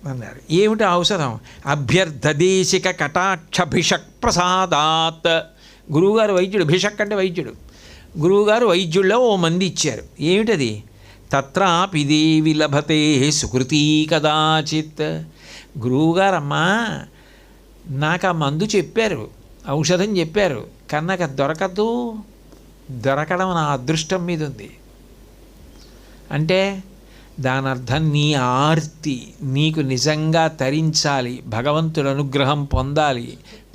అన్నారు. ఏమిటి ఔషధం? అభ్యర్థదేశిక కటాక్ష భిషక్ ప్రసాదాత్. గురువుగారు వైద్యుడు, భిషక్ అంటే వైద్యుడు. గురువుగారు వైద్యుల్లో ఓ మంది ఇచ్చారు. ఏమిటది? తత్రాపి దేవి లభతే సుకృతీ కదాచిత్. గురువుగారమ్మా నాకు ఆ మందు చెప్పారు, ఔషధం చెప్పారు, కానీ నాకు అది దొరకదు, దొరకడం నా అదృష్టం మీద ఉంది అంటే దాని అర్థం నీ ఆర్తి నీకు నిజంగా తరించాలి, భగవంతుడి అనుగ్రహం పొందాలి,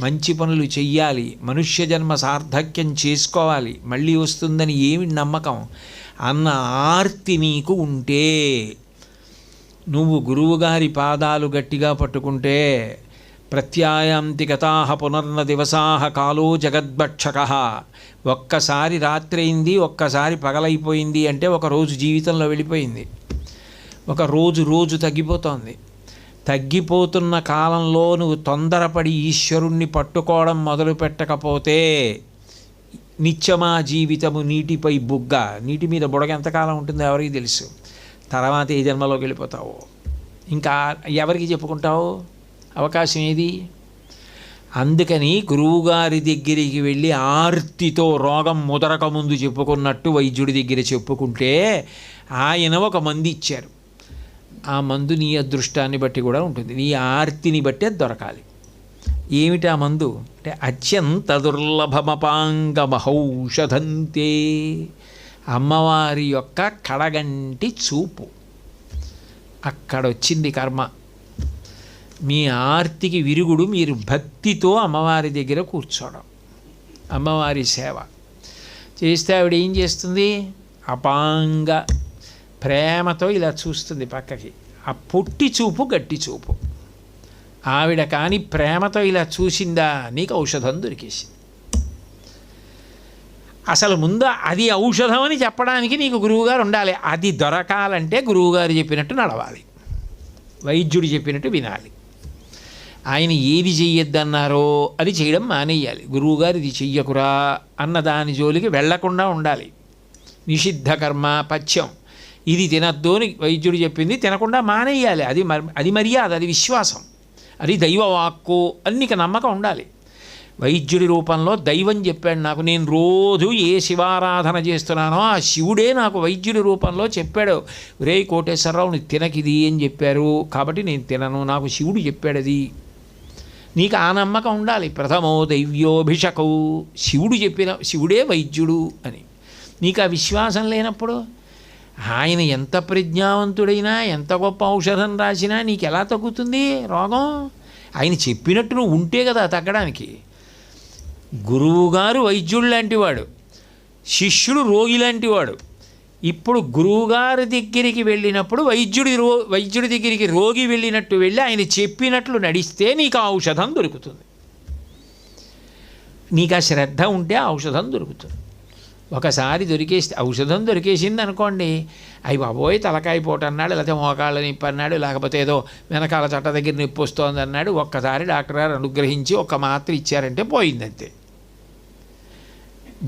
మంచి పనులు చెయ్యాలి, మనుష్య జన్మ సార్థక్యం చేసుకోవాలి, మళ్ళీ వస్తుందని ఏమి నమ్మకం అన్న ఆర్తి నీకు ఉంటే నువ్వు గురువుగారి పాదాలు గట్టిగా పట్టుకుంటే ప్రత్యాయాంతి గతాహ పునర్న దివసాహ కాలో జగద్భక్షక. ఒక్కసారి రాత్రి అయింది, ఒక్కసారి పగలైపోయింది అంటే ఒక రోజు జీవితంలో వెళ్ళిపోయింది. ఒక రోజు తగ్గిపోతోంది. తగ్గిపోతున్న కాలంలో నువ్వు తొందరపడి ఈశ్వరుణ్ణి పట్టుకోవడం మొదలు పెట్టకపోతే నిత్యమా జీవితము నీటిపై బుగ్గ. నీటి మీద బుడగ ఎంతకాలం ఉంటుందో ఎవరికి తెలుసు. తర్వాత ఏ జన్మలోకి వెళ్ళిపోతావు, ఇంకా ఎవరికి చెప్పుకుంటావు, అవకాశం ఏది? అందుకని గురువుగారి దగ్గరికి వెళ్ళి ఆర్తితో రోగం ముదరక ముందు చెప్పుకున్నట్టు వైద్యుడి దగ్గర చెప్పుకుంటే ఆయన ఒక మందు ఇచ్చారు. ఆ మందు నీ అదృష్టాన్ని బట్టి కూడా ఉంటుంది, నీ ఆర్తిని బట్టి అది దొరకాలి. ఏమిటి ఆ మందు అంటే అత్యంత దుర్లభమపాంగ మహౌషధంతే, అమ్మవారి యొక్క కడగంటి చూపు. అక్కడొచ్చింది కర్మ. మీ ఆర్తికి విరుగుడు మీరు భక్తితో అమ్మవారి దగ్గర కూర్చోవడం, అమ్మవారి సేవ చేస్తే ఆవిడ ఏం చేస్తుంది? అపాంగ ప్రేమతో ఇలా చూస్తుంది పక్కకి. ఆ పొట్టి చూపు గట్టి చూపు. ఆవిడ కానీ ప్రేమతో ఇలా చూసిందా నీకు ఔషధం దొరికేసింది. అసలు ముందు అది ఔషధం అని చెప్పడానికి నీకు గురువుగారు ఉండాలి. అది దొరకాలంటే గురువుగారు చెప్పినట్టు నడవాలి, వైద్యుడు చెప్పినట్టు వినాలి. ఆయన ఏది చెయ్యొద్దన్నారో అది చేయడం మానేయాలి. గురువుగారు ఇది చెయ్యకురా అన్న దాని జోలికి వెళ్లకుండా ఉండాలి. నిషిద్ధ కర్మ పథ్యం, ఇది తినద్దు అని వైద్యుడు చెప్పింది తినకుండా మానేయాలి. అది మర్యాద, అది విశ్వాసం, అది దైవవాక్కు అని నీకు నమ్మకం ఉండాలి. వైద్యుడి రూపంలో దైవం చెప్పాడు నాకు. నేను రోజు ఏ శివారాధన చేస్తున్నానో ఆ శివుడే నాకు వైద్యుడి రూపంలో చెప్పాడు. రే కోటేశ్వరరావు నీ తినకిది అని చెప్పారు కాబట్టి నేను తినను, నాకు శివుడు చెప్పాడు అది. నీకు ఆ నమ్మకం ఉండాలి. ప్రథమో దైవ్యోభిషకౌ, శివుడు చెప్పిన శివుడే వైద్యుడు అని నీకు ఆ విశ్వాసం లేనప్పుడు ఆయన ఎంత ప్రజ్ఞావంతుడైనా ఎంత గొప్ప ఔషధం రాసినా నీకు ఎలా తగ్గుతుంది రోగం? ఆయన చెప్పినట్టు నువ్వు ఉంటే కదా తగ్గడానికి. గురువుగారు వైద్యుడు లాంటివాడు, శిష్యుడు రోగి లాంటివాడు. ఇప్పుడు గురువుగారి దగ్గరికి వెళ్ళినప్పుడు వైద్యుడి దగ్గరికి రోగి వెళ్ళినట్టు వెళ్ళి ఆయన చెప్పినట్లు నడిస్తే నీకు ఆ ఔషధం దొరుకుతుంది. నీకు ఆ శ్రద్ధ ఉంటే ఆ ఔషధం దొరుకుతుంది. ఒకసారి ఔషధం దొరికేసింది అనుకోండి, అయ్యి బాబోయ్ తలకాయ పోటు అన్నాడు, లేకపోతే మోకాళ్ళ నొప్పి అన్నాడు, లేకపోతే ఏదో వెనకాల చట్ట దగ్గర నొప్పి వస్తోంది అన్నాడు. ఒక్కసారి డాక్టర్ గారు అనుగ్రహించి ఒక్క మాత్ర ఇచ్చారంటే పోయిందంతే.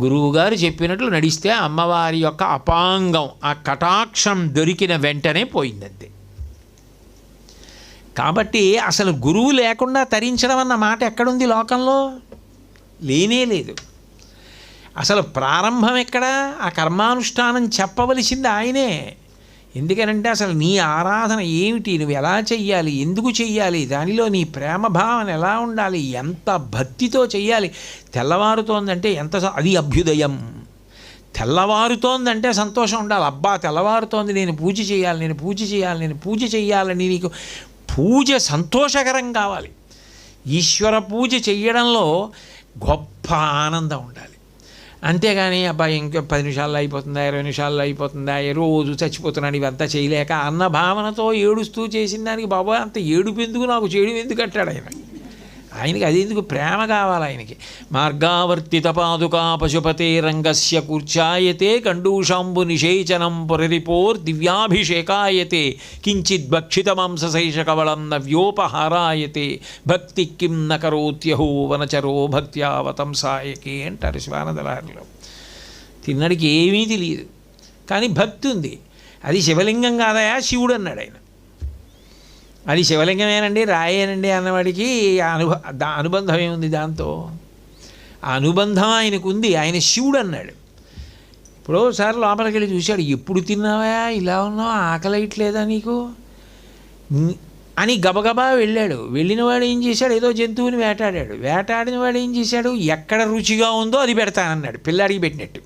గురువుగారు చెప్పినట్లు నడిస్తే అమ్మవారి యొక్క అపాంగం, ఆ కటాక్షం దొరికిన వెంటనే పోయిందంతే. కాబట్టి అసలు గురువు లేకుండా తరించడం అన్న మాట ఎక్కడుంది లోకంలో? లేనే లేదు. అసలు ప్రారంభం ఎక్కడ? ఆ కర్మానుష్ఠానం చెప్పవలసింది ఆయనే. ఎందుకనంటే అసలు నీ ఆరాధన ఏమిటి, నువ్వు ఎలా చెయ్యాలి, ఎందుకు చెయ్యాలి, దానిలో నీ ప్రేమ భావన ఎలా ఉండాలి, ఎంత భక్తితో చెయ్యాలి. తెల్లవారుతోందంటే అది అభ్యుదయం. తెల్లవారుతోందంటే సంతోషం ఉండాలి. అబ్బా తెల్లవారుతోంది, నేను పూజ చేయాలని నీకు పూజ సంతోషకరం కావాలి. ఈశ్వర పూజ చెయ్యడంలో గొప్ప ఆనందం ఉండాలి. అంతేగాని అబ్బాయి ఇంకా 10 నిమిషాల్లో అయిపోతుందా, 20 నిమిషాల్లో అయిపోతుందా, రోజు చచ్చిపోతున్నాను ఇవంతా చేయలేక అన్న భావనతో ఏడుస్తూ చేసిన దానికి బాబా అంత ఏడుపు ఎందుకు, నాకు చేయడం ఎందుకు అంటాడు ఆయన. ఆయనకి అది ఎందుకు, ప్రేమ కావాలి ఆయనకి. మార్గావర్తిత పాదుకా పశుపతే రంగస్య కూర్చాయతే కండూషాంబు నిషేచనం పురరిపోర్ దివ్యాభిషేకాయతే కించిత్ భక్షిత మాంసశైషకవళం నవ్యోపహారాయతే భక్తి కిం న కరోత్యహో వనచరో భక్త్యావతంసాయకే అంటారు శివానందలహరిలో. తిన్నడికి ఏమీ తెలియదు కానీ భక్తి ఉంది. అది శివలింగం కాదయా శివుడు అన్నాడు ఆయన. అది శివలింగమేనండి రాయేనండి అన్నవాడికి అనుబంధం ఏముంది దాంతో? ఆ అనుబంధం ఆయనకు ఉంది. ఆయన శివుడు అన్నాడు. ఇప్పుడు ఒకసారి లోపలికి వెళ్ళి చూశాడు, ఎప్పుడు తిన్నావా ఇలా ఉన్నావు, ఆకలియట్లేదా నీకు అని గబగబా వెళ్ళాడు. వెళ్ళినవాడు ఏం చేశాడు, ఏదో జంతువుని వేటాడాడు. వేటాడిన వాడు ఏం చేశాడు, ఎక్కడ రుచిగా ఉందో అది పెడతానన్నాడు పిల్లాడికి పెట్టినట్టు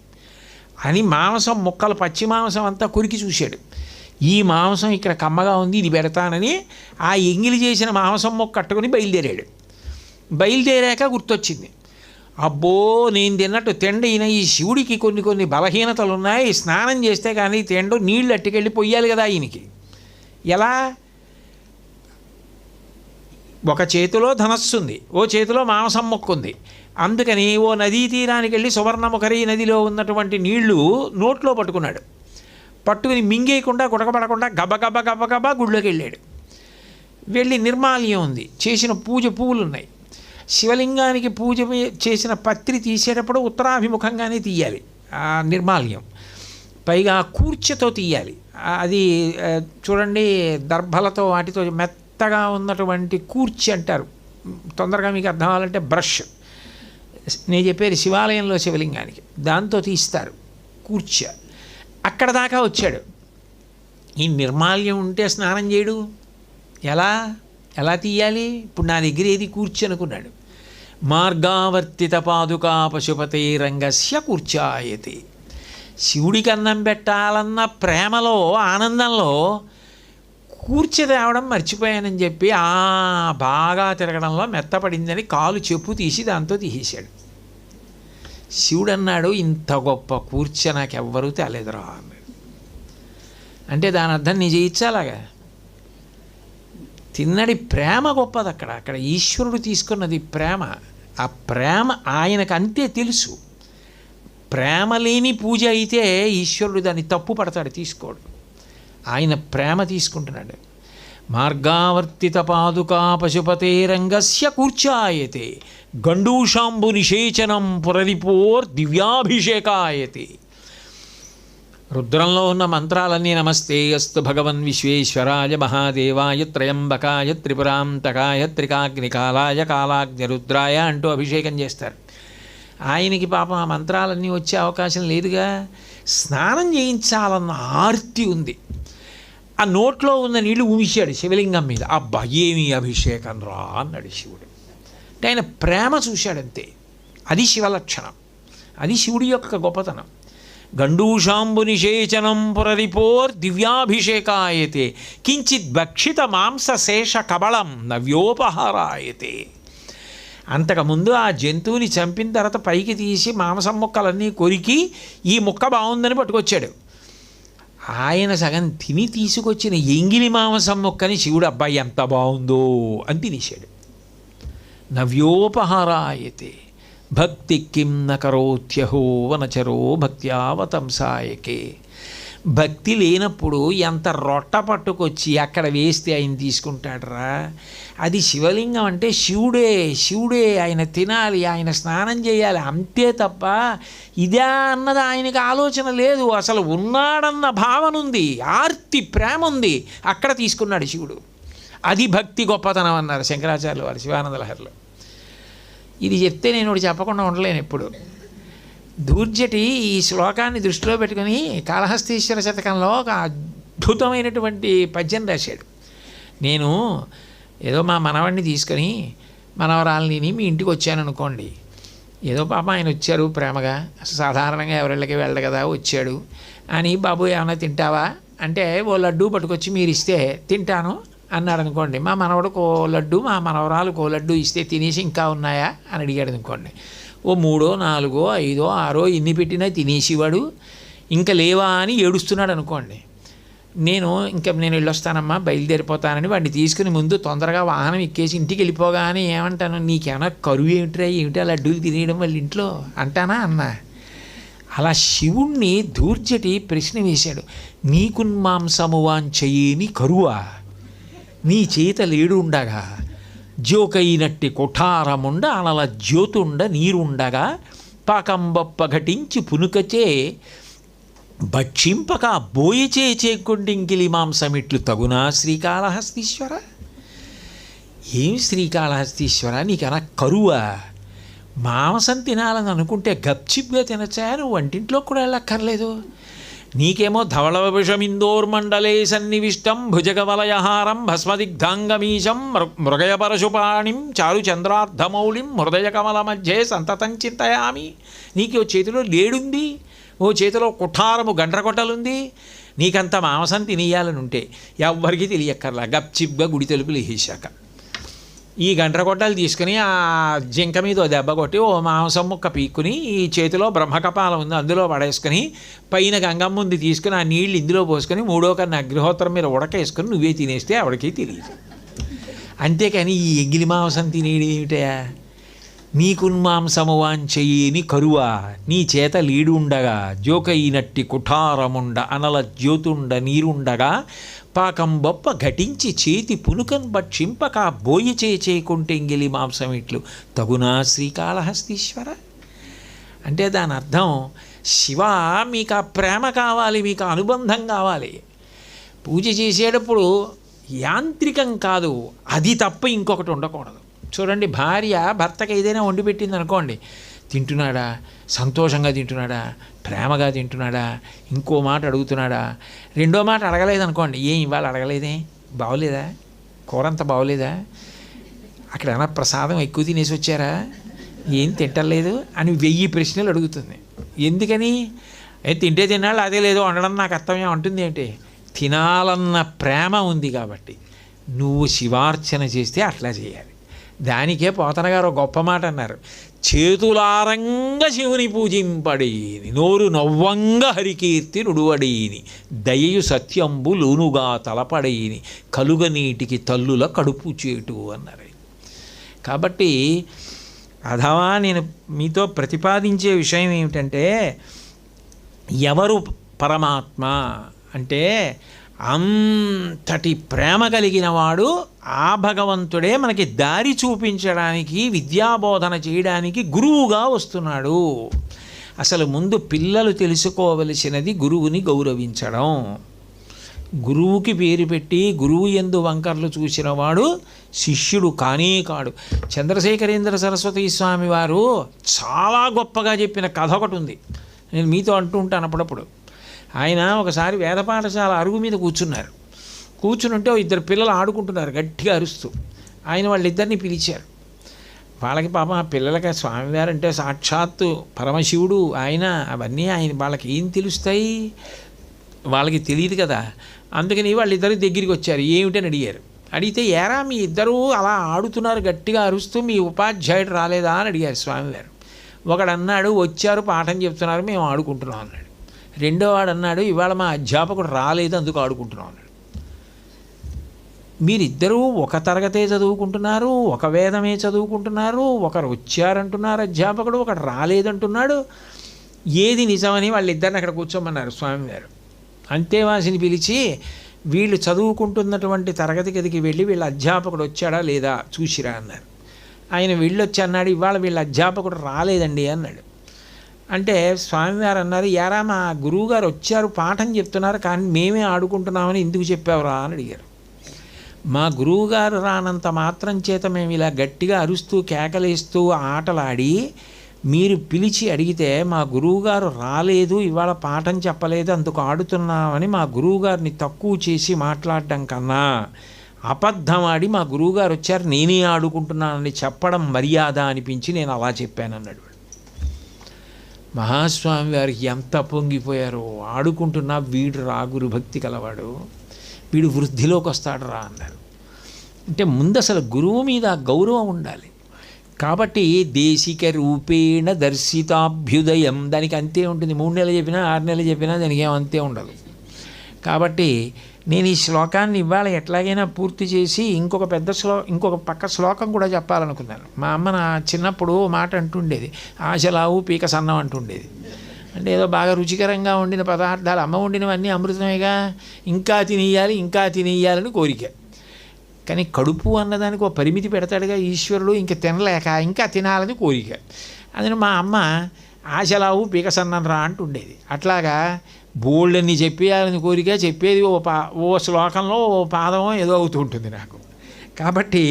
అని. మాంసం ముక్కలు, పచ్చి మాంసం అంతా కొరికి చూశాడు. ఈ మాంసం ఇక్కడ కమ్మగా ఉంది, ఇది పెడతానని ఆ ఎంగిలి చేసిన మాంసం మొక్క కట్టుకొని బయలుదేరాడు. బయలుదేరాక గుర్తొచ్చింది, అబ్బో నేను తిన్నట్టు తిండిన ఈ శివుడికి కొన్ని బలహీనతలు ఉన్నాయి, స్నానం చేస్తే కానీ తిండు, నీళ్ళు అట్టుకెళ్ళి పొయ్యాలి కదా ఈయనకి. ఎలా? ఒక చేతిలో ధనస్సుంది, ఓ చేతిలో మాంసం మొక్కుంది. అందుకని ఓ నదీ తీరానికి వెళ్ళి సువర్ణముఖరి నదిలో ఉన్నటువంటి నీళ్లు నోట్లో పట్టుకున్నాడు. పట్టుకుని మింగేయకుండా గుడకపడకుండా గబగబ గబగబా గుళ్ళోకి వెళ్ళాడు. వెళ్ళి నిర్మాల్యం ఉంది, చేసిన పూజ పువ్వులు ఉన్నాయి. శివలింగానికి పూజ చేసిన పత్రి తీసేటప్పుడు ఉత్తరాభిముఖంగానే తీయాలి ఆ నిర్మాల్యం. పైగా కూర్చతో తీయాలి. అది చూడండి, దర్భలతో వాటితో మెత్తగా ఉన్నటువంటి కూర్చి అంటారు. తొందరగా మీకు అర్థం అవ్వాలంటే బ్రష్. నేను చెప్పేది శివాలయంలో శివలింగానికి దాంతో తీస్తారు కూర్చ. అక్కడ దాకా వచ్చాడు. ఈ నిర్మాల్యం ఉంటే స్నానం చేయడు, ఎలా తీయాలి? ఇప్పుడు నా దగ్గర ఏది కూర్చి అనుకున్నాడు. మార్గావర్తిత పాదుకా పశుపతే రంగస్య కూర్చాయతి. శివుడికి అన్నం పెట్టాలన్న ప్రేమలో ఆనందంలో కూర్చి తేవడం మర్చిపోయానని చెప్పి బాగా తిరగడంలో మెత్తపడిందని కాలు చెప్పు తీసి దాంతో తీసేశాడు. శివుడు అన్నాడు, ఇంత గొప్ప కూర్చ నాకెవ్వరూ తేలేదురా అన్నాడు. అంటే దాని అర్థం నీ చేయించాలాగా. తిన్నడి ప్రేమ గొప్పది. అక్కడ ఈశ్వరుడు తీసుకున్నది ప్రేమ. ఆ ప్రేమ ఆయనకు అంతే తెలుసు. ప్రేమ లేని పూజ అయితే ఈశ్వరుడు దాన్ని తప్పు పడతాడు, తీసుకోడు. ఆయన ప్రేమ తీసుకుంటున్నాడు. మార్గావర్తిత పాదుకా పశుపతే రంగస్య కూర్చాయతే గండూషాంబు నిషేచనం పురరిపోర్ దివ్యాభిషేకాయతే. రుద్రంలో ఉన్న మంత్రాలన్నీ నమస్తే అస్తు భగవన్ విశ్వేశ్వరాయ మహాదేవాయ త్రయంబకాయ త్రిపురాంతకాయ త్రికాగ్నికాలాయ కాలాగ్నిరుద్రాయ అంటూ అభిషేకం చేస్తారు. ఆయనకి పాపం ఆ మంత్రాలన్నీ వచ్చే అవకాశం లేదుగా. స్నానం చేయించాలన్న ఆర్తి ఉంది. ఆ నోట్లో ఉన్న నీళ్లు ఊహించాడు శివలింగం మీద. అబ్బా ఏమి అభిషేకం రా అన్నాడు శివుడు. అంటే ఆయన ప్రేమ చూశాడంతే. అది శివలక్షణం, అది శివుడి యొక్క గొప్పతనం. గండూషాంబు నిషేచనం పురరిపోర్ దివ్యాభిషేకాయతే కించిత్ భక్షిత మాంసశేష కబళం నవ్యోపహారాయతే. అంతకుముందు ఆ జంతువుని చంపిన తర్వాత పైకి తీసి మాంసం ముక్కలన్నీ కొరికి ఈ ముక్క బాగుందని పట్టుకొచ్చాడు. ఆయన సగం తిని తీసుకొచ్చిన ఎంగిలి మాంసం ముక్కని శివుడు అబ్బాయి ఎంత బాగుందో అని తినేశాడు. నవ్యోపహారాయతే భక్తి కిం నకరోత్యహో వనచరో భక్త్యావతంసాయకే. భక్తి లేనప్పుడు ఎంత రొట్ట పట్టుకొచ్చి అక్కడ వేస్తే ఆయన తీసుకుంటాడరా. అది శివలింగం అంటే శివుడే ఆయన తినాలి, ఆయన స్నానం చేయాలి అంతే తప్ప ఇదే అన్నది ఆయనకి ఆలోచన లేదు. అసలు ఉన్నాడన్న భావన ఉంది, ఆర్తి ప్రేమ ఉంది. అక్కడ తీసుకున్నాడు శివుడు. అది భక్తి గొప్పతనం అన్నారు శంకరాచార్యులు వారు శివానంద లహరిలో. ఇది చెప్తే నేను ఒకటి చెప్పకుండా ఉండలేను ఎప్పుడు. దూర్జటి ఈ శ్లోకాన్ని దృష్టిలో పెట్టుకుని కాళహస్తీశ్వర శతకంలో ఒక అద్భుతమైనటువంటి పద్యం రాశాడు. నేను ఏదో మా మనవడిని తీసుకొని మనవరాలని మీ ఇంటికి వచ్చాను అనుకోండి. ఏదో పాప ఆయన వచ్చారు ప్రేమగా, సాధారణంగా ఎవరిళ్ళకి వెళ్ళడు కదా, వచ్చాడు అని బాబు ఏమైనా తింటావా అంటే ఓ లడ్డూ పట్టుకొచ్చి మీరు ఇస్తే తింటాను అన్నాడు అనుకోండి. మా మనవడు లడ్డు, మా మనవరాలు లడ్డు ఇస్తే తినేసి ఇంకా ఉన్నాయా అని అడిగాడు అనుకోండి. ఓ 3, 4, 5, 6 ఇన్ని పెట్టినా తినేసేవాడు. ఇంకా లేవా అని ఏడుస్తున్నాడు అనుకోండి. నేను వెళ్ళొస్తానమ్మా, బయలుదేరిపోతానని వాడిని తీసుకుని ముందు తొందరగా వాహనం ఎక్కేసి ఇంటికి వెళ్ళిపోగానే ఏమంటాను, నీకేమైనా కరువు ఏమిటా లడ్డూలు తినేయడం వాళ్ళ ఇంట్లో అంటానా అన్నా. అలా శివుణ్ణి దూర్జటి ప్రశ్న వేశాడు. నీకున్మాంసము వాంఛయేని కరువా, నీ చేత లేడు ఉండగా జోకైనట్టి కొఠారముండ అనల జ్యోతుండ నీరుండగా పాకంబొప్ప ఘటించి పునుకచే భక్షింపక బోయచే చేకొండింకిలి మాంసమిట్లు తగునా శ్రీకాళహస్తీశ్వర. ఏం శ్రీకాళహస్తీశ్వర నీకన్నా కరువా? మాంసం తినాలని అనుకుంటే గప్చిప్గా తినచ్చా, నువ్వు వంటింట్లో కూడా వెళ్ళక్కర్లేదు. నీకేమో ధవళవిషమిందోర్మండలే సన్నివిష్టం భుజగవలయహారం భస్మదిగ్ధాంగమీశం మృగయపరశుపాణిం చారు చంద్రార్ధమౌళిం హృదయ కమల మధ్యే సంతతం చింతయామి. నీకు ఓ చేతిలో లేడుంది, ఓ చేతిలో కుఠారము గండ్రకొట్టలుంది. నీకంత మాంసం తినేయాలని ఉంటే ఎవ్వరికీ తెలియక్కర్లా, గప్చిప్గా గుడి తలుపులు వేసాక. ఈ గండ్రగొడ్డలు తీసుకుని ఆ జింక మీద ఓ దెబ్బ కొట్టి ఓ మాంసం ముక్క పీక్కుని ఈ చేతిలో బ్రహ్మకపాలం ఉంది అందులో పడేసుకుని పైన గంగమ్మ ఉంది తీసుకుని ఆ నీళ్ళు ఇందులో పోసుకొని మూడో కన్నా అగ్నిహోత్రం మీద ఉడకేసుకొని నువ్వే తినేస్తే ఆవిడకి తెలియదు. అంతేకాని ఈ ఎగిలి మాంసం తినేది ఏమిటయా? నీకున్మాంసము వాంచయ్యేని కరువా నీ చేత లీడుండగా జోకైనట్టి కుఠారముండ అనల జ్యోతుండ నీరుండగా పాకం బొప్ప ఘటించి చేతి పునుకన్ భక్షింపక బోయి చేయకుంటెంగిలి మాంసం ఇట్లు తగునా శ్రీకాళహస్తీశ్వర. అంటే దాని అర్థం, శివ మీకు ఆ ప్రేమ కావాలి, మీకు అనుబంధం కావాలి. పూజ చేసేటప్పుడు యాంత్రికం కాదు, అది తప్ప ఇంకొకటి ఉండకూడదు. చూడండి, భార్య భర్తకి ఏదైనా వండి పెట్టింది అనుకోండి, తింటున్నాడా, సంతోషంగా తింటున్నాడా, ప్రేమగా తింటున్నాడా, ఇంకో మాట అడుగుతున్నాడా, రెండో మాట అడగలేదనుకోండి, ఏం ఇవాళ అడగలేదే, బాగోలేదా, కూర అంత బాగోలేదా, అక్కడ ఏమైనా ప్రసాదం ఎక్కువ తినేసి వచ్చారా, ఏం తింటలేదు అని 1000 ప్రశ్నలు అడుగుతుంది. ఎందుకని? తింటే తిన్నాళ్ళు అదే లేదు వండడం నాకు అర్థమే అంటుంది. ఏంటి? తినాలన్న ప్రేమ ఉంది కాబట్టి. నువ్వు శివార్చన చేస్తే అట్లా చేయాలి. దానికే పోతన గారు గొప్ప మాట అన్నారు, చేతులారంగా శివుని పూజింపడీని నోరు నవ్వంగా హరికీర్తి నుడువడీని దయయు సత్యంబు లోనుగా తలపడీని కలుగ నీటికి తల్లుల కడుపు చేటు అన్నారు. కాబట్టి అథవా నేను మీతో ప్రతిపాదించే విషయం ఏమిటంటే, ఎవరు పరమాత్మ అంటే అంతటి ప్రేమ కలిగిన వాడు ఆ భగవంతుడే మనకి దారి చూపించడానికి, విద్యాబోధన చేయడానికి గురువుగా వస్తున్నాడు. అసలు ముందు పిల్లలు తెలుసుకోవలసినది గురువుని గౌరవించడం. గురువుకి పేరు పెట్టి గురువు యందు వంకర్లు చూసిన వాడు శిష్యుడు కానే కాడు. చంద్రశేఖరేంద్ర సరస్వతి స్వామి వారు చాలా గొప్పగా చెప్పిన కథ ఒకటి ఉంది, నేను మీతో అంటూ ఉంటాను అప్పుడప్పుడు. ఆయన ఒకసారి వేద పాఠశాల అరుగు మీద కూర్చున్నారు. కూర్చునుంటే 2 పిల్లలు ఆడుకుంటున్నారు గట్టిగా అరుస్తూ. ఆయన వాళ్ళిద్దరిని పిలిచారు. వాళ్ళకి పాపం ఆ పిల్లలకి స్వామివారు అంటే సాక్షాత్తు పరమశివుడు ఆయన, అవన్నీ ఆయన వాళ్ళకి ఏం తెలుస్తాయి, వాళ్ళకి తెలియదు కదా. అందుకని వాళ్ళిద్దరు దగ్గరికి వచ్చారు. ఏమిటని అడిగారు. అడిగితే, ఏరా మీ ఇద్దరూ అలా ఆడుతున్నారు గట్టిగా అరుస్తూ, మీ ఉపాధ్యాయుడు రాలేదా అని అడిగారు స్వామివారు. ఒకడు అన్నాడు, వచ్చారు పాఠం చెప్తున్నారు మేము ఆడుకుంటున్నాం అన్నాడు. రెండో వాడు అన్నాడు, ఇవాళ మా అధ్యాపకుడు రాలేదు అందుకు ఆడుకుంటున్నాం అన్నాడు. మీరిద్దరూ ఒక తరగతే చదువుకుంటున్నారు, ఒక వేదమే చదువుకుంటున్నారు, ఒకరు వచ్చారంటున్నారు అధ్యాపకుడు, ఒకడు రాలేదంటున్నాడు. ఏది నిజమని వాళ్ళిద్దరిని అక్కడ కూర్చోమన్నారు స్వామివారు. అంతేవాసిని పిలిచి, వీళ్ళు చదువుకుంటున్నటువంటి తరగతి గదికి వెళ్ళి వీళ్ళ అధ్యాపకుడు వచ్చాడా లేదా చూసిరా అన్నారు. ఆయన వెళ్ళొచ్చి అన్నాడు, ఇవాళ వీళ్ళ అధ్యాపకుడు రాలేదండి అన్నాడు. అంటే స్వామివారు అన్నారు, యారా మా గురువుగారు వచ్చారు పాఠం చెప్తున్నారు కానీ మేమే ఆడుకుంటున్నామని ఎందుకు చెప్పావురా అని అడిగారు. మా గురువుగారు రానంత మాత్రం చేత మేము ఇలా గట్టిగా అరుస్తూ కేకలేస్తూ ఆటలాడి మీరు పిలిచి అడిగితే మా గురువుగారు రాలేదు, ఇవాళ పాఠం చెప్పలేదు అందుకు ఆడుతున్నామని మా గురువుగారిని తక్కువ చేసి మాట్లాడడం కన్నా అబద్ధమాడి మా గురువుగారు వచ్చారు నేనే ఆడుకుంటున్నానని చెప్పడం మర్యాద అనిపించి నేను అలా చెప్పానన్నాడు. మహాస్వామి వారికి ఎంత పొంగిపోయారో. ఆడుకుంటున్నా వీడు రా గురుభక్తి కలవాడు, వీడు వృద్ధిలోకి వస్తాడు రా అన్నారు. అంటే ముందు అసలు గురువు మీద గౌరవం ఉండాలి. కాబట్టి దేశిక రూపేణ దర్శితాభ్యుదయం, దానికి అంతే ఉంటుంది. 3 నెలలు చెప్పినా 6 నెలలు చెప్పినా దానికి ఏమంతే ఉండదు. కాబట్టి నేను ఈ శ్లోకాన్ని ఇవాళ ఎట్లాగైనా పూర్తి చేసి ఇంకొక పక్క శ్లోకం కూడా చెప్పాలనుకున్నాను. మా అమ్మ నా చిన్నప్పుడు మాట అంటుండేది, ఆశలావు పీక సన్నం అంటుండేది. అంటే ఏదో బాగా రుచికరంగా వండిన పదార్థాలు, అమ్మ వండినవన్నీ అమృతమేగా, ఇంకా తినేయాలని కోరిక. కానీ కడుపు అన్నదానికి ఒక పరిమితి పెడతాడుగా ఈశ్వరుడు, ఇంక తినలేక ఇంకా తినాలని కోరిక. అందులో మా అమ్మ ఆశలావు పీక సన్నం రా అంటుండేది. అట్లాగా బోల్డన్ని చెప్పేయాలని కోరిక, చెప్పేది ఓ శ్లోకంలో ఓ పాదమో ఏదో అవుతూ ఉంటుంది నాకు. కాబట్టి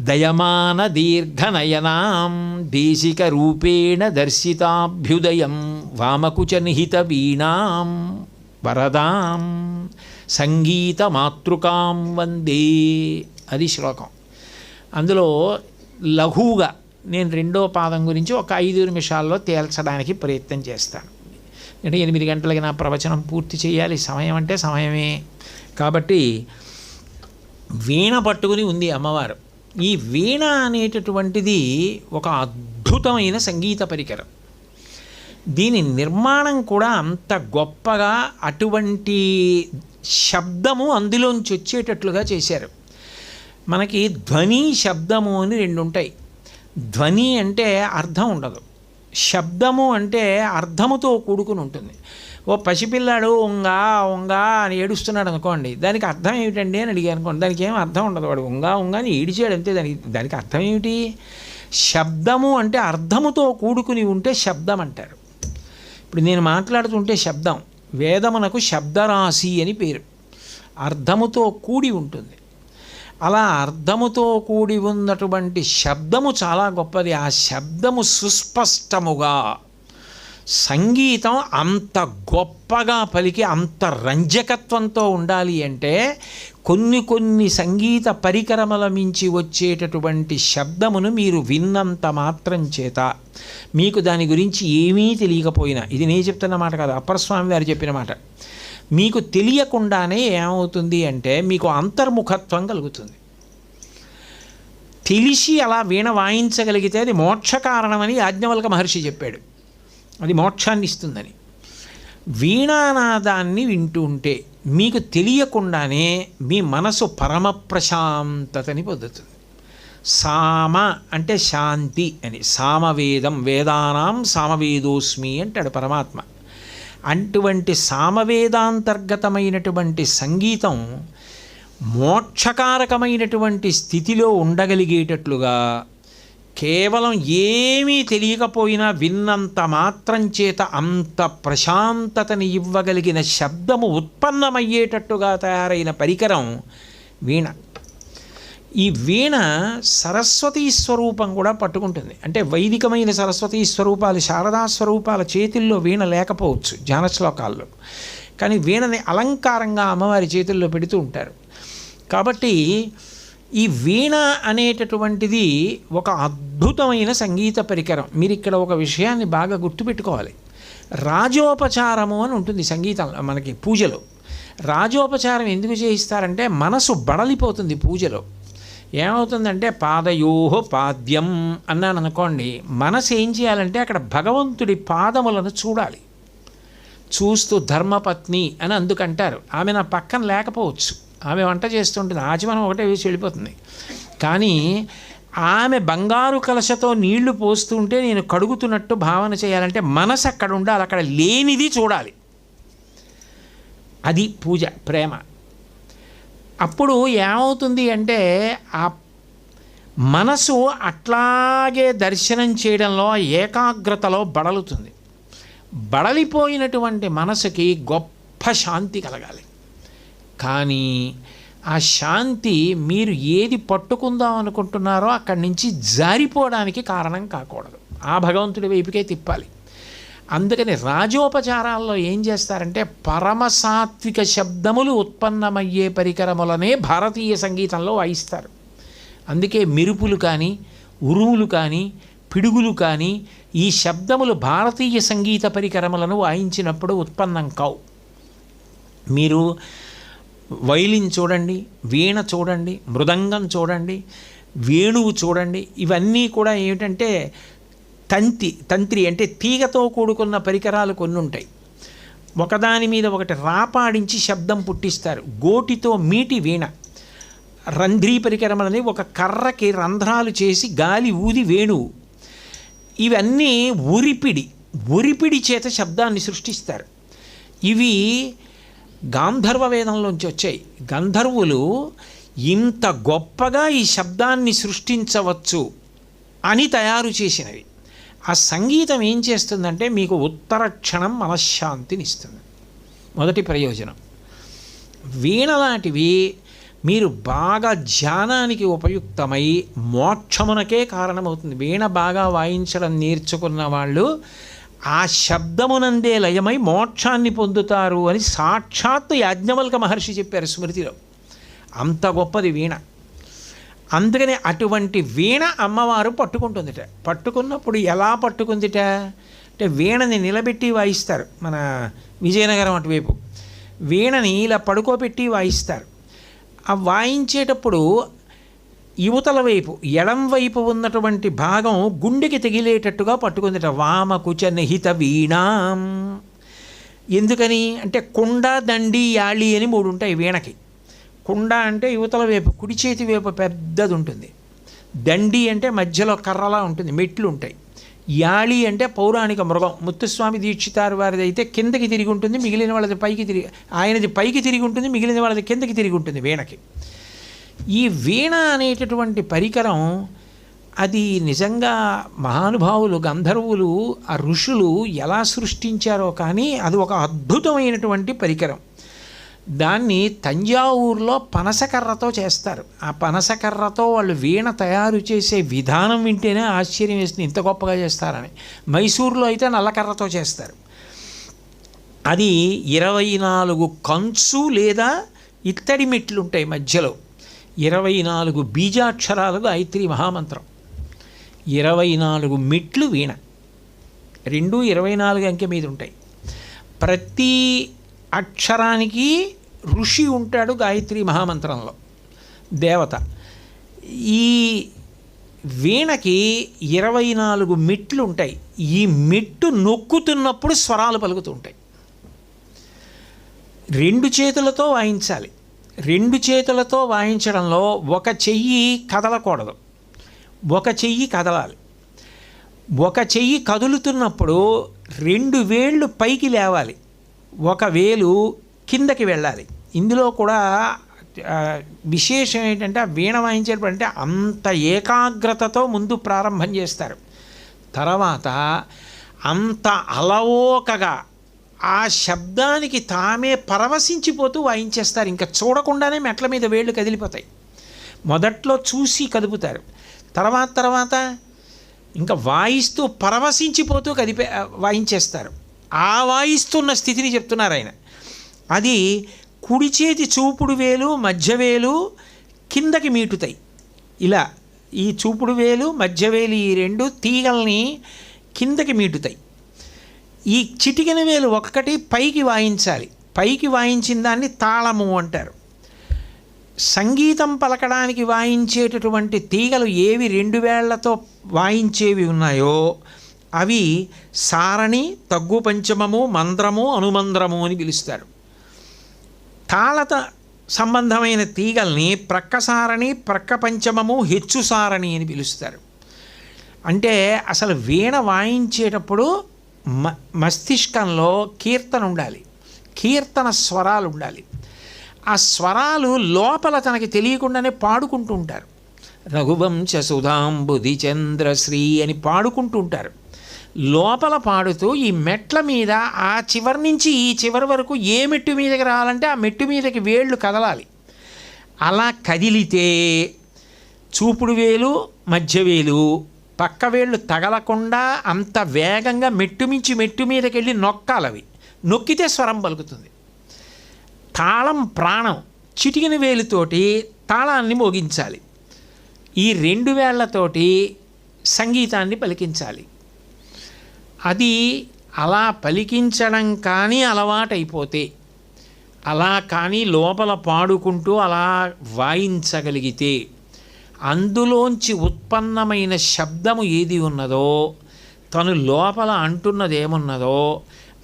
దయమాన దీర్ఘనయనాం దేశిక రూపేణ దర్శితాభ్యుదయం వామకుచ నిహిత వీణాం వరదాం సంగీత మాతృకాం వందే, అది శ్లోకం. అందులో లఘువుగా నేను 2వ పాదం గురించి ఒక 5 నిమిషాల్లో తేల్చడానికి ప్రయత్నం చేస్తాను. అంటే 8 గంటలకి నా ప్రవచనం పూర్తి చేయాలి, సమయం అంటే సమయమే. కాబట్టి వీణ పట్టుకుని ఉంది అమ్మవారు. ఈ వీణ అనేటటువంటిది ఒక అద్భుతమైన సంగీత పరికరం. దీని నిర్మాణం కూడా అంత గొప్పగా, అటువంటి శబ్దము అందులోంచి వచ్చేటట్లుగా చేశారు. మనకి ధ్వని, శబ్దము అని రెండు ఉంటాయి. ధ్వని అంటే అర్థం ఉండదు, శబ్దము అంటే అర్థముతో కూడుకుని ఉంటుంది. ఓ పసిపిల్లాడు ఉంగా ఉంగా అని ఏడుస్తున్నాడు అనుకోండి, దానికి అర్థం ఏమిటండి అని అడిగాను అనుకోండి, దానికి ఏం అర్థం ఉండదు. వాడు ఉంగా ఉంగా అని ఏడిచాడు అంతే. దానికి అర్థం ఏమిటి? శబ్దము అంటే అర్థముతో కూడుకుని ఉంటే శబ్దం అంటారు. ఇప్పుడు నేను మాట్లాడుతుంటే శబ్దం, వేదమునకు శబ్దరాశి అని పేరు. అర్థముతో కూడి ఉంటుంది. అలా అర్థముతో కూడి ఉన్నటువంటి శబ్దము చాలా గొప్పది. ఆ శబ్దము సుస్పష్టముగా, సంగీతం అంత గొప్పగా పలికి అంత రంజకత్వంతో ఉండాలి అంటే కొన్ని సంగీత పరికరముల మించి వచ్చేటటువంటి శబ్దమును మీరు విన్నంత మాత్రం చేత, మీకు దాని గురించి ఏమీ తెలియకపోయినా, ఇది నేను చెప్తున్న మాట కాదు, అప్పరస్వామి వారు చెప్పిన మాట, మీకు తెలియకుండానే ఏమవుతుంది అంటే మీకు అంతర్ముఖత్వం కలుగుతుంది. తెలిసి అలా వీణ వాయించగలిగితే అది మోక్ష కారణమని యాజ్ఞవల్క మహర్షి చెప్పాడు. అది మోక్షాన్ని ఇస్తుందని. వీణానాదాన్ని వింటూ ఉంటే మీకు తెలియకుండానే మీ మనసు పరమ ప్రశాంతతని పొందుతుంది. సామ అంటే శాంతి అని, సామవేదం, వేదానాం సామవేదోస్మి అంటాడు పరమాత్మ. అటువంటి సామవేదాంతర్గతమైనటువంటి సంగీతం మోక్షకారకమైనటువంటి స్థితిలో ఉండగలిగేటట్లుగా, కేవలం ఏమీ తెలియకపోయినా విన్నంత మాత్రం చేత అంత ప్రశాంతతని ఇవ్వగలిగిన శబ్దము ఉత్పన్నమయ్యేటట్టుగా తయారైన పరికరం వీణ. ఈ వీణ సరస్వతీ స్వరూపం కూడా పట్టుకుంటుంది. అంటే వైదికమైన సరస్వతీ స్వరూపాలు, శారదా స్వరూపాల చేతుల్లో వీణ లేకపోవచ్చు ధ్యాన శ్లోకాల్లో, కానీ వీణని అలంకారంగా అమ్మవారి చేతుల్లో పెడుతూ ఉంటారు. కాబట్టి ఈ వీణ అనేటటువంటిది ఒక అద్భుతమైన సంగీత పరికరం. మీరు ఇక్కడ ఒక విషయాన్ని బాగా గుర్తుపెట్టుకోవాలి. రాజోపచారము అని ఉంటుంది సంగీతం మనకి పూజలో. రాజోపచారం ఎందుకు చేయిస్తారంటే మనసు బడలిపోతుంది పూజలో. ఏమవుతుందంటే పాదయోహో పాద్యం అన్నాను అనుకోండి, మనసు ఏం చేయాలంటే అక్కడ భగవంతుడి పాదములను చూడాలి. చూస్తూ ధర్మపత్ని అని అందుకంటారు. ఆమె నా పక్కన లేకపోవచ్చు, ఆమె వంట చేస్తుంటుంది, ఆచమనం ఒకటే వేసి వెళ్ళిపోతుంది, కానీ ఆమె బంగారు కలశతో నీళ్లు పోస్తుంటే నేను కడుగుతున్నట్టు భావన చేయాలంటే మనసు అక్కడ ఉండాలి, అక్కడ లేనిది చూడాలి. అది పూజ, ప్రేమ. అప్పుడు ఏమవుతుంది అంటే ఆ మనసు అట్లాగే దర్శనం చేయడంలో, ఏకాగ్రతలో బడలుతుంది. బడలిపోయినటువంటి మనసుకి గొప్ప శాంతి కలగాలి. కానీ ఆ శాంతి మీరు ఏది పట్టుకుందాం అనుకుంటున్నారో అక్కడి నుంచి జారిపోవడానికి కారణం కాకూడదు, ఆ భగవంతుడి వైపుకే తిప్పాలి. అందుకని రాజోపచారాల్లో ఏం చేస్తారంటే పరమసాత్విక శబ్దములు ఉత్పన్నమయ్యే పరికరములనే భారతీయ సంగీతంలో వాయిస్తారు. అందుకే మెరుపులు కానీ, ఉరుములు కానీ, పిడుగులు కానీ ఈ శబ్దములు భారతీయ సంగీత పరికరములను వాయించినప్పుడు ఉత్పన్నం కావు. మీరు వైలిన్ చూడండి, వీణ చూడండి, మృదంగం చూడండి, వేణువు చూడండి, ఇవన్నీ కూడా ఏమిటంటే తంత్రి అంటే తీగతో కూడుకున్న పరికరాలు కొన్ని ఉంటాయి. ఒకదాని మీద ఒకటి రాపాడించి శబ్దం పుట్టిస్తారు. గోటితో మీటి వీణ, రంధ్రీ పరికరం అనేది ఒక కర్రకి రంధ్రాలు చేసి గాలి ఊది వేణువు. ఇవన్నీ ఉరిపిడి చేత శబ్దాన్ని సృష్టిస్తారు. ఇవి గాంధర్వ వేదంలోంచి వచ్చాయి. గంధర్వులు ఇంత గొప్పగా ఈ శబ్దాన్ని సృష్టించవచ్చు అని తయారు చేసినవి. ఆ సంగీతం ఏం చేస్తుందంటే మీకు ఉత్తర క్షణం మనశ్శాంతిని ఇస్తుంది. మొదటి ప్రయోజనం. వీణ లాంటివి మీరు బాగా ధ్యానానికి ఉపయుక్తమై మోక్షమునకే కారణమవుతుంది. వీణ బాగా వాయించడం నేర్చుకున్న వాళ్ళు ఆ శబ్దమునందే లయమై మోక్షాన్ని పొందుతారు అని సాక్షాత్తు యాజ్ఞవల్క మహర్షి చెప్పారు స్మృతిలో. అంత గొప్పది వీణ. అందుకని అటువంటి వీణ అమ్మవారు పట్టుకుంటుందిట. పట్టుకున్నప్పుడు ఎలా పట్టుకుందిట అంటే వీణని నిలబెట్టి వాయిస్తారు. మన విజయనగరం అటువైపు వీణని ఇలా పడుకోబెట్టి వాయిస్తారు. ఆ వాయించేటప్పుడు యువతల వైపు ఎడం వైపు ఉన్నటువంటి భాగం గుండెకి తగిలేటట్టుగా పట్టుకుందిట. వామకుచ నిహిత వీణాం. ఎందుకని అంటే కుండ, దండి, యాళి అని 3 ఉంటాయి వీణకి. కుండ అంటే యువతల వైపు కుడి చేతి వైపు పెద్దది ఉంటుంది. దండి అంటే మధ్యలో కర్రలా ఉంటుంది, మెట్లు ఉంటాయి. యాళి అంటే పౌరాణిక మృగం. ముత్తుస్వామి దీక్షితారు వారిది అయితే కిందకి తిరిగి ఉంటుంది, మిగిలిన వాళ్ళది పైకి తిరిగి, ఆయనది పైకి తిరిగి ఉంటుంది, మిగిలిన వాళ్ళది కిందకి తిరిగి ఉంటుంది వీణకి. ఈ వీణ అనేటటువంటి పరికరం అది నిజంగా మహానుభావులు, గంధర్వులు, ఆ ఋషులు ఎలా సృష్టించారో కానీ అది ఒక అద్భుతమైనటువంటి పరికరం. దాన్ని తంజావూరులో పనసకర్రతో చేస్తారు. ఆ పనసకర్రతో వాళ్ళు వీణ తయారు చేసే విధానం వింటేనే ఆశ్చర్యం వేస్తుంది, ఇంత గొప్పగా చేస్తారని. మైసూరులో అయితే నల్లకర్రతో చేస్తారు. అది 24 కంచు లేదా ఇత్తడి మెట్లు ఉంటాయి మధ్యలో. 24 బీజాక్షరాలు గాయత్రి మహామంత్రం. 24 మెట్లు వీణ. 24 అంకె మీద ఉంటాయి. ప్రతి అక్షరానికి ఋషి ఉంటాడు గాయత్రి మహామంత్రంలో, దేవత. ఈ వీణకి 24 మెట్లు ఉంటాయి. ఈ మెట్టు నొక్కుతున్నప్పుడు స్వరాలు పలుకుతూ ఉంటాయి. 2 చేతులతో వాయించాలి. 2 చేతులతో వాయించడంలో ఒక చెయ్యి కదలకూడదు, ఒక చెయ్యి కదలాలి. ఒక చెయ్యి కదులుతున్నప్పుడు 2 వేళ్ళు పైకి లేవాలి, ఒక వేలు కిందకి వెళ్ళాలి. ఇందులో కూడా విశేషం ఏంటంటే ఆ వీణ వాయించేటప్పుడు అంటే అంత ఏకాగ్రతతో ముందు ప్రారంభం చేస్తారు. తర్వాత అంత అలవోకగా ఆ శబ్దానికి తామే పరవశించిపోతూ వాయించేస్తారు. ఇంకా చూడకుండానే మెట్ల మీద వేళ్ళు కదిలిపోతాయి. మొదట్లో చూసి కదుపుతారు, తర్వాత ఇంకా వాయిస్తూ పరవశించిపోతూ వాయించేస్తారు. ఆ వాయిస్తున్న స్థితిని చెప్తున్నారు ఆయన. అది కుడి చేతి చూపుడు వేలు, మధ్య వేలు కిందకి మీటుతాయి. ఇలా ఈ చూపుడు వేలు, మధ్య వేలు ఈ 2 తీగల్ని కిందకి మీటుతాయి. ఈ చిటికెన వేలు ఒక్కటి పైకి వాయించాలి. పైకి వాయించిన దాన్ని తాళము అంటారు. సంగీతం పలకడానికి వాయించేటటువంటి తీగలు ఏవి 2 వేళ్లతో వాయించేవి ఉన్నాయో అవి సారణి, తగ్గు పంచమము, మంద్రము, అనుమంద్రము అని పిలుస్తారు. తాళత సంబంధమైన తీగల్ని ప్రక్క సారణి, ప్రక్క పంచమము, హెచ్చు సారణి అని పిలుస్తారు. అంటే అసలు వీణ వాయించేటప్పుడు మస్తిష్కంలో కీర్తన ఉండాలి, కీర్తన స్వరాలు ఉండాలి. ఆ స్వరాలు లోపల తనకి తెలియకుండానే పాడుకుంటూ ఉంటారు. రఘువంశ సుధాంబుధి చంద్రశ్రీ అని పాడుకుంటూ ఉంటారు. లోపల పాడుతూ ఈ మెట్ల మీద ఆ చివరి నుంచి ఈ చివరి వరకు ఏ మెట్టు మీదకి రావాలంటే ఆ మెట్టు మీదకి వేళ్ళు కదలాలి. అలా కదిలితే చూపుడు వేలు, మధ్య వేలు, పక్క వేళ్ళు తగలకుండా అంత వేగంగా మెట్టు మీదకి వెళ్ళి నొక్కాలవి. నొక్కితే స్వరం పలుకుతుంది. తాళం ప్రాణం. చిటికిన వేలుతోటి తాళాన్ని మోగించాలి. ఈ 2 వేళ్లతోటి సంగీతాన్ని పలికించాలి. అది అలా పలికించడం కానీ అలవాటైపోతే, అలా కానీ లోపల పాడుకుంటూ అలా వాయించగలిగితే అందులోంచి ఉత్పన్నమైన శబ్దము ఏది ఉన్నదో, తను లోపల అంటున్నదేమున్నదో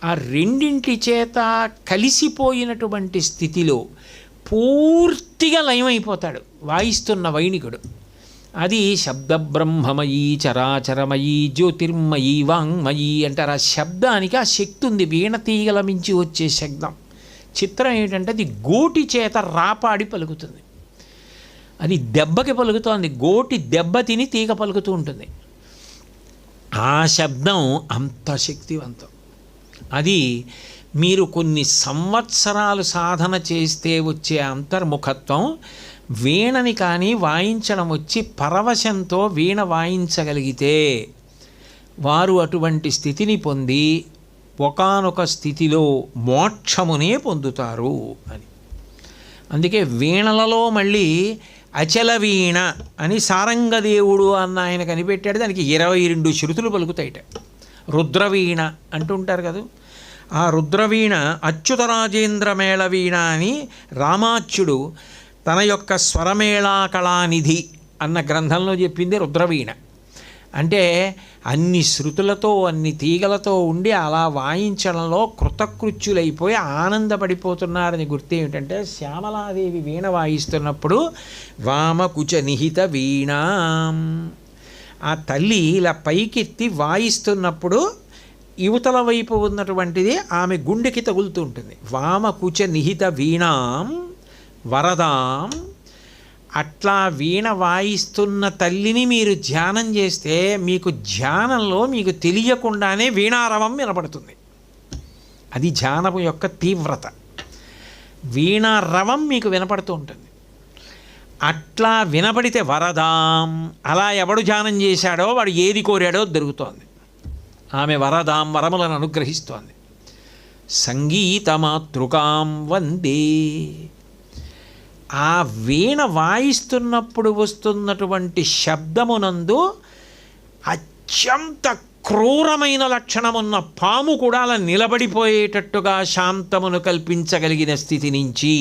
ఆ రెండింటి చేత కలిసిపోయినటువంటి స్థితిలో పూర్తిగా లయమైపోతాడు వాయిస్తున్న వైణికుడు. అది శబ్దబ్రహ్మమయీ, చరాచరమయీ, జ్యోతిర్మయీ, వాంగ్మయీ అంటారు. ఆ శబ్దానికి ఆ శక్తి ఉంది, వీణ తీగల మించి వచ్చే శబ్దం. చిత్రం ఏంటంటే అది గోటి చేత రాపాడి పలుకుతుంది. అది దెబ్బకి పలుకుతోంది, గోటి దెబ్బ తిని తీగ పలుకుతూ ఉంటుంది. ఆ శబ్దం అంత శక్తివంతం. అది మీరు కొన్ని సంవత్సరాలు సాధన చేస్తే వచ్చే అంతర్ముఖత్వం. వీణని కానీ వాయించడం వచ్చి పరవశంతో వీణ వాయించగలిగితే వారు అటువంటి స్థితిని పొంది ఒకానొక స్థితిలో మోక్షమునే పొందుతారు అని. అందుకే వీణలలో మళ్ళీ అచల వీణ అని సారంగదేవుడు అన్న ఆయన కనిపెట్టాడు. దానికి 22 శృతులు పలుకుతాయిట. రుద్రవీణ అంటుంటారు కదా, ఆ రుద్రవీణ అచ్యుతరాజేంద్ర మేళవీణ అని రామాచ్యుడు తన యొక్క స్వరమేళా కళానిధి అన్న గ్రంథంలో చెప్పింది రుద్రవీణ. అంటే అన్ని శృతులతో అన్ని తీగలతో ఉండి అలా వాయించడంలో కృతకృత్యులైపోయి ఆనందపడిపోతున్నారని గుర్తు ఏమిటంటే, శ్యామలాదేవి వీణ వాయిస్తున్నప్పుడు వామకుచ నిహిత వీణ, ఆ తల్లి ఇలా పైకెత్తి వాయిస్తున్నప్పుడు యువతల వైపు ఉన్నటువంటిది ఆమె గుండెకి తగులుతూ ఉంటుంది. వామకుచ నిహిత వీణాం వరదాం. అట్లా వీణ వాయిస్తున్న తల్లిని మీరు ధ్యానం చేస్తే మీకు ధ్యానంలో మీకు తెలియకుండానే వీణారవం వినపడుతుంది. అది ధ్యానము యొక్క తీవ్రత. వీణారవం మీకు వినపడుతూ ఉంటుంది. అట్లా వినపడితే వరదాం, అలా ఎవడు ధ్యానం చేశాడో వాడు ఏది కోరాడో దొరుకుతోంది. ఆమె వరదాం, వరములను అనుగ్రహిస్తోంది. సంగీతమాతృకాం వందే. ఆ వీణ వాయిస్తున్నప్పుడు వస్తున్నటువంటి శబ్దమునందు అత్యంత క్రూరమైన లక్షణమున్న పాము కూడా అలా నిలబడిపోయేటట్టుగా శాంతమును కల్పించగలిగిన స్థితి నుంచి,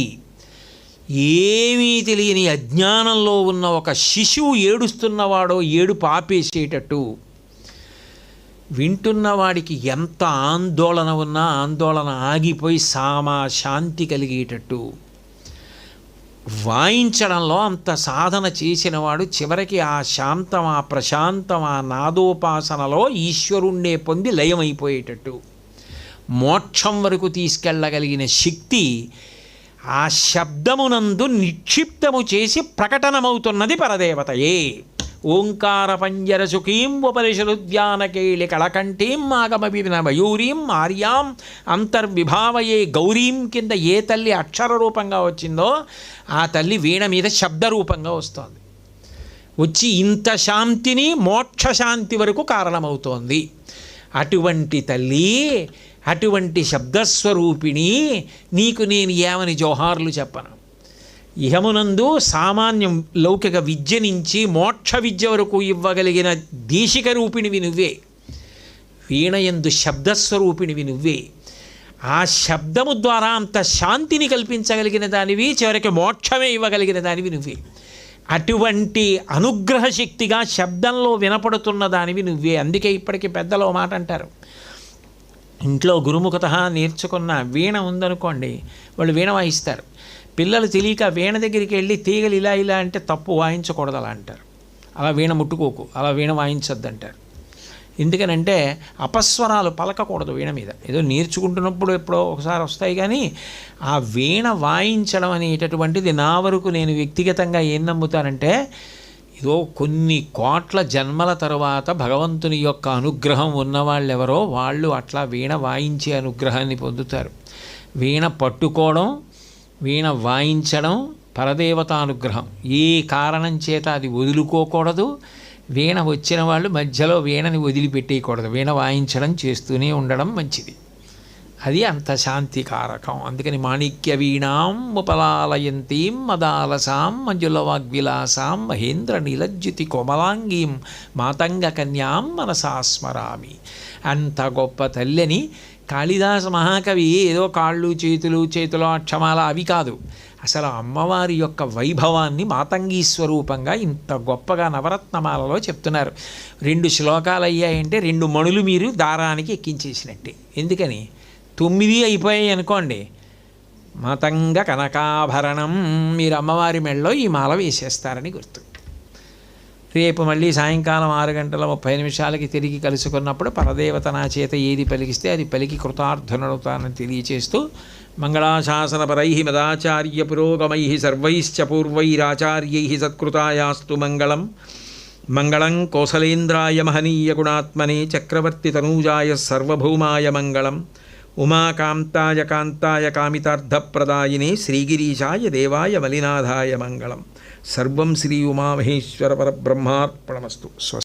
ఏమీ తెలియని అజ్ఞానంలో ఉన్న ఒక శిశువు ఏడుస్తున్నవాడో ఏడుపు ఆపేసేటట్టు, వింటున్నవాడికి ఎంత ఆందోళన ఉన్నా ఆందోళన ఆగిపోయి శాంతి కలిగేటట్టు వాయించడంలో అంత సాధన చేసినవాడు చివరికి ఆ శాంతం, ఆ ప్రశాంతం, ఆ నాదోపాసనలో ఈశ్వరుణ్ణే పొంది లయమైపోయేటట్టు మోక్షం వరకు తీసుకెళ్ళగలిగిన శక్తి ఆ శబ్దమునందు నిక్షిప్తము చేసి ప్రకటనమవుతున్నది పరదేవతయే. ఓంకార పంజర సుఖీం ఉపనిషదుద్యానకేళి కళకంఠీం ఆగమవిన మయూరీం ఆర్యాం అంతర్విభావయే గౌరీం కింద ఏ తల్లి అక్షర రూపంగా వచ్చిందో ఆ తల్లి వీణ మీద శబ్ద రూపంగా వస్తోంది. వచ్చి ఇంత శాంతిని మోక్షశాంతి వరకు కారణమవుతోంది. అటువంటి తల్లి, అటువంటి శబ్దస్వరూపిణి నీకు నేను ఏమని జోహార్లు చెప్పను. ఇహమునందు సామాన్యం లౌకిక విద్య నుంచి మోక్ష విద్య వరకు ఇవ్వగలిగిన దేశిక రూపిణివి నువ్వే. వీణయందు శబ్దస్వరూపిణివి నువ్వే. ఆ శబ్దము ద్వారా అంత శాంతిని కల్పించగలిగిన దానివి, చివరికి మోక్షమే ఇవ్వగలిగిన దానివి నువ్వే. అటువంటి అనుగ్రహ శక్తిగా శబ్దంలో వినపడుతున్న దానివి నువ్వే. అందుకే ఇప్పటికీ పెద్దలు మాట అంటారు, ఇంట్లో గురుముఖత నేర్చుకున్న వీణ ఉందనుకోండి, వాళ్ళు వీణ వాయిస్తారు. పిల్లలు తెలియక వీణ దగ్గరికి వెళ్ళి తీగలు ఇలా ఇలా అంటే తప్పు, వాయించకూడదు అలా అంటారు. అలా వీణ ముట్టుకోకు, అలా వీణ వాయించొద్దు అంటారు. ఎందుకనంటే అపస్వరాలు పలకకూడదు వీణ మీద. ఏదో నేర్చుకుంటున్నప్పుడు ఎప్పుడో ఒకసారి వస్తాయి, కానీ ఆ వీణ వాయించడం అనేటటువంటిది నా వరకు నేను వ్యక్తిగతంగా ఏం నమ్ముతానంటే, ఏదో కొన్ని కోట్ల జన్మల తరువాత భగవంతుని యొక్క అనుగ్రహం ఉన్నవాళ్ళెవరో వాళ్ళు అట్లా వీణ వాయించే అనుగ్రహాన్ని పొందుతారు. వీణ పట్టుకోవడం, వీణ వాయించడం పరదేవతానుగ్రహం. ఏ కారణం చేత అది వదులుకోకూడదు. వీణ వచ్చిన వాళ్ళు మధ్యలో వీణని వదిలిపెట్టేయకూడదు. వీణ వాయించడం చేస్తూనే ఉండడం మంచిది. అది అంత శాంతికారకం. అందుకని మాణిక్య వీణాం ఉపలాలయంతీం మదాలసాం మంజులవాగ్విలాసాం మహేంద్ర నీలజ్యుతి కోమలాంగీం మాతంగ కన్యాం మనసా స్మరామి. అంత గొప్ప తల్లిని కాళిదాస మహాకవి ఏదో కాళ్ళు చేతులు అక్షమాల అవి కాదు, అసలు అమ్మవారి యొక్క వైభవాన్ని మాతంగీ స్వరూపంగా ఇంత గొప్పగా నవరత్నమాలలో చెప్తున్నారు. 2 శ్లోకాలు అయ్యాయంటే 2 మణులు మీరు దారానికి ఎక్కించేసినట్టే. ఎందుకని 9 అయిపోయాయి అనుకోండి, మాతంగ కనకాభరణం, మీరు అమ్మవారి మెడలో ఈ మాల వేసేస్తారని గుర్తు. రేపు మళ్ళీ సాయంకాలం 6:30 తిరిగి కలుసుకున్నప్పుడు పరదేవత నా చేత ఏది పలికిస్తే అది పలికి కృతార్థునవుతానని తెలియచేస్తూ, మంగళాశాసనపరై మదాచార్య పురోగమై సర్వైశ్చ పూర్వైరాచార్యై సత్కృతాయాస్తు మంగళం. మంగళం కోసలేంద్రాయ మహనీయ గుణాత్మనే చక్రవర్తి తనూజాయ సర్వభౌమాయ మంగళం. ఉమాకాంతాయ కాంతాయ కామితార్థప్రదాయినే శ్రీగిరీశాయ దేవాయ మలినాథాయ మంగళం. సర్వం శ్రీ ఉమామహేశ్వర పరబ్రహ్మార్పణమస్తు. స్వస్తి.